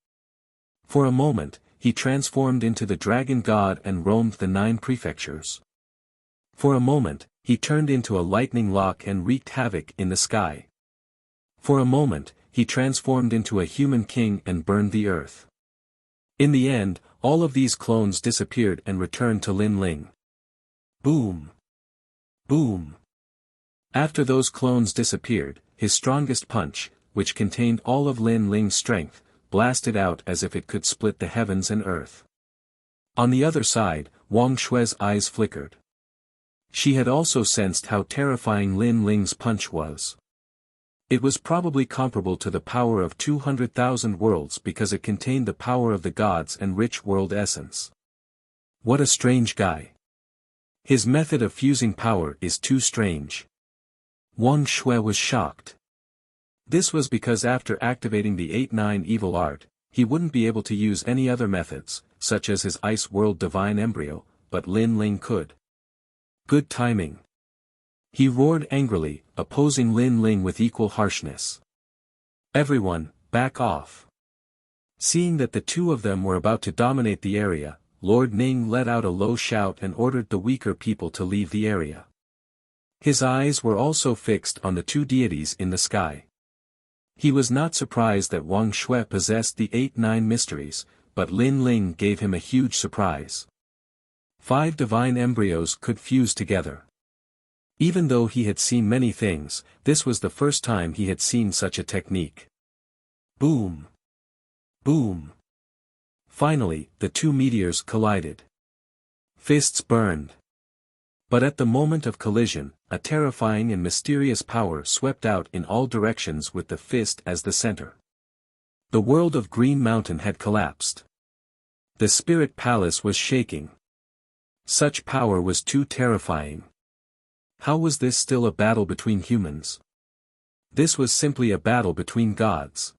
For a moment, he transformed into the dragon god and roamed the 9 prefectures. For a moment, he turned into a lightning lock and wreaked havoc in the sky. For a moment, he transformed into a human king and burned the earth. In the end, all of these clones disappeared and returned to Lin Ling. Boom! Boom! After those clones disappeared, his strongest punch, which contained all of Lin Ling's strength, blasted out as if it could split the heavens and earth. On the other side, Wang Shui's eyes flickered. She had also sensed how terrifying Lin Ling's punch was. It was probably comparable to the power of 200,000 worlds because it contained the power of the gods and rich world essence. What a strange guy. His method of fusing power is too strange. Wang Shui was shocked. This was because after activating the 8-9 evil art, he wouldn't be able to use any other methods, such as his ice world divine embryo, but Lin Ling could. Good timing. He roared angrily, opposing Lin Ling with equal harshness. Everyone, back off." Seeing that the two of them were about to dominate the area, Lord Ning let out a low shout and ordered the weaker people to leave the area. His eyes were also fixed on the two deities in the sky. He was not surprised that Wang Shui possessed the 8-9 mysteries, but Lin Ling gave him a huge surprise. 5 divine embryos could fuse together. Even though he had seen many things, this was the first time he had seen such a technique. Boom! Boom! Finally, the two meteors collided. Fists burned. But at the moment of collision, a terrifying and mysterious power swept out in all directions with the fist as the center. The world of Green Mountain had collapsed. The spirit palace was shaking. Such power was too terrifying. How was this still a battle between humans? This was simply a battle between gods.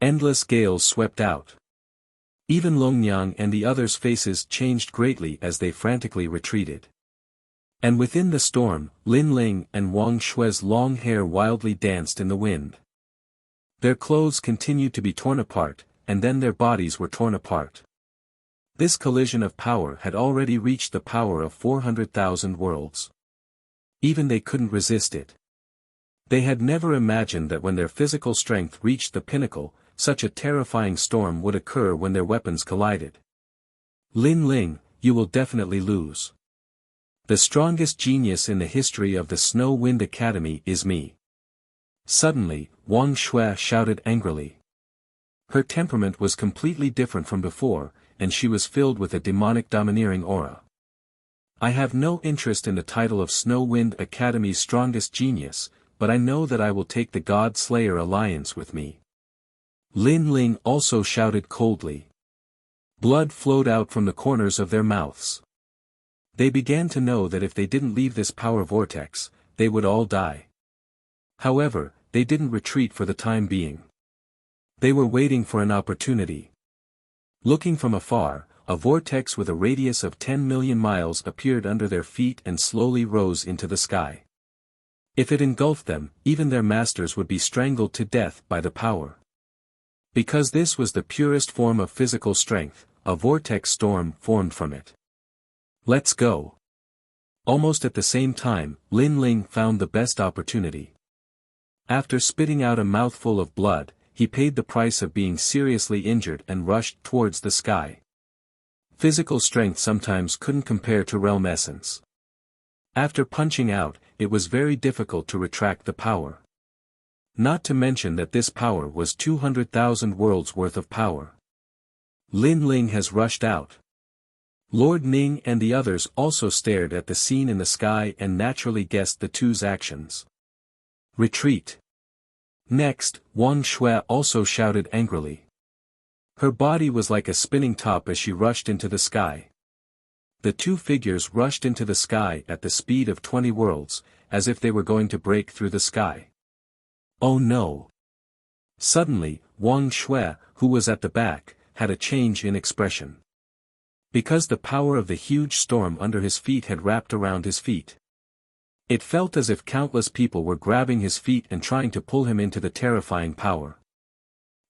Endless gales swept out. Even Longnyang and the others' faces changed greatly as they frantically retreated. And within the storm, Lin Ling and Wang Shui's long hair wildly danced in the wind. Their clothes continued to be torn apart, and then their bodies were torn apart. This collision of power had already reached the power of 400,000 worlds. Even they couldn't resist it. They had never imagined that when their physical strength reached the pinnacle, such a terrifying storm would occur when their weapons collided. Lin Ling, you will definitely lose. The strongest genius in the history of the Snow Wind Academy is me. Suddenly, Wang Shui shouted angrily. Her temperament was completely different from before, and she was filled with a demonic domineering aura. I have no interest in the title of Snow Wind Academy's strongest genius, but I know that I will take the God Slayer alliance with me. Lin Ling also shouted coldly. Blood flowed out from the corners of their mouths. They began to know that if they didn't leave this power vortex, they would all die. However, they didn't retreat for the time being. They were waiting for an opportunity. Looking from afar, a vortex with a radius of 10 million miles appeared under their feet and slowly rose into the sky. If it engulfed them, even their masters would be strangled to death by the power. Because this was the purest form of physical strength, a vortex storm formed from it. Let's go. Almost at the same time, Lin Ling found the best opportunity. After spitting out a mouthful of blood, he paid the price of being seriously injured and rushed towards the sky. Physical strength sometimes couldn't compare to realm essence. After punching out, it was very difficult to retract the power. Not to mention that this power was 200,000 worlds worth of power. Lin Ling has rushed out. Lord Ning and the others also stared at the scene in the sky and naturally guessed the two's actions. Retreat. Next, Wang Shui also shouted angrily. Her body was like a spinning top as she rushed into the sky. The two figures rushed into the sky at the speed of 20 worlds, as if they were going to break through the sky. Oh no! Suddenly, Wang Shui, who was at the back, had a change in expression. Because the power of the huge storm under his feet had wrapped around his feet. It felt as if countless people were grabbing his feet and trying to pull him into the terrifying power.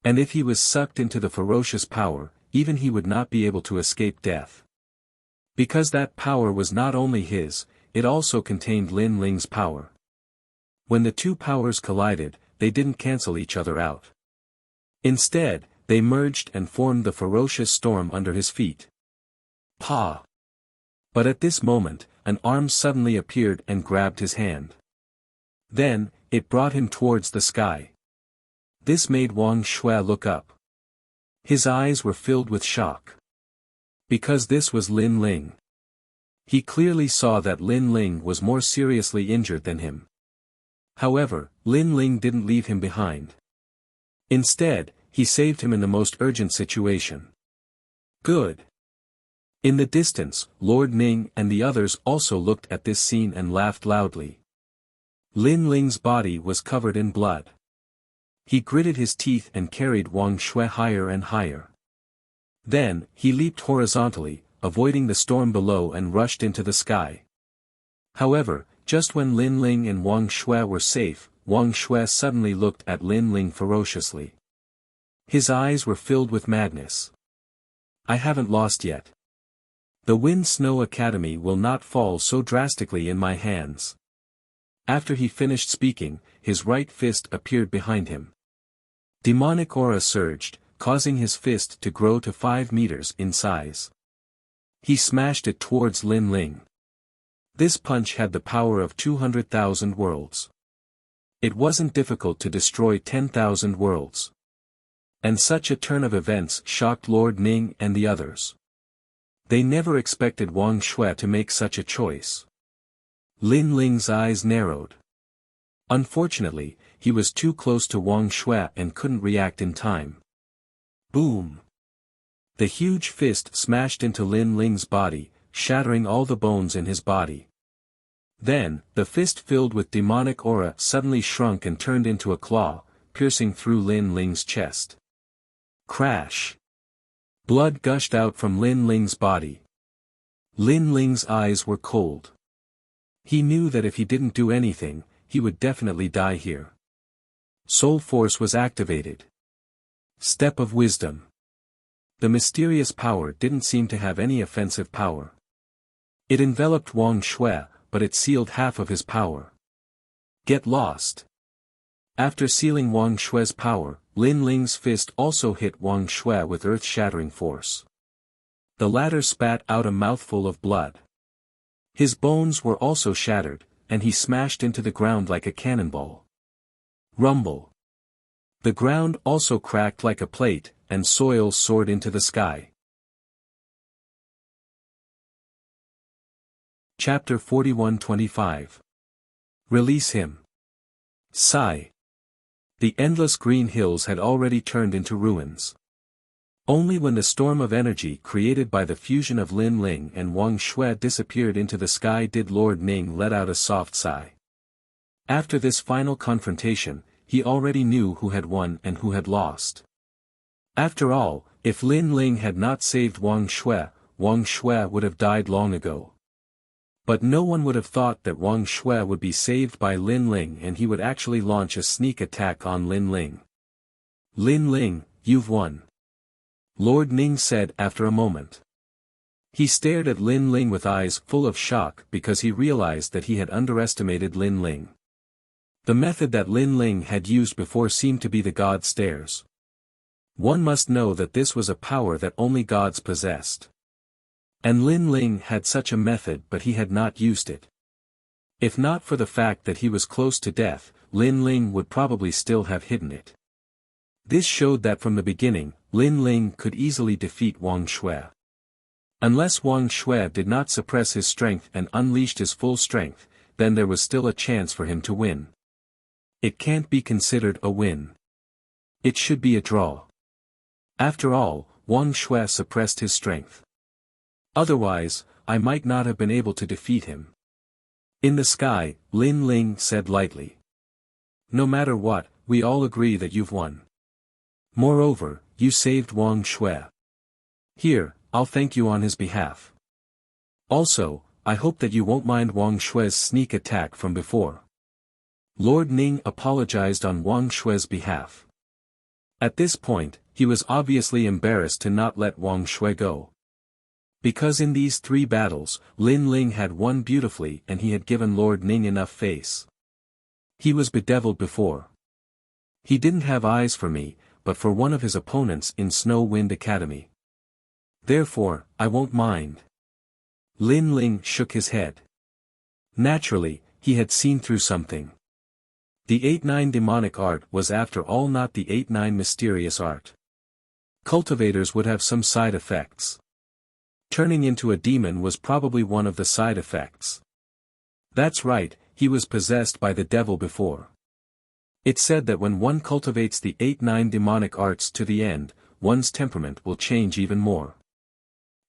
And if he was sucked into the ferocious power, even he would not be able to escape death. Because that power was not only his, it also contained Lin Ling's power. When the two powers collided, they didn't cancel each other out. Instead, they merged and formed the ferocious storm under his feet. Pa! But at this moment, an arm suddenly appeared and grabbed his hand. Then, it brought him towards the sky. This made Wang Shui look up. His eyes were filled with shock. Because this was Lin Ling. He clearly saw that Lin Ling was more seriously injured than him. However, Lin Ling didn't leave him behind. Instead, he saved him in the most urgent situation. Good. In the distance, Lord Ning and the others also looked at this scene and laughed loudly. Lin Ling's body was covered in blood. He gritted his teeth and carried Wang Shui higher and higher. Then, he leaped horizontally, avoiding the storm below and rushed into the sky. However, just when Lin Ling and Wang Shui were safe, Wang Shui suddenly looked at Lin Ling ferociously. His eyes were filled with madness. I haven't lost yet. The Wind Snow Academy will not fall so drastically in my hands. After he finished speaking, his right fist appeared behind him. Demonic aura surged, causing his fist to grow to 5 meters in size. He smashed it towards Lin Ling. This punch had the power of 200,000 worlds. It wasn't difficult to destroy 10,000 worlds. And such a turn of events shocked Lord Ning and the others. They never expected Wang Shui to make such a choice. Lin Ling's eyes narrowed. Unfortunately, he was too close to Wang Shui and couldn't react in time. Boom! The huge fist smashed into Lin Ling's body, shattering all the bones in his body. Then, the fist filled with demonic aura suddenly shrunk and turned into a claw, piercing through Lin Ling's chest. Crash! Blood gushed out from Lin Ling's body. Lin Ling's eyes were cold. He knew that if he didn't do anything, he would definitely die here. Soul Force was activated. Step of Wisdom. The mysterious power didn't seem to have any offensive power. It enveloped Wang Shui, but it sealed half of his power. Get lost. After sealing Wang Shui's power, Lin Ling's fist also hit Wang Shui with earth-shattering force. The latter spat out a mouthful of blood. His bones were also shattered, and he smashed into the ground like a cannonball. Rumble. The ground also cracked like a plate, and soil soared into the sky. Chapter 41-25. Release him. Sigh. The endless green hills had already turned into ruins. Only when the storm of energy created by the fusion of Lin Ling and Wang Shui disappeared into the sky did Lord Ning let out a soft sigh. After this final confrontation, he already knew who had won and who had lost. After all, if Lin Ling had not saved Wang Shui would have died long ago. But no one would have thought that Wang Shui would be saved by Lin Ling and he would actually launch a sneak attack on Lin Ling. Lin Ling, you've won. Lord Ning said after a moment. He stared at Lin Ling with eyes full of shock because he realized that he had underestimated Lin Ling. The method that Lin Ling had used before seemed to be the God Stares. One must know that this was a power that only gods possessed. And Lin Ling had such a method but he had not used it. If not for the fact that he was close to death, Lin Ling would probably still have hidden it. This showed that from the beginning, Lin Ling could easily defeat Wang Shui. Unless Wang Shui did not suppress his strength and unleashed his full strength, then there was still a chance for him to win. It can't be considered a win. It should be a draw. After all, Wang Shui suppressed his strength. Otherwise, I might not have been able to defeat him. In the sky, Lin Ling said lightly. No matter what, we all agree that you've won. Moreover, you saved Wang Shui. Here, I'll thank you on his behalf. Also, I hope that you won't mind Wang Shui's sneak attack from before. Lord Ning apologized on Wang Shui's behalf. At this point, he was obviously embarrassed to not let Wang Shui go. Because in these 3 battles, Lin Ling had won beautifully and he had given Lord Ning enough face. He was bedeviled before. He didn't have eyes for me, but for one of his opponents in Snow Wind Academy. Therefore, I won't mind. Lin Ling shook his head. Naturally, he had seen through something. The 8-9 demonic art was after all not the 8-9 mysterious art. Cultivators would have some side effects. Turning into a demon was probably one of the side effects. That's right, he was possessed by the devil before. It said that when one cultivates the 8-9 demonic arts to the end, one's temperament will change even more.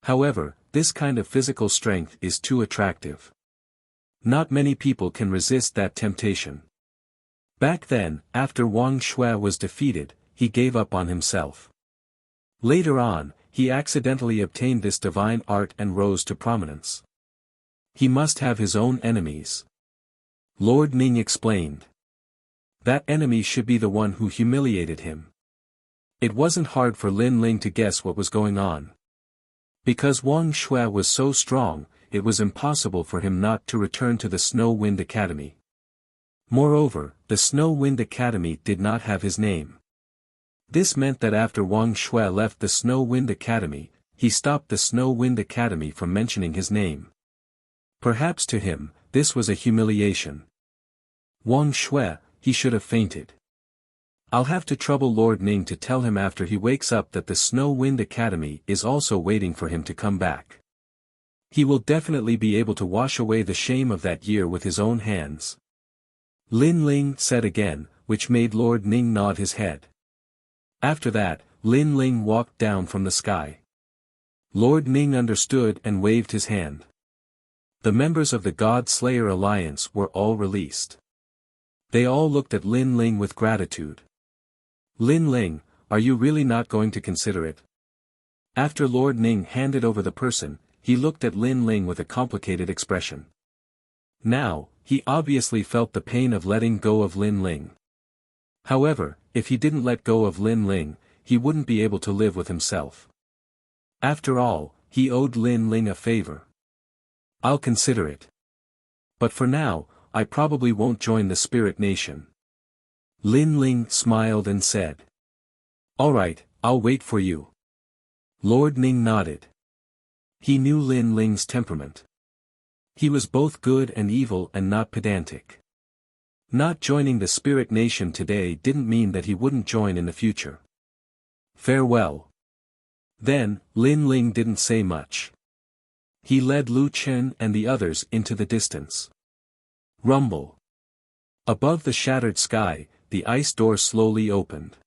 However, this kind of physical strength is too attractive. Not many people can resist that temptation. Back then, after Wang Shui was defeated, he gave up on himself. Later on, he accidentally obtained this divine art and rose to prominence. He must have his own enemies. Lord Ning explained. That enemy should be the one who humiliated him. It wasn't hard for Lin Ling to guess what was going on. Because Wang Shui was so strong, it was impossible for him not to return to the Snow Wind Academy. Moreover, the Snow Wind Academy did not have his name. This meant that after Wang Shui left the Snow Wind Academy, he stopped the Snow Wind Academy from mentioning his name. Perhaps to him, this was a humiliation. Wang Shui, he should have fainted. I'll have to trouble Lord Ning to tell him after he wakes up that the Snow Wind Academy is also waiting for him to come back. He will definitely be able to wash away the shame of that year with his own hands. Lin Ling said again, which made Lord Ning nod his head. After that, Lin Ling walked down from the sky. Lord Ning understood and waved his hand. The members of the God Slayer Alliance were all released. They all looked at Lin Ling with gratitude. Lin Ling, are you really not going to consider it? After Lord Ning handed over the person, he looked at Lin Ling with a complicated expression. Now, he obviously felt the pain of letting go of Lin Ling. However, if he didn't let go of Lin Ling, he wouldn't be able to live with himself. After all, he owed Lin Ling a favor. I'll consider it. But for now, I probably won't join the Spirit Nation. Lin Ling smiled and said. All right, I'll wait for you. Lord Ning nodded. He knew Lin Ling's temperament. He was both good and evil and not pedantic. Not joining the Spirit Nation today didn't mean that he wouldn't join in the future. Farewell. Then, Lin Ling didn't say much. He led Lu Chen and the others into the distance. Rumble. Above the shattered sky, the ice door slowly opened.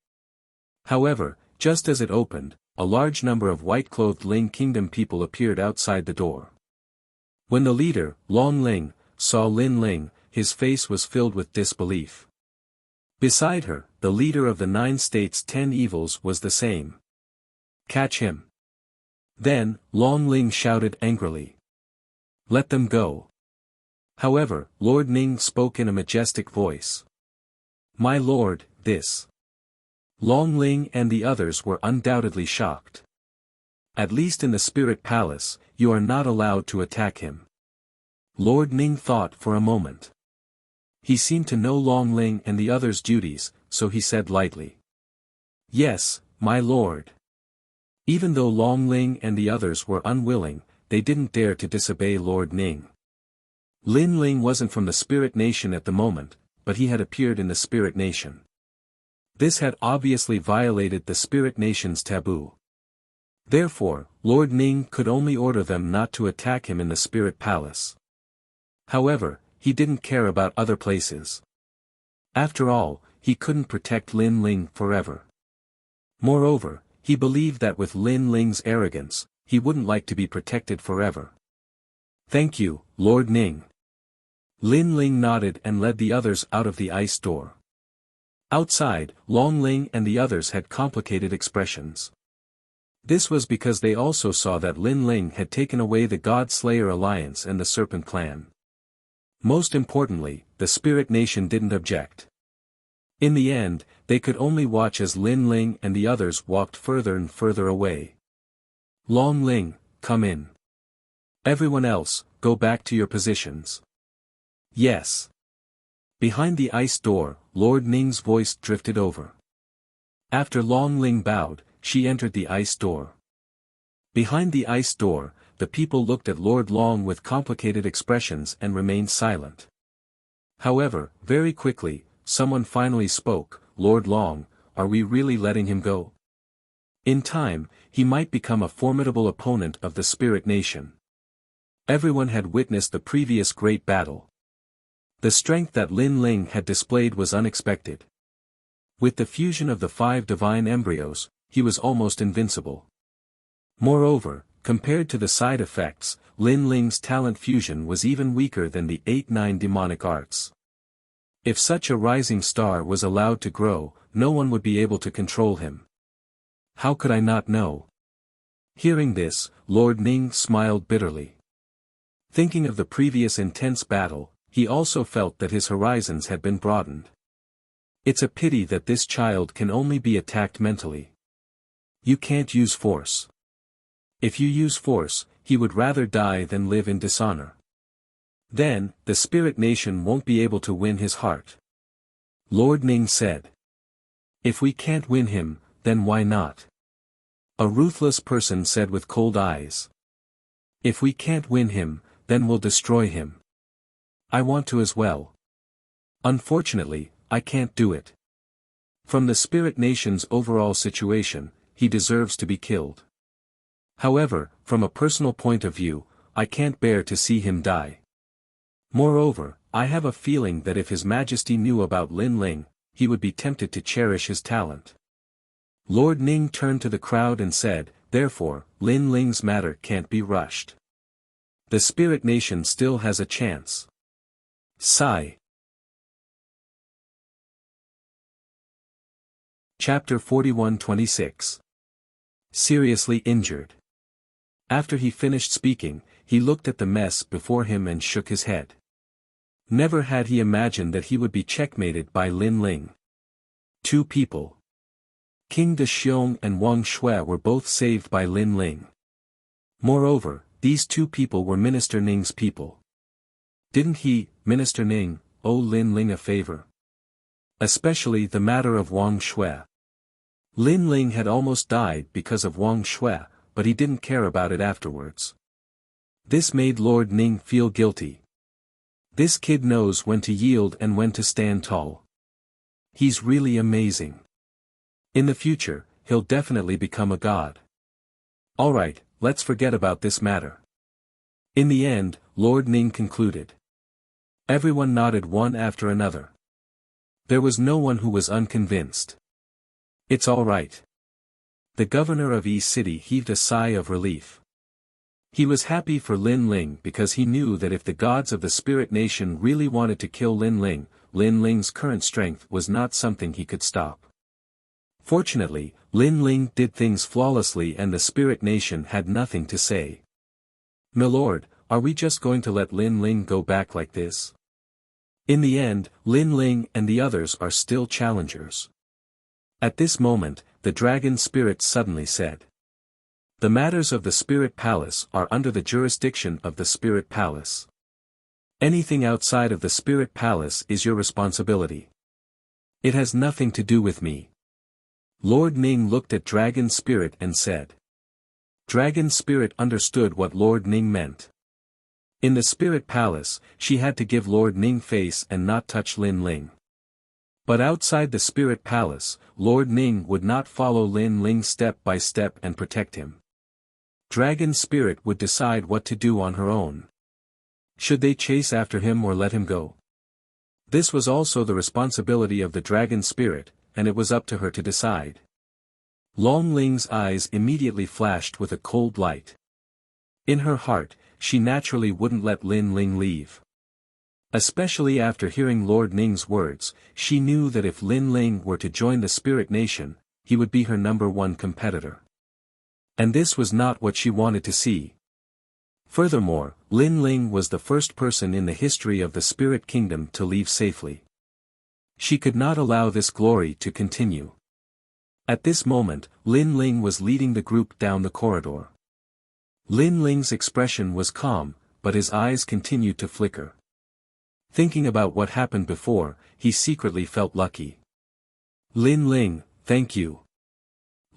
However, just as it opened, a large number of white-clothed Ling Kingdom people appeared outside the door. When the leader, Long Ling, saw Lin Ling, his face was filled with disbelief. Beside her, the leader of the 9 states' 10 evils was the same. Catch him. Then, Long Ling shouted angrily. Let them go. However, Lord Ning spoke in a majestic voice. My lord, this. Long Ling and the others were undoubtedly shocked. At least in the Spirit Palace, you are not allowed to attack him. Lord Ning thought for a moment. He seemed to know Long Ling and the others' duties, so he said lightly. Yes, my lord. Even though Long Ling and the others were unwilling, they didn't dare to disobey Lord Ning. Lin Ling wasn't from the Spirit Nation at the moment, but he had appeared in the Spirit Nation. This had obviously violated the Spirit Nation's taboo. Therefore, Lord Ning could only order them not to attack him in the Spirit Palace. However, he didn't care about other places. After all, he couldn't protect Lin Ling forever. Moreover, he believed that with Lin Ling's arrogance, he wouldn't like to be protected forever. Thank you, Lord Ning. Lin Ling nodded and led the others out of the ice door. Outside, Long Ling and the others had complicated expressions. This was because they also saw that Lin Ling had taken away the God Slayer Alliance and the Serpent Clan. Most importantly, the Spirit Nation didn't object. In the end, they could only watch as Lin Ling and the others walked further and further away. Long Ling, come in. Everyone else, go back to your positions. Yes. Behind the ice door, Lord Ning's voice drifted over. After Long Ling bowed, she entered the ice door. Behind the ice door, the people looked at Lord Long with complicated expressions and remained silent. However, very quickly, someone finally spoke, Lord Long, are we really letting him go? In time, he might become a formidable opponent of the Spirit Nation. Everyone had witnessed the previous great battle. The strength that Lin Ling had displayed was unexpected. With the fusion of the 5 divine embryos, he was almost invincible. Moreover, compared to the side effects, Lin Ling's talent fusion was even weaker than the 8-9 demonic arts. If such a rising star was allowed to grow, no one would be able to control him. How could I not know? Hearing this, Lord Ning smiled bitterly. Thinking of the previous intense battle, he also felt that his horizons had been broadened. It's a pity that this child can only be attacked mentally. You can't use force. If you use force, he would rather die than live in dishonor. Then, the spirit nation won't be able to win his heart. Lord Ning said. If we can't win him, then why not? A ruthless person said with cold eyes. If we can't win him, then we'll destroy him. I want to as well. Unfortunately, I can't do it. From the spirit nation's overall situation, he deserves to be killed. However, from a personal point of view, I can't bear to see him die. Moreover, I have a feeling that if His Majesty knew about Lin Ling, he would be tempted to cherish his talent. Lord Ning turned to the crowd and said, therefore, Lin Ling's matter can't be rushed. The spirit nation still has a chance. Sigh. Chapter 41-26. Seriously injured. After he finished speaking, he looked at the mess before him and shook his head. Never had he imagined that he would be checkmated by Lin Ling. Two people. King De Xiong and Wang Shui were both saved by Lin Ling. Moreover, these two people were Minister Ning's people. Didn't he, Minister Ning, owe Lin Ling a favor? Especially the matter of Wang Shui. Lin Ling had almost died because of Wang Shui, but he didn't care about it afterwards. This made Lord Ning feel guilty. This kid knows when to yield and when to stand tall. He's really amazing. In the future, he'll definitely become a god. Alright, let's forget about this matter. In the end, Lord Ning concluded. Everyone nodded one after another. There was no one who was unconvinced. It's alright. The governor of Yi City heaved a sigh of relief. He was happy for Lin Ling because he knew that if the gods of the spirit nation really wanted to kill Lin Ling's current strength was not something he could stop. Fortunately, Lin Ling did things flawlessly and the spirit nation had nothing to say. Milord, are we just going to let Lin Ling go back like this? In the end, Lin Ling and the others are still challengers. At this moment, the dragon spirit suddenly said. The matters of the Spirit Palace are under the jurisdiction of the Spirit Palace. Anything outside of the Spirit Palace is your responsibility. It has nothing to do with me. Lord Ning looked at Dragon Spirit and said. Dragon Spirit understood what Lord Ning meant. In the Spirit Palace, she had to give Lord Ning face and not touch Lin Ling. But outside the Spirit Palace, Lord Ning would not follow Lin Ling step by step and protect him. Dragon Spirit would decide what to do on her own. Should they chase after him or let him go? This was also the responsibility of the Dragon Spirit, and it was up to her to decide. Long Ling's eyes immediately flashed with a cold light. In her heart, she naturally wouldn't let Lin Ling leave. Especially after hearing Lord Ning's words, she knew that if Lin Ling were to join the Spirit Nation, he would be her #1 competitor. And this was not what she wanted to see. Furthermore, Lin Ling was the first person in the history of the Spirit Kingdom to leave safely. She could not allow this glory to continue. At this moment, Lin Ling was leading the group down the corridor. Lin Ling's expression was calm, but his eyes continued to flicker. Thinking about what happened before, he secretly felt lucky. Lin Ling, thank you.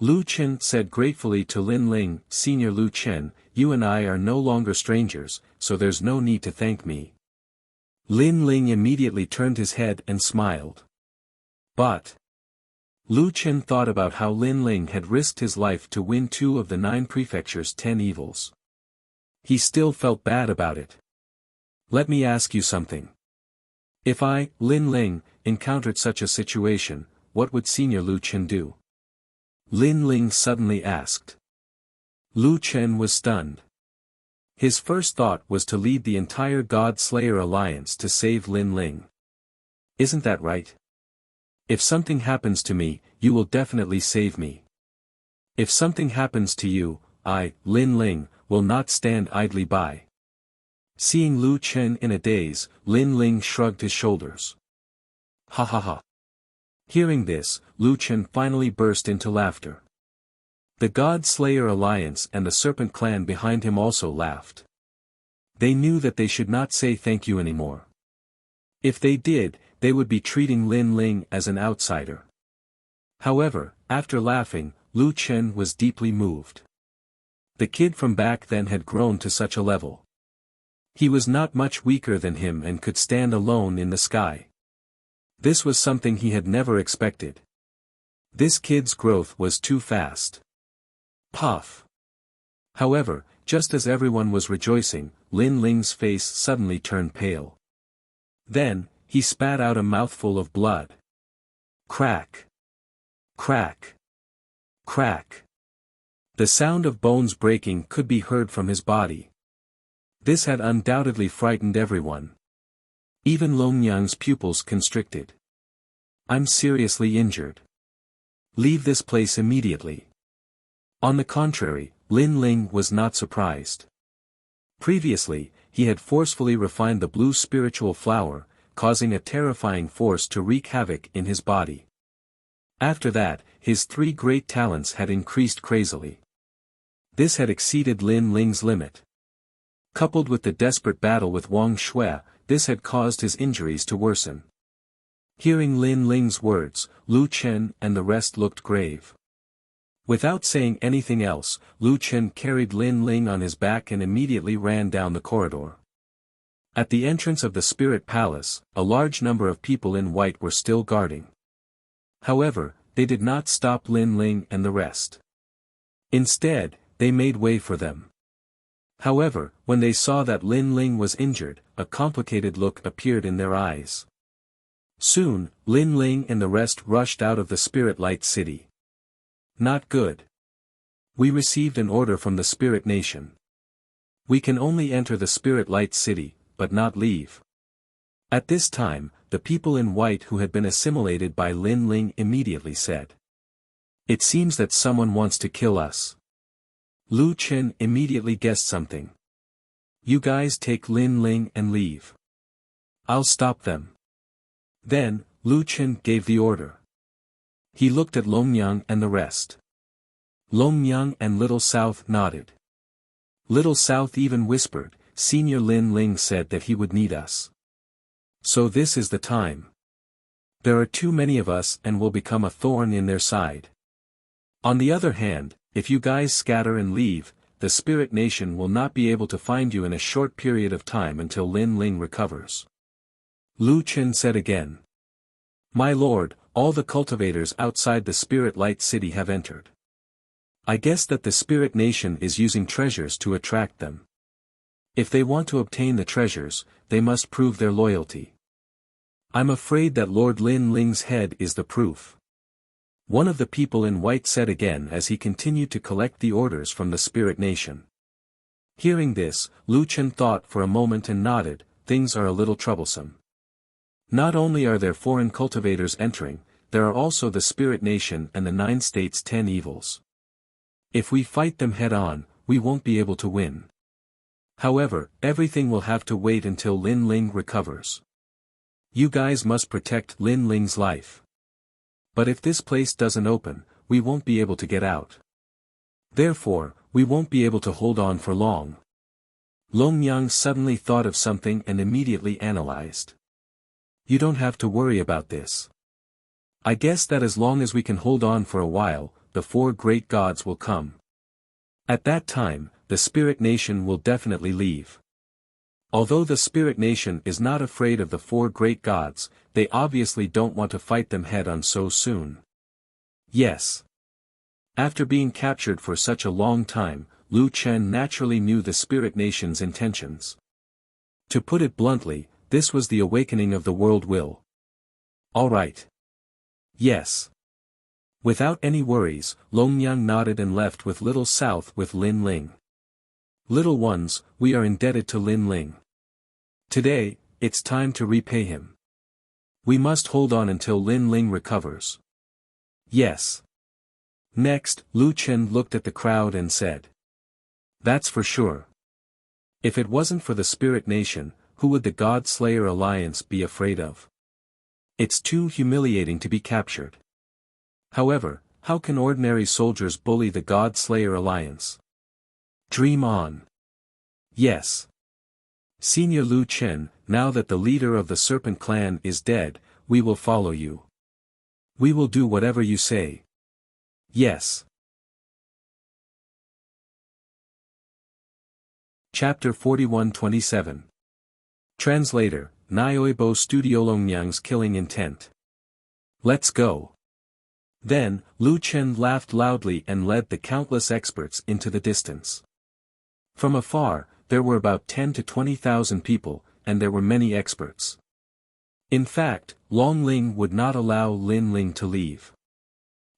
Lu Chen said gratefully to Lin Ling, Senior Lu Chen, you and I are no longer strangers, so there's no need to thank me. Lin Ling immediately turned his head and smiled. But Lu Chen thought about how Lin Ling had risked his life to win 2 of the 9 prefecture's 10 evils. He still felt bad about it. Let me ask you something. If I, Lin Ling, encountered such a situation, what would Senior Lu Chen do? Lin Ling suddenly asked. Lu Chen was stunned. His first thought was to lead the entire God Slayer alliance to save Lin Ling. Isn't that right? If something happens to me, you will definitely save me. If something happens to you, I, Lin Ling, will not stand idly by. Seeing Lu Chen in a daze, Lin Ling shrugged his shoulders. Ha ha ha. Hearing this, Lu Chen finally burst into laughter. The God Slayer Alliance and the Serpent Clan behind him also laughed. They knew that they should not say thank you anymore. If they did, they would be treating Lin Ling as an outsider. However, after laughing, Lu Chen was deeply moved. The kid from back then had grown to such a level. He was not much weaker than him and could stand alone in the sky. This was something he had never expected. This kid's growth was too fast. Puff. However, just as everyone was rejoicing, Lin Ling's face suddenly turned pale. Then, he spat out a mouthful of blood. Crack. Crack. Crack. The sound of bones breaking could be heard from his body. This had undoubtedly frightened everyone. Even Long Yang's pupils constricted. I'm seriously injured. Leave this place immediately. On the contrary, Lin Ling was not surprised. Previously, he had forcefully refined the blue spiritual flower, causing a terrifying force to wreak havoc in his body. After that, his 3 great talents had increased crazily. This had exceeded Lin Ling's limit. Coupled with the desperate battle with Wang Shui, this had caused his injuries to worsen. Hearing Lin Ling's words, Lu Chen and the rest looked grave. Without saying anything else, Lu Chen carried Lin Ling on his back and immediately ran down the corridor. At the entrance of the Spirit Palace, a large number of people in white were still guarding. However, they did not stop Lin Ling and the rest. Instead, they made way for them. However, when they saw that Lin Ling was injured, a complicated look appeared in their eyes. Soon, Lin Ling and the rest rushed out of the Spirit Light City. Not good. We received an order from the Spirit Nation. We can only enter the Spirit Light City, but not leave. At this time, the people in white who had been assimilated by Lin Ling immediately said. It seems that someone wants to kill us. Lu Chen immediately guessed something. You guys take Lin Ling and leave. I'll stop them. Then, Lu Chen gave the order. He looked at Long Yang and the rest. Long Yang and Little South nodded. Little South even whispered, Senior Lin Ling said that he would need us. So this is the time. There are too many of us and will become a thorn in their side. On the other hand, if you guys scatter and leave, the Spirit Nation will not be able to find you in a short period of time until Lin Ling recovers. Lu Chen said again. My lord, all the cultivators outside the Spirit Light City have entered. I guess that the Spirit Nation is using treasures to attract them. If they want to obtain the treasures, they must prove their loyalty. I'm afraid that Lord Lin Ling's head is the proof. One of the people in white said again as he continued to collect the orders from the Spirit Nation. Hearing this, Lu Chen thought for a moment and nodded, things are a little troublesome. Not only are there foreign cultivators entering, there are also the Spirit Nation and the 9 states' 10 evils. If we fight them head-on, we won't be able to win. However, everything will have to wait until Lin Ling recovers. You guys must protect Lin Ling's life. But if this place doesn't open, we won't be able to get out. Therefore, we won't be able to hold on for long. Long Yang suddenly thought of something and immediately analyzed. You don't have to worry about this. I guess that as long as we can hold on for a while, the 4 great gods will come. At that time, the Spirit Nation will definitely leave. Although the Spirit Nation is not afraid of the 4 great gods, they obviously don't want to fight them head-on so soon. Yes. After being captured for such a long time, Lu Chen naturally knew the Spirit Nation's intentions. To put it bluntly, this was the awakening of the world will. All right. Yes. Without any worries, Long Yang nodded and left with Little South with Lin Ling. Little ones, we are indebted to Lin Ling. Today, it's time to repay him. We must hold on until Lin Ling recovers. Yes. Next, Lu Chen looked at the crowd and said. That's for sure. If it wasn't for the Spirit Nation, who would the God Slayer Alliance be afraid of? It's too humiliating to be captured. However, how can ordinary soldiers bully the God Slayer Alliance? Dream on. Yes. Senior Lu Chen, now that the leader of the Serpent Clan is dead, we will follow you. We will do whatever you say. Yes. Chapter 41-27. Translator, Nyoibo Studio Longyang's killing intent. Let's go. Then, Lu Chen laughed loudly and led the countless experts into the distance. From afar, there were about 10 to 20,000 people, and there were many experts. In fact, Long Ling would not allow Lin Ling to leave.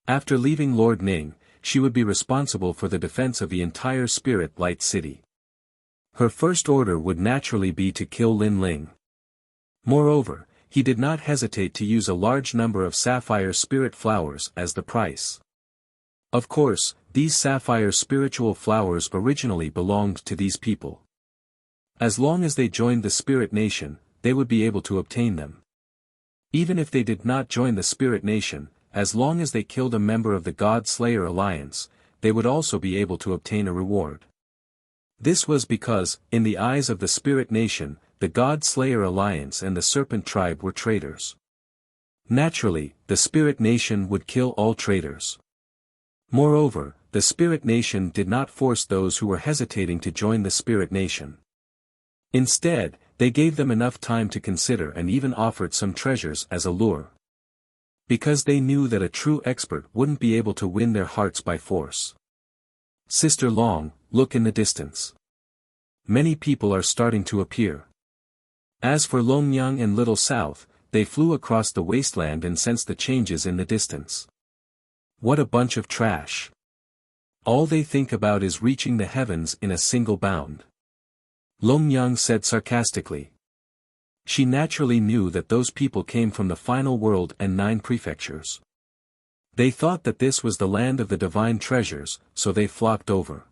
After leaving Lord Ning, she would be responsible for the defense of the entire Spirit Light City. Her first order would naturally be to kill Lin Ling. Moreover, he did not hesitate to use a large number of sapphire spirit flowers as the price. Of course, these sapphire spiritual flowers originally belonged to these people. As long as they joined the Spirit Nation, they would be able to obtain them. Even if they did not join the Spirit Nation, as long as they killed a member of the God Slayer Alliance, they would also be able to obtain a reward. This was because, in the eyes of the Spirit Nation, the God Slayer Alliance and the Serpent Tribe were traitors. Naturally, the Spirit Nation would kill all traitors. Moreover, the Spirit Nation did not force those who were hesitating to join the Spirit Nation. Instead, they gave them enough time to consider and even offered some treasures as a lure. Because they knew that a true expert wouldn't be able to win their hearts by force. Sister Long, look in the distance. Many people are starting to appear. As for Longyang and Little South, they flew across the wasteland and sensed the changes in the distance. What a bunch of trash. All they think about is reaching the heavens in a single bound. Longyang said sarcastically. She naturally knew that those people came from the final world and 9 prefectures. They thought that this was the land of the divine treasures, so they flocked over.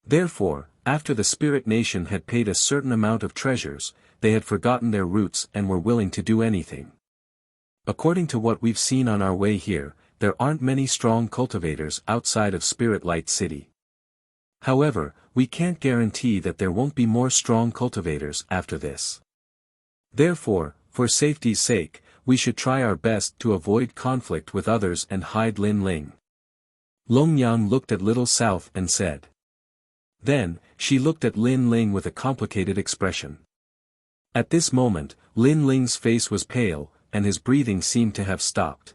Therefore, after the Spirit Nation had paid a certain amount of treasures, they had forgotten their roots and were willing to do anything. According to what we've seen on our way here, there aren't many strong cultivators outside of Spirit Light City. However, we can't guarantee that there won't be more strong cultivators after this. Therefore, for safety's sake, we should try our best to avoid conflict with others and hide Lin Ling. Longyang looked at Little South and said. Then, she looked at Lin Ling with a complicated expression. At this moment, Lin Ling's face was pale, and his breathing seemed to have stopped.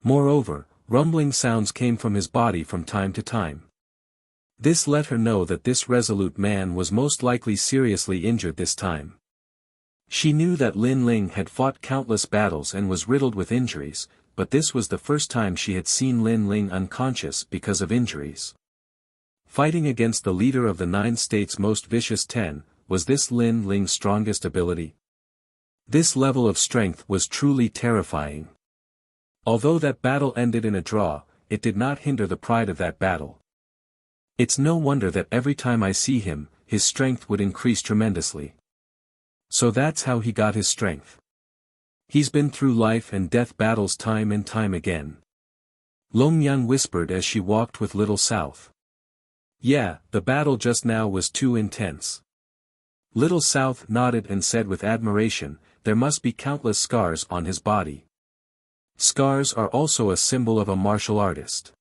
Moreover, rumbling sounds came from his body from time to time. This let her know that this resolute man was most likely seriously injured this time. She knew that Lin Ling had fought countless battles and was riddled with injuries, but this was the first time she had seen Lin Ling unconscious because of injuries. Fighting against the leader of the 9 states' most vicious 10, was this Lin Ling's strongest ability? This level of strength was truly terrifying. Although that battle ended in a draw, it did not hinder the pride of that battle. It's no wonder that every time I see him, his strength would increase tremendously. So that's how he got his strength. He's been through life and death battles time and time again. Longyang whispered as she walked with Little South. Yeah, the battle just now was too intense. Little South nodded and said with admiration, there must be countless scars on his body. Scars are also a symbol of a martial artist.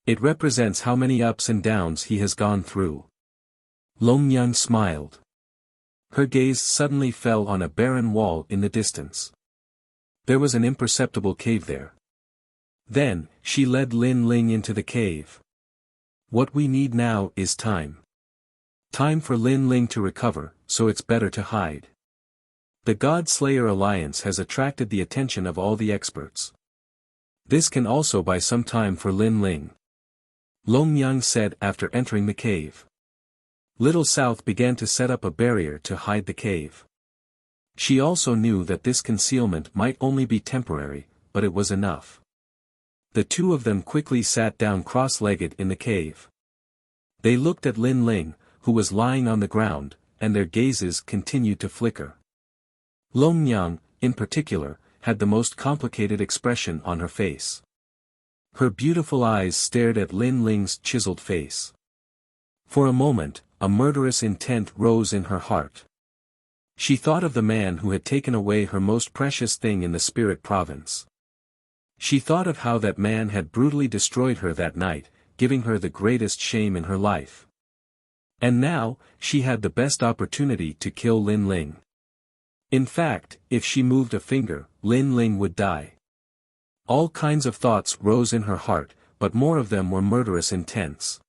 It represents how many ups and downs he has gone through. Longyang smiled. Her gaze suddenly fell on a barren wall in the distance. There was an imperceptible cave there. Then, she led Lin Ling into the cave. What we need now is time. Time for Lin Ling to recover, so it's better to hide. The God Slayer Alliance has attracted the attention of all the experts. This can also buy some time for Lin Ling. Longyang said after entering the cave. Little South began to set up a barrier to hide the cave. She also knew that this concealment might only be temporary, but it was enough. The two of them quickly sat down cross-legged in the cave. They looked at Lin Ling, who was lying on the ground, and their gazes continued to flicker. Longyang, in particular, had the most complicated expression on her face. Her beautiful eyes stared at Lin Ling's chiseled face. For a moment, a murderous intent rose in her heart. She thought of the man who had taken away her most precious thing in the spirit province. She thought of how that man had brutally destroyed her that night, giving her the greatest shame in her life. And now, she had the best opportunity to kill Lin Ling. In fact, if she moved a finger, Lin Ling would die. All kinds of thoughts rose in her heart, but more of them were murderous intents.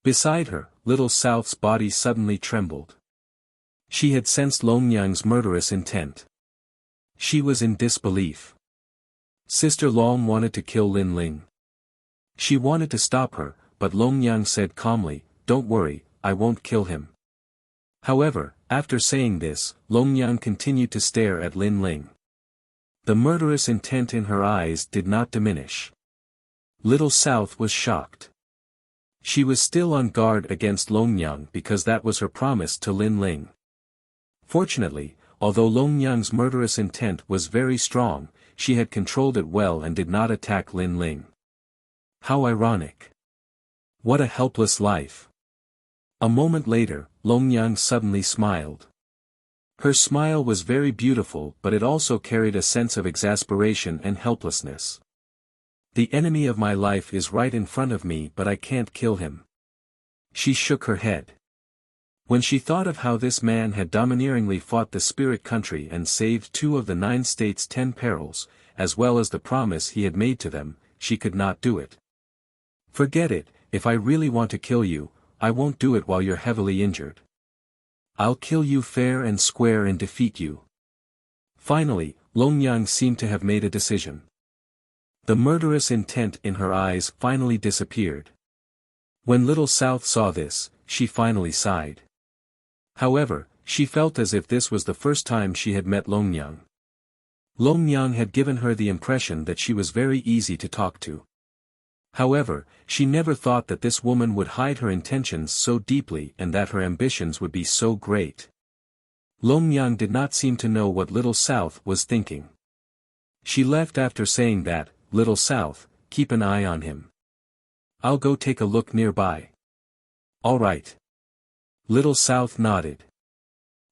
Beside her, Little South's body suddenly trembled. She had sensed Longyang's murderous intent. She was in disbelief. Sister Long wanted to kill Lin Ling. She wanted to stop her, but Longyang said calmly, "Don't worry, I won't kill him." However, after saying this, Longyang continued to stare at Lin Ling. The murderous intent in her eyes did not diminish. Little South was shocked. She was still on guard against Longyang because that was her promise to Lin Ling. Fortunately, although Longyang's murderous intent was very strong, she had controlled it well and did not attack Lin Ling. How ironic. What a helpless life. A moment later, Longyang suddenly smiled. Her smile was very beautiful, but it also carried a sense of exasperation and helplessness. The enemy of my life is right in front of me, but I can't kill him. She shook her head. When she thought of how this man had domineeringly fought the spirit country and saved 2 of the 9 states' 10 perils, as well as the promise he had made to them, she could not do it. Forget it, if I really want to kill you, I won't do it while you're heavily injured. I'll kill you fair and square and defeat you. Finally, Longyang seemed to have made a decision. The murderous intent in her eyes finally disappeared. When Little South saw this, she finally sighed. However, she felt as if this was the first time she had met Longyang. Longyang had given her the impression that she was very easy to talk to. However, she never thought that this woman would hide her intentions so deeply and that her ambitions would be so great. Longyang did not seem to know what Little South was thinking. She left after saying that, "Little South, keep an eye on him. I'll go take a look nearby." "All right." Little South nodded.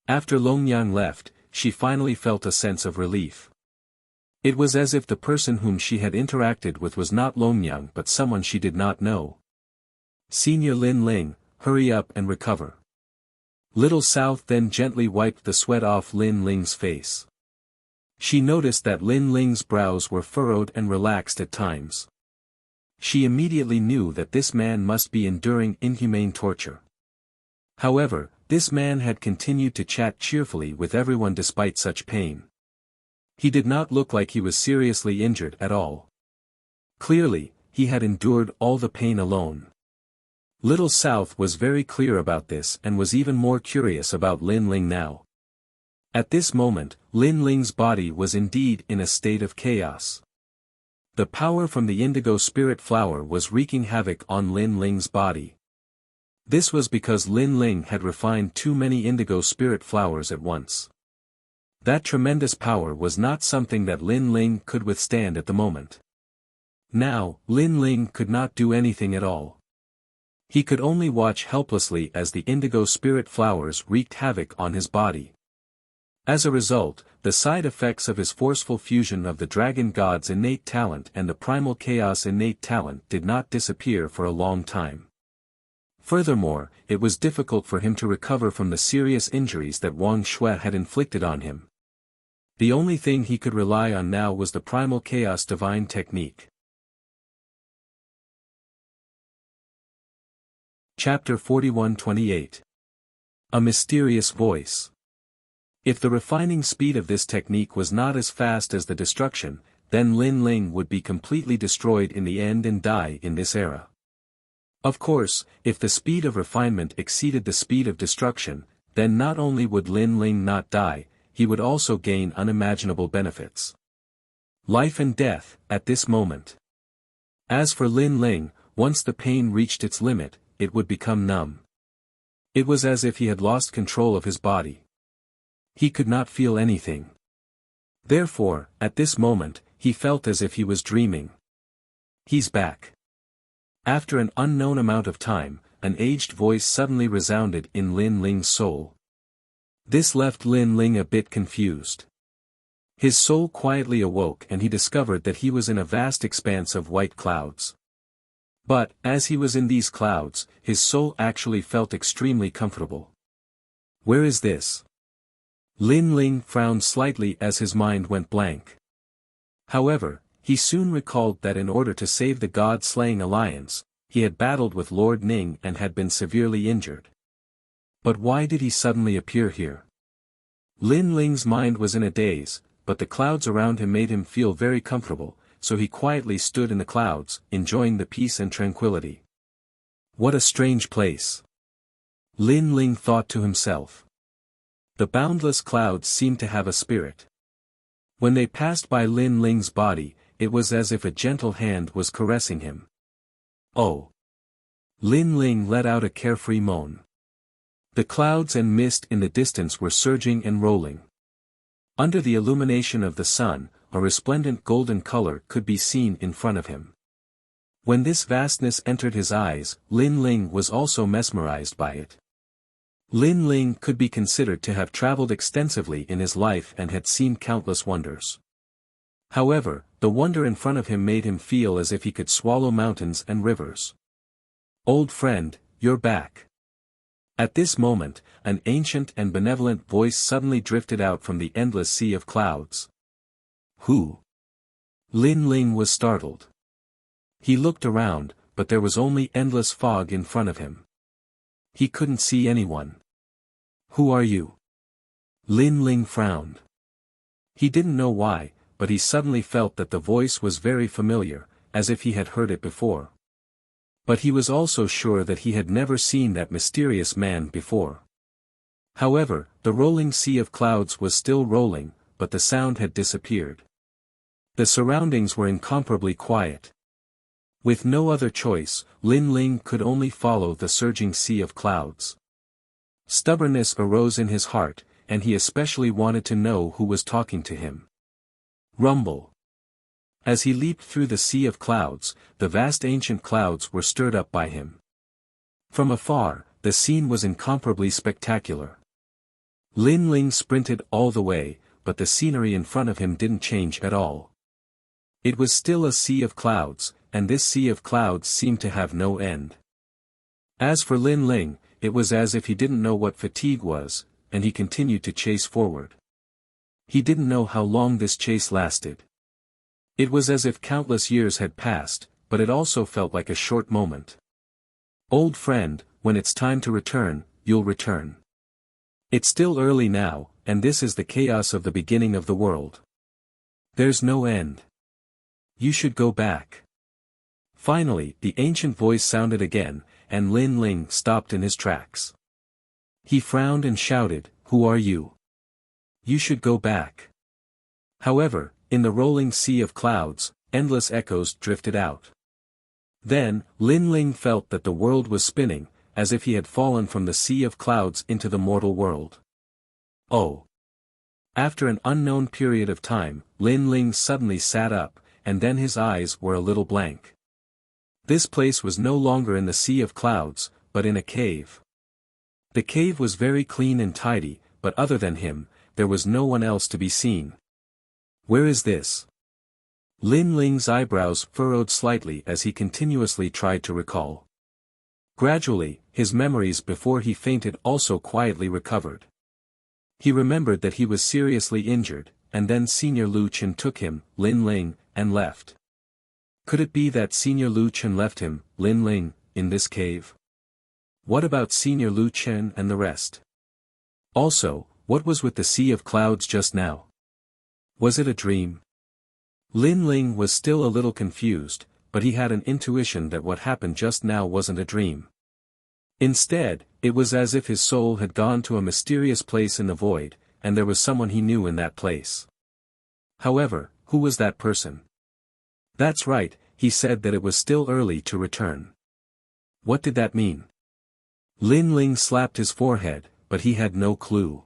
After Longyang left, she finally felt a sense of relief. It was as if the person whom she had interacted with was not Longyang but someone she did not know. "Senior Lin Ling, hurry up and recover." Little South then gently wiped the sweat off Lin Ling's face. She noticed that Lin Ling's brows were furrowed and relaxed at times. She immediately knew that this man must be enduring inhumane torture. However, this man had continued to chat cheerfully with everyone despite such pain. He did not look like he was seriously injured at all. Clearly, he had endured all the pain alone. Little South was very clear about this and was even more curious about Lin Ling now. At this moment, Lin Ling's body was indeed in a state of chaos. The power from the indigo spirit flower was wreaking havoc on Lin Ling's body. This was because Lin Ling had refined too many indigo spirit flowers at once. That tremendous power was not something that Lin Ling could withstand at the moment. Now, Lin Ling could not do anything at all. He could only watch helplessly as the indigo spirit flowers wreaked havoc on his body. As a result, the side effects of his forceful fusion of the dragon god's innate talent and the primal chaos innate talent did not disappear for a long time. Furthermore, it was difficult for him to recover from the serious injuries that Wang Shui had inflicted on him. The only thing he could rely on now was the primal chaos divine technique. Chapter 41-28. A mysterious voice. If the refining speed of this technique was not as fast as the destruction, then Lin Ling would be completely destroyed in the end and die in this era. Of course, if the speed of refinement exceeded the speed of destruction, then not only would Lin Ling not die, he would also gain unimaginable benefits. Life and death, at this moment. As for Lin Ling, once the pain reached its limit, it would become numb. It was as if he had lost control of his body. He could not feel anything. Therefore, at this moment, he felt as if he was dreaming. He's back. After an unknown amount of time, an aged voice suddenly resounded in Lin Ling's soul. This left Lin Ling a bit confused. His soul quietly awoke and he discovered that he was in a vast expanse of white clouds. But, as he was in these clouds, his soul actually felt extremely comfortable. Where is this? Lin Ling frowned slightly as his mind went blank. However, he soon recalled that in order to save the God-slaying alliance, he had battled with Lord Ning and had been severely injured. But why did he suddenly appear here? Lin Ling's mind was in a daze, but the clouds around him made him feel very comfortable, so he quietly stood in the clouds, enjoying the peace and tranquility. What a strange place! Lin Ling thought to himself. The boundless clouds seemed to have a spirit. When they passed by Lin Ling's body, it was as if a gentle hand was caressing him. Oh! Lin Ling let out a carefree moan. The clouds and mist in the distance were surging and rolling. Under the illumination of the sun, a resplendent golden color could be seen in front of him. When this vastness entered his eyes, Lin Ling was also mesmerized by it. Lin Ling could be considered to have traveled extensively in his life and had seen countless wonders. However, the wonder in front of him made him feel as if he could swallow mountains and rivers. Old friend, you're back. At this moment, an ancient and benevolent voice suddenly drifted out from the endless sea of clouds. Who? Lin Ling was startled. He looked around, but there was only endless fog in front of him. He couldn't see anyone. Who are you? Lin Ling frowned. He didn't know why, but he suddenly felt that the voice was very familiar, as if he had heard it before. But he was also sure that he had never seen that mysterious man before. However, the rolling sea of clouds was still rolling, but the sound had disappeared. The surroundings were incomparably quiet. With no other choice, Lin Ling could only follow the surging sea of clouds. Stubbornness arose in his heart, and he especially wanted to know who was talking to him. Rumble. As he leaped through the sea of clouds, the vast ancient clouds were stirred up by him. From afar, the scene was incomparably spectacular. Lin Ling sprinted all the way, but the scenery in front of him didn't change at all. It was still a sea of clouds, and this sea of clouds seemed to have no end. As for Lin Ling, it was as if he didn't know what fatigue was, and he continued to chase forward. He didn't know how long this chase lasted. It was as if countless years had passed, but it also felt like a short moment. Old friend, when it's time to return, you'll return. It's still early now, and this is the chaos of the beginning of the world. There's no end. You should go back. Finally, the ancient voice sounded again, and Lin Ling stopped in his tracks. He frowned and shouted, "Who are you? You should go back." However, in the rolling sea of clouds, endless echoes drifted out. Then, Lin Ling felt that the world was spinning, as if he had fallen from the sea of clouds into the mortal world. Oh! After an unknown period of time, Lin Ling suddenly sat up, and then his eyes were a little blank. This place was no longer in the sea of clouds, but in a cave. The cave was very clean and tidy, but other than him, there was no one else to be seen. Where is this? Lin Ling's eyebrows furrowed slightly as he continuously tried to recall. Gradually, his memories before he fainted also quietly recovered. He remembered that he was seriously injured, and then Senior Lu Chen took him, Lin Ling, and left. Could it be that Senior Lu Chen left him, Lin Ling, in this cave? What about Senior Lu Chen and the rest? Also, what was with the sea of clouds just now? Was it a dream? Lin Ling was still a little confused, but he had an intuition that what happened just now wasn't a dream. Instead, it was as if his soul had gone to a mysterious place in the void, and there was someone he knew in that place. However, who was that person? That's right, he said that it was still early to return. What did that mean? Lin Ling slapped his forehead, but he had no clue.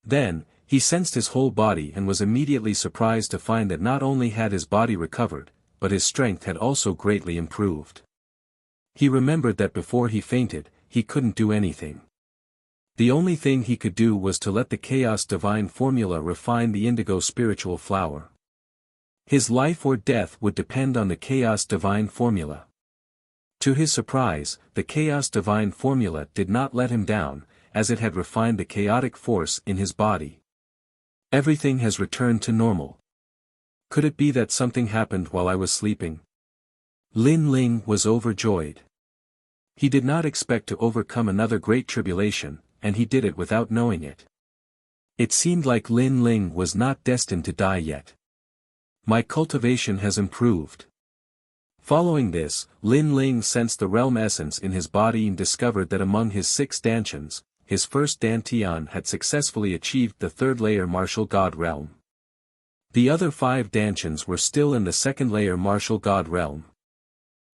Then, he sensed his whole body and was immediately surprised to find that not only had his body recovered, but his strength had also greatly improved. He remembered that before he fainted, he couldn't do anything. The only thing he could do was to let the Chaos Divine Formula refine the indigo spiritual flower. His life or death would depend on the Chaos Divine Formula. To his surprise, the Chaos Divine Formula did not let him down, as it had refined the chaotic force in his body. Everything has returned to normal. Could it be that something happened while I was sleeping? Lin Ling was overjoyed. He did not expect to overcome another great tribulation, and he did it without knowing it. It seemed like Lin Ling was not destined to die yet. My cultivation has improved. Following this, Lin Ling sensed the realm essence in his body and discovered that among his 6 dantians, his first dantian had successfully achieved the 3rd layer martial god realm. The other 5 dantians were still in the 2nd layer martial god realm.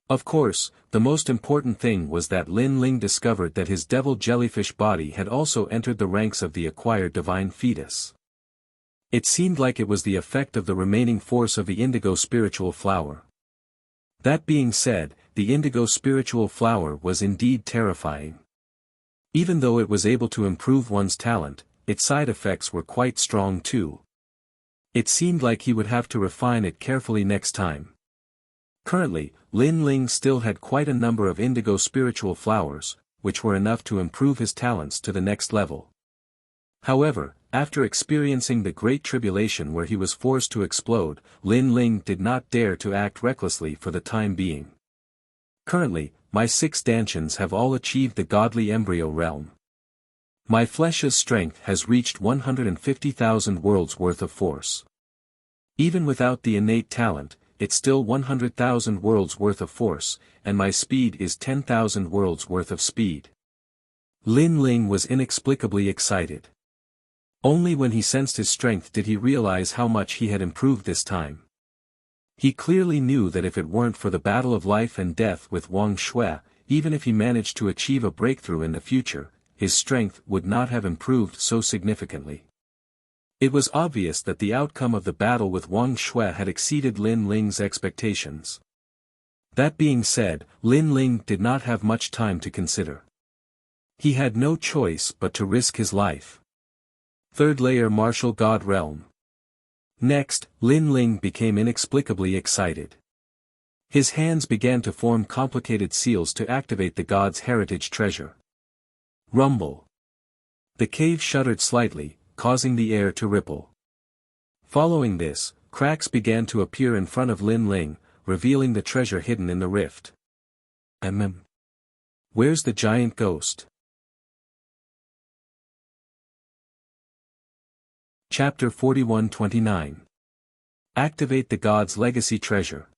Of course, the most important thing was that Lin Ling discovered that his devil jellyfish body had also entered the ranks of the acquired divine fetus. It seemed like it was the effect of the remaining force of the indigo spiritual flower. That being said, the indigo spiritual flower was indeed terrifying. Even though it was able to improve one's talent, its side effects were quite strong too. It seemed like he would have to refine it carefully next time. Currently, Lin Ling still had quite a number of indigo spiritual flowers, which were enough to improve his talents to the next level. However, after experiencing the Great Tribulation where he was forced to explode, Lin Ling did not dare to act recklessly for the time being. Currently, my 6 dantians have all achieved the godly embryo realm. My flesh's strength has reached 150,000 worlds worth of force. Even without the innate talent, it's still 100,000 worlds worth of force, and my speed is 10,000 worlds worth of speed. Lin Ling was inexplicably excited. Only when he sensed his strength did he realize how much he had improved this time. He clearly knew that if it weren't for the battle of life and death with Wang Shui, even if he managed to achieve a breakthrough in the future, his strength would not have improved so significantly. It was obvious that the outcome of the battle with Wang Shui had exceeded Lin Ling's expectations. That being said, Lin Ling did not have much time to consider. He had no choice but to risk his life. 3rd layer martial god realm. Next, Lin Ling became inexplicably excited. His hands began to form complicated seals to activate the god's heritage treasure. Rumble. The cave shuddered slightly, causing the air to ripple. Following this, cracks began to appear in front of Lin Ling, revealing the treasure hidden in the rift. Where's the giant ghost? Chapter 41-29. Activate the god's legacy treasure.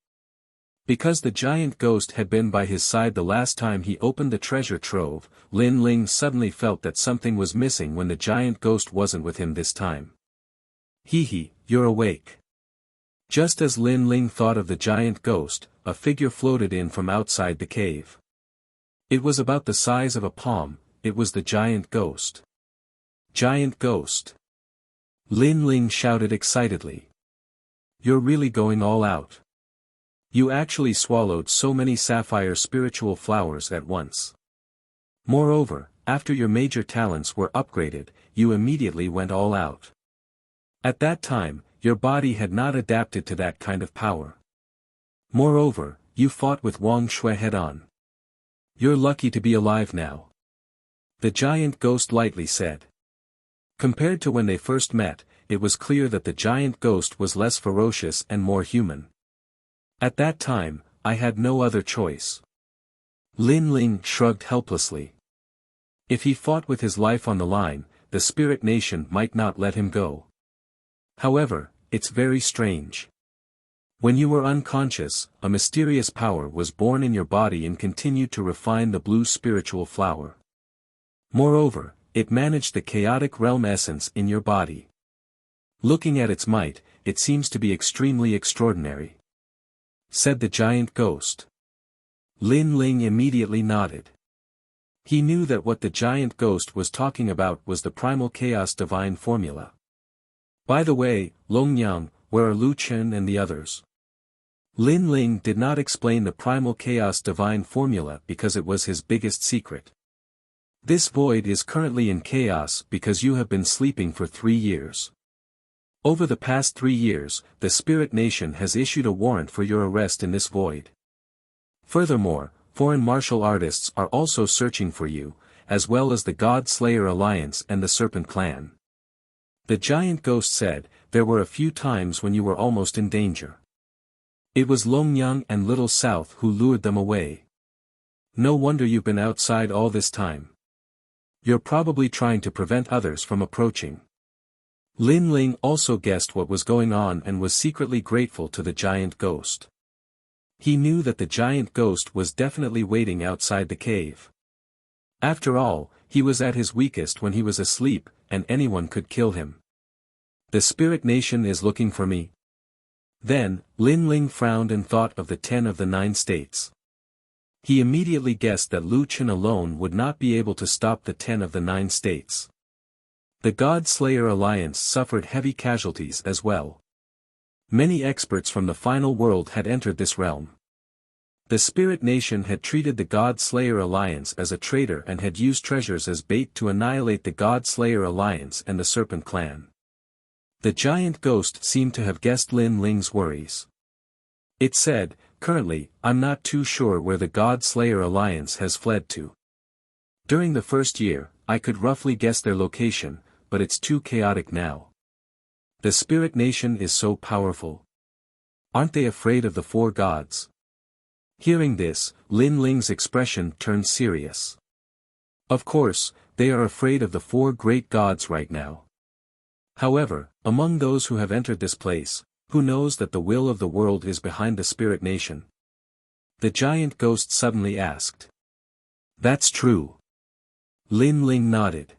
Because the giant ghost had been by his side the last time he opened the treasure trove, Lin Ling suddenly felt that something was missing when the giant ghost wasn't with him this time. You're awake. Just as Lin Ling thought of the giant ghost, a figure floated in from outside the cave. It was about the size of a palm. It was the giant ghost. Giant ghost. Lin Ling shouted excitedly. You're really going all out. You actually swallowed so many sapphire spiritual flowers at once. Moreover, after your major talents were upgraded, you immediately went all out. At that time, your body had not adapted to that kind of power. Moreover, you fought with Wang Shui head-on. You're lucky to be alive now. The giant ghost lightly said. Compared to when they first met, it was clear that the giant ghost was less ferocious and more human. At that time, I had no other choice. Lin Ling shrugged helplessly. If he fought with his life on the line, the spirit nation might not let him go. However, it's very strange. When you were unconscious, a mysterious power was born in your body and continued to refine the blue spiritual flower. Moreover, it managed the chaotic realm essence in your body. Looking at its might, it seems to be extremely extraordinary, said the giant ghost. Lin Ling immediately nodded. He knew that what the giant ghost was talking about was the primal chaos divine formula. By the way, Longyang, where are Lu Chen and the others? Lin Ling did not explain the primal chaos divine formula because it was his biggest secret. This void is currently in chaos because you have been sleeping for 3 years. Over the past 3 years, the Spirit Nation has issued a warrant for your arrest in this void. Furthermore, foreign martial artists are also searching for you, as well as the God Slayer Alliance and the Serpent Clan. The giant ghost said, there were a few times when you were almost in danger. It was Longyang and Little South who lured them away. No wonder you've been outside all this time. You're probably trying to prevent others from approaching. Lin Ling also guessed what was going on and was secretly grateful to the giant ghost. He knew that the giant ghost was definitely waiting outside the cave. After all, he was at his weakest when he was asleep, and anyone could kill him. The Spirit Nation is looking for me. Then, Lin Ling frowned and thought of the 10 of the 9 states. He immediately guessed that Lu Chen alone would not be able to stop the 10 of the 9 states. The God Slayer Alliance suffered heavy casualties as well. Many experts from the final world had entered this realm. The Spirit Nation had treated the God Slayer Alliance as a traitor and had used treasures as bait to annihilate the God Slayer Alliance and the Serpent Clan. The giant ghost seemed to have guessed Lin Ling's worries. It said, currently, I'm not too sure where the God Slayer Alliance has fled to. During the first year, I could roughly guess their location, but it's too chaotic now. The Spirit Nation is so powerful. Aren't they afraid of the 4 gods? Hearing this, Lin Ling's expression turned serious. Of course, they are afraid of the 4 great gods right now. However, among those who have entered this place, who knows that the will of the world is behind the Spirit Nation? The giant ghost suddenly asked. That's true. Lin Ling nodded.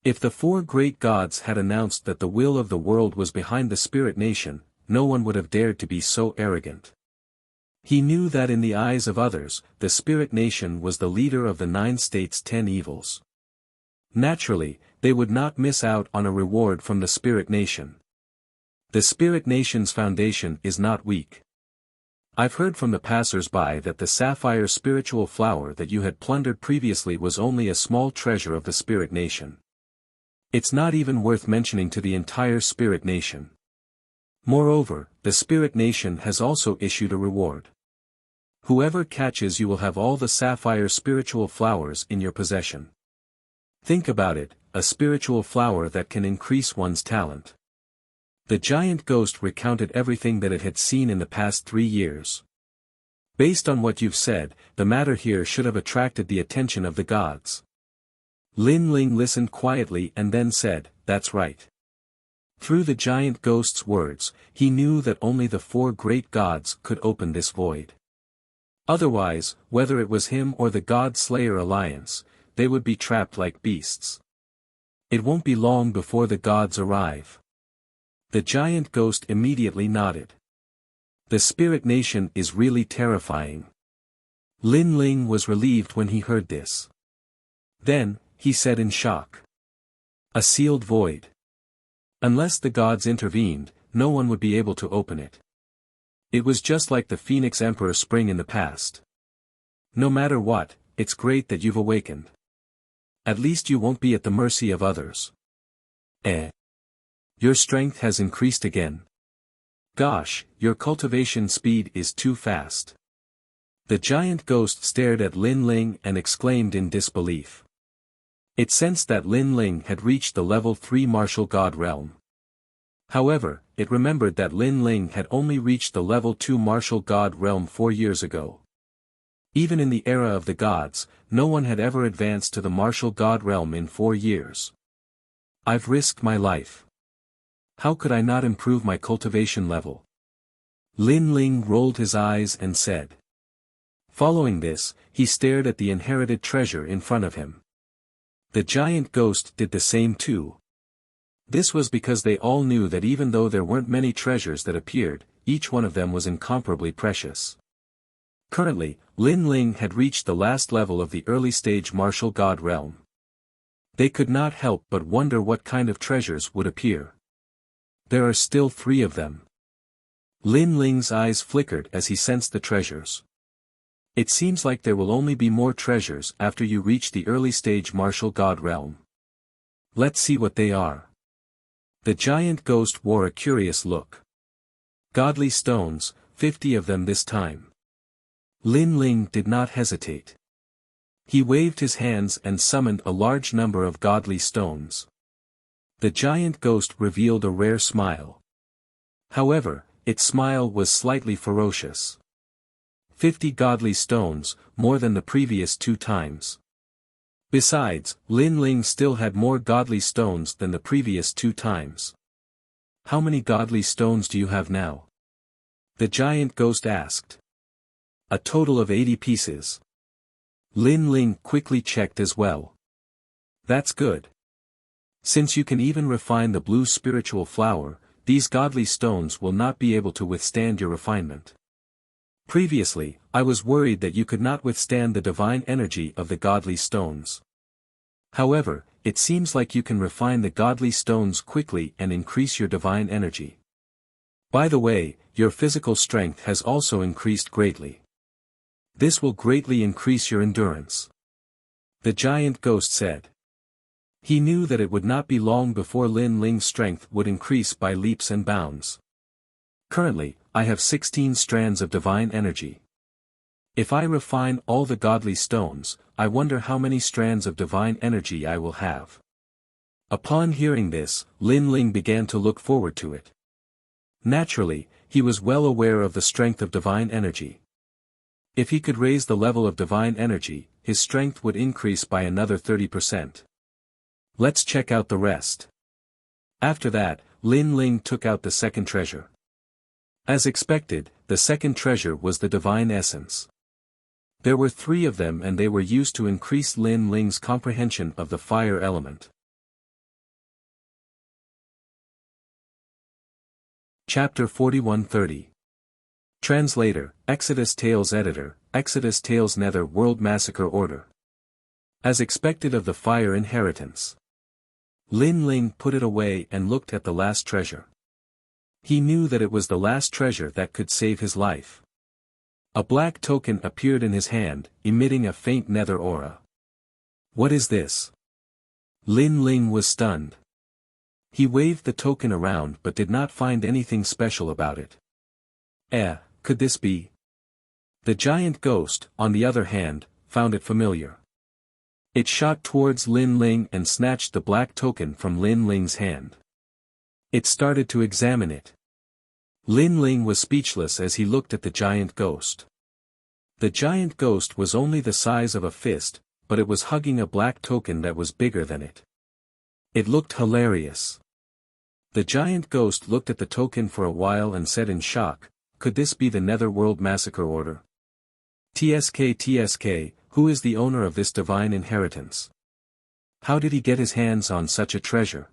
If the 4 great gods had announced that the will of the world was behind the Spirit Nation, no one would have dared to be so arrogant. He knew that in the eyes of others, the Spirit Nation was the leader of the 9 states' 10 evils. Naturally, they would not miss out on a reward from the Spirit Nation. The Spirit Nation's foundation is not weak. I've heard from the passers-by that the sapphire spiritual flower that you had plundered previously was only a small treasure of the Spirit Nation. It's not even worth mentioning to the entire Spirit Nation. Moreover, the Spirit Nation has also issued a reward. Whoever catches you will have all the sapphire spiritual flowers in your possession. Think about it, a spiritual flower that can increase one's talent. The giant ghost recounted everything that it had seen in the past 3 years. Based on what you've said, the matter here should have attracted the attention of the gods. Lin Ling listened quietly and then said, that's right. Through the giant ghost's words, he knew that only the 4 great gods could open this void. Otherwise, whether it was him or the God Slayer Alliance, they would be trapped like beasts. It won't be long before the gods arrive. The giant ghost immediately nodded. The Spirit Nation is really terrifying. Lin Ling was relieved when he heard this. Then, he said in shock. A sealed void. Unless the gods intervened, no one would be able to open it. It was just like the Phoenix Emperor Spring in the past. No matter what, it's great that you've awakened. At least you won't be at the mercy of others. Your strength has increased again. Gosh, your cultivation speed is too fast. The giant ghost stared at Lin Ling and exclaimed in disbelief. It sensed that Lin Ling had reached the level 3 martial god realm. However, it remembered that Lin Ling had only reached the level 2 martial god realm 4 years ago. Even in the era of the gods, no one had ever advanced to the martial god realm in 4 years. I've risked my life. How could I not improve my cultivation level? Lin Ling rolled his eyes and said. Following this, he stared at the inherited treasure in front of him. The giant ghost did the same too. This was because they all knew that even though there weren't many treasures that appeared, each one of them was incomparably precious. Currently, Lin Ling had reached the last level of the early stage martial god realm. They could not help but wonder what kind of treasures would appear. There are still 3 of them. Lin Ling's eyes flickered as he sensed the treasures. It seems like there will only be more treasures after you reach the early stage martial god realm. Let's see what they are. The giant ghost wore a curious look. Godly stones, 50 of them this time. Lin Ling did not hesitate. He waved his hands and summoned a large number of godly stones. The giant ghost revealed a rare smile. However, its smile was slightly ferocious. 50 godly stones, more than the previous 2 times. Besides, Lin Ling still had more godly stones than the previous 2 times. How many godly stones do you have now? The giant ghost asked. A total of 80 pieces. Lin Ling quickly checked as well. That's good. Since you can even refine the blue spiritual flower, these godly stones will not be able to withstand your refinement. Previously, I was worried that you could not withstand the divine energy of the godly stones. However, it seems like you can refine the godly stones quickly and increase your divine energy. By the way, your physical strength has also increased greatly. This will greatly increase your endurance. The giant ghost said. He knew that it would not be long before Lin Ling's strength would increase by leaps and bounds. Currently, I have 16 strands of divine energy. If I refine all the godly stones, I wonder how many strands of divine energy I will have. Upon hearing this, Lin Ling began to look forward to it. Naturally, he was well aware of the strength of divine energy. If he could raise the level of divine energy, his strength would increase by another 30%. Let's check out the rest. After that, Lin Ling took out the second treasure. As expected, the second treasure was the divine essence. There were 3 of them and they were used to increase Lin Ling's comprehension of the fire element. Chapter 4130. Translator, Exodus Tales Editor, Exodus Tales Nether World Massacre Order. As expected of the fire inheritance. Lin Ling put it away and looked at the last treasure. He knew that it was the last treasure that could save his life. A black token appeared in his hand, emitting a faint nether aura. What is this? Lin Ling was stunned. He waved the token around but did not find anything special about it. Could this be? The giant ghost, on the other hand, found it familiar. It shot towards Lin Ling and snatched the black token from Lin Ling's hand. It started to examine it. Lin Ling was speechless as he looked at the giant ghost. The giant ghost was only the size of a fist, but it was hugging a black token that was bigger than it. It looked hilarious. The giant ghost looked at the token for a while and said in shock, could this be the Netherworld Massacre Order? TSK, who is the owner of this divine inheritance? How did he get his hands on such a treasure?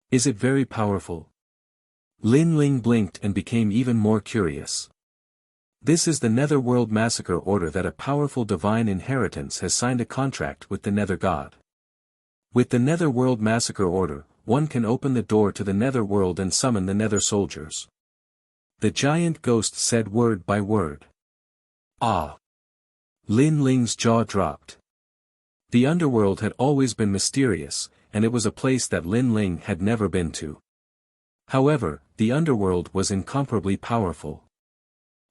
Is it very powerful? Lin Ling blinked and became even more curious. This is the Netherworld Massacre Order, that a powerful divine inheritance has signed a contract with the Nether God. With the Netherworld Massacre Order, one can open the door to the Netherworld and summon the Nether soldiers. The giant ghost said word by word. Ah! Lin Ling's jaw dropped. The underworld had always been mysterious, and it was a place that Lin Ling had never been to. However, the underworld was incomparably powerful.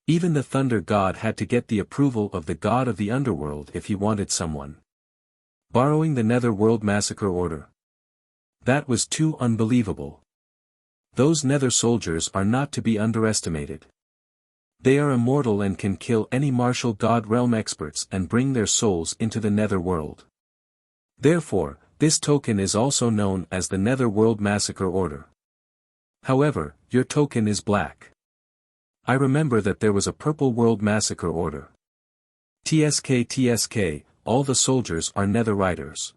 Even the Thunder God had to get the approval of the god of the underworld if he wanted someone. Borrowing the Netherworld Massacre Order. That was too unbelievable. Those Nether soldiers are not to be underestimated. They are immortal and can kill any martial god realm experts and bring their souls into the Netherworld. Therefore, this token is also known as the Netherworld Massacre Order. However, your token is black. I remember that there was a Purple World Massacre Order. TSK, all the soldiers are Nether Riders.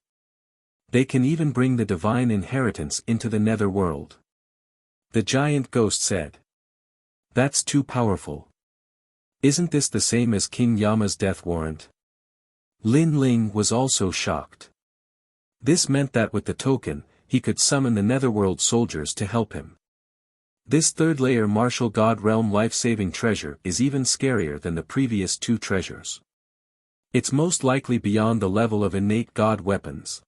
They can even bring the divine inheritance into the Nether world. The giant ghost said. That's too powerful. Isn't this the same as King Yama's death warrant? Lin Ling was also shocked. This meant that with the token, he could summon the Netherworld soldiers to help him. This third layer martial god realm life-saving treasure is even scarier than the previous two treasures. It's most likely beyond the level of innate god weapons.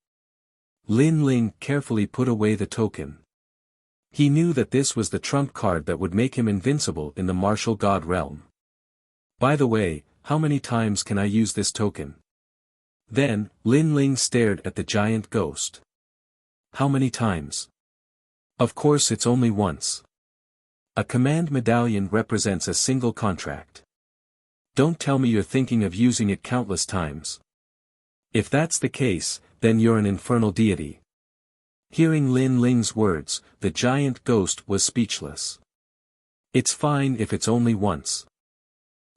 Lin Ling carefully put away the token. He knew that this was the trump card that would make him invincible in the martial god realm. By the way, how many times can I use this token? Then, Lin Ling stared at the giant ghost. How many times? Of course it's only once. A command medallion represents a single contract. Don't tell me you're thinking of using it countless times. If that's the case, then you're an infernal deity. Hearing Lin Ling's words, the giant ghost was speechless. It's fine if it's only once.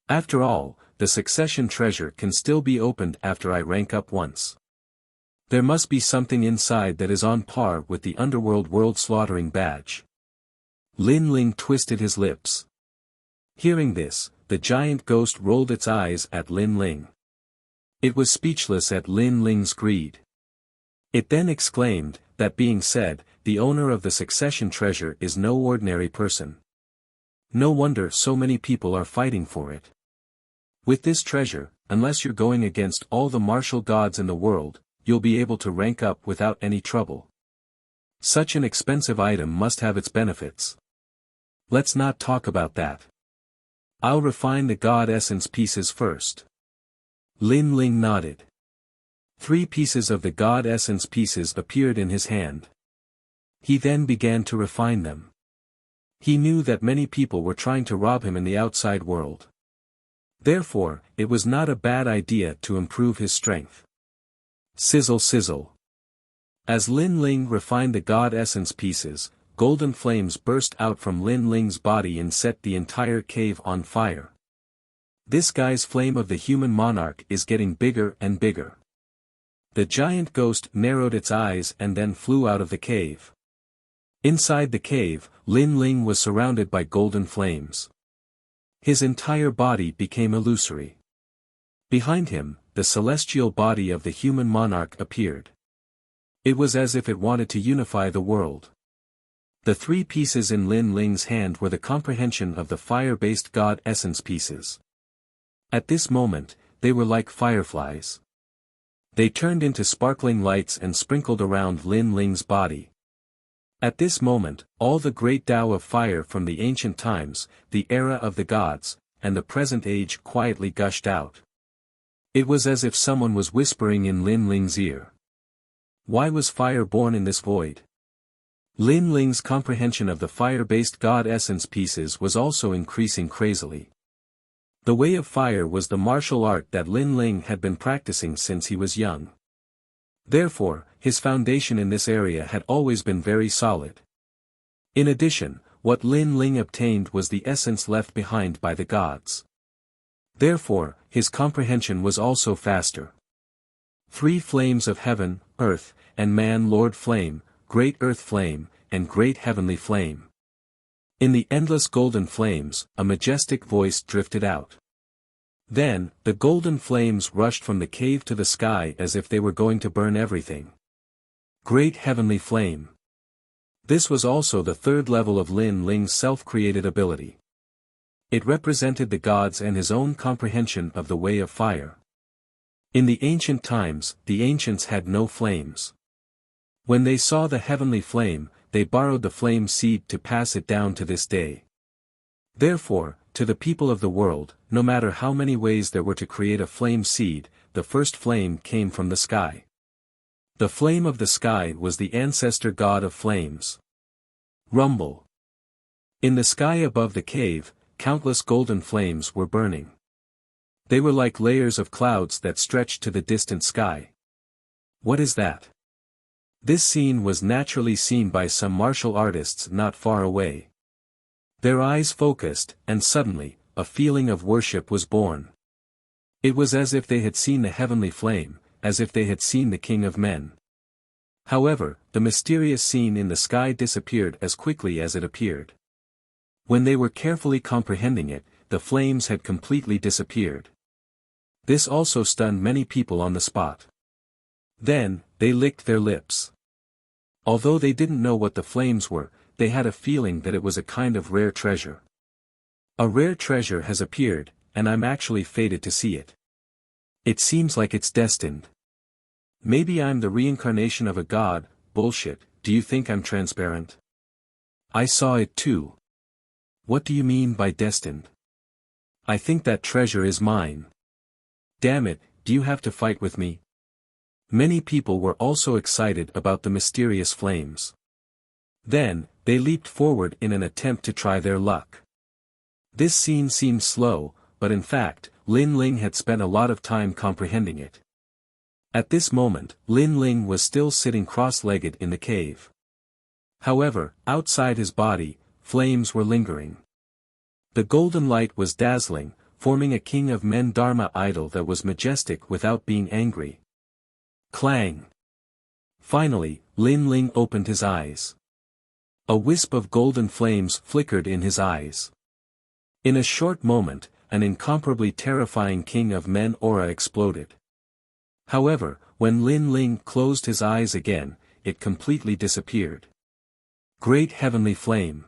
After all, the succession treasure can still be opened after I rank up once. There must be something inside that is on par with the underworld world slaughtering badge. Lin Ling twisted his lips. Hearing this, the giant ghost rolled its eyes at Lin Ling. It was speechless at Lin Ling's greed. It then exclaimed, that being said, the owner of the succession treasure is no ordinary person. No wonder so many people are fighting for it. With this treasure, unless you're going against all the martial gods in the world, you'll be able to rank up without any trouble. Such an expensive item must have its benefits. Let's not talk about that. I'll refine the god essence pieces first. Lin Ling nodded. 3 pieces of the god essence pieces appeared in his hand. He then began to refine them. He knew that many people were trying to rob him in the outside world. Therefore, it was not a bad idea to improve his strength. Sizzle sizzle. As Lin Ling refined the god essence pieces, golden flames burst out from Lin Ling's body and set the entire cave on fire. This guy's flame of the human monarch is getting bigger and bigger. The giant ghost narrowed its eyes and then flew out of the cave. Inside the cave, Lin Ling was surrounded by golden flames. His entire body became illusory. Behind him, the celestial body of the human monarch appeared. It was as if it wanted to unify the world. The 3 pieces in Lin Ling's hand were the comprehension of the fire-based god essence pieces. At this moment, they were like fireflies. They turned into sparkling lights and sprinkled around Lin Ling's body. At this moment, all the great Tao of fire from the ancient times, the era of the gods, and the present age quietly gushed out. It was as if someone was whispering in Lin Ling's ear. Why was fire born in this void? Lin Ling's comprehension of the fire-based god essence pieces was also increasing crazily. The way of fire was the martial art that Lin Ling had been practicing since he was young. Therefore, his foundation in this area had always been very solid. In addition, what Lin Ling obtained was the essence left behind by the gods. Therefore, his comprehension was also faster. 3 flames of heaven, earth, and man, Lord Flame, Great Earth Flame, and Great Heavenly Flame. In the endless golden flames, a majestic voice drifted out. Then, the golden flames rushed from the cave to the sky as if they were going to burn everything. Great Heavenly Flame. This was also the 3rd level of Lin Ling's self-created ability. It represented the gods and his own comprehension of the way of fire. In the ancient times, the ancients had no flames. When they saw the heavenly flame, they borrowed the flame seed to pass it down to this day. Therefore, to the people of the world, no matter how many ways there were to create a flame seed, the first flame came from the sky. The flame of the sky was the ancestor god of flames. Rumble. In the sky above the cave, countless golden flames were burning. They were like layers of clouds that stretched to the distant sky. What is that? This scene was naturally seen by some martial artists not far away. Their eyes focused, and suddenly, a feeling of worship was born. It was as if they had seen the heavenly flame, as if they had seen the King of Men. However, the mysterious scene in the sky disappeared as quickly as it appeared. When they were carefully comprehending it, the flames had completely disappeared. This also stunned many people on the spot. Then, they licked their lips. Although they didn't know what the flames were, they had a feeling that it was a kind of rare treasure. A rare treasure has appeared, and I'm actually fated to see it. It seems like it's destined. Maybe I'm the reincarnation of a god. Bullshit, do you think I'm transparent? I saw it too. What do you mean by destined? I think that treasure is mine. Damn it, do you have to fight with me? Many people were also excited about the mysterious flames. Then, they leaped forward in an attempt to try their luck. This scene seemed slow, but in fact, Lin Ling had spent a lot of time comprehending it. At this moment, Lin Ling was still sitting cross-legged in the cave. However, outside his body, flames were lingering. The golden light was dazzling, forming a king of men Dharma idol that was majestic without being angry. Clang! Finally, Lin Ling opened his eyes. A wisp of golden flames flickered in his eyes. In a short moment, an incomparably terrifying king of men aura exploded. However, when Lin Ling closed his eyes again, it completely disappeared. Great Heavenly Flame.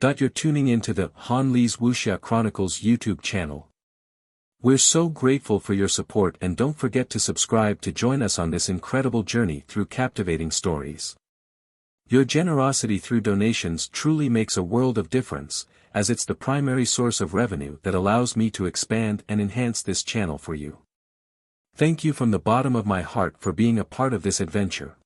You're tuning into the Han Lee's Wuxia Chronicles YouTube channel. We're so grateful for your support, and don't forget to subscribe to join us on this incredible journey through captivating stories. Your generosity through donations truly makes a world of difference, as it's the primary source of revenue that allows me to expand and enhance this channel for you. Thank you from the bottom of my heart for being a part of this adventure.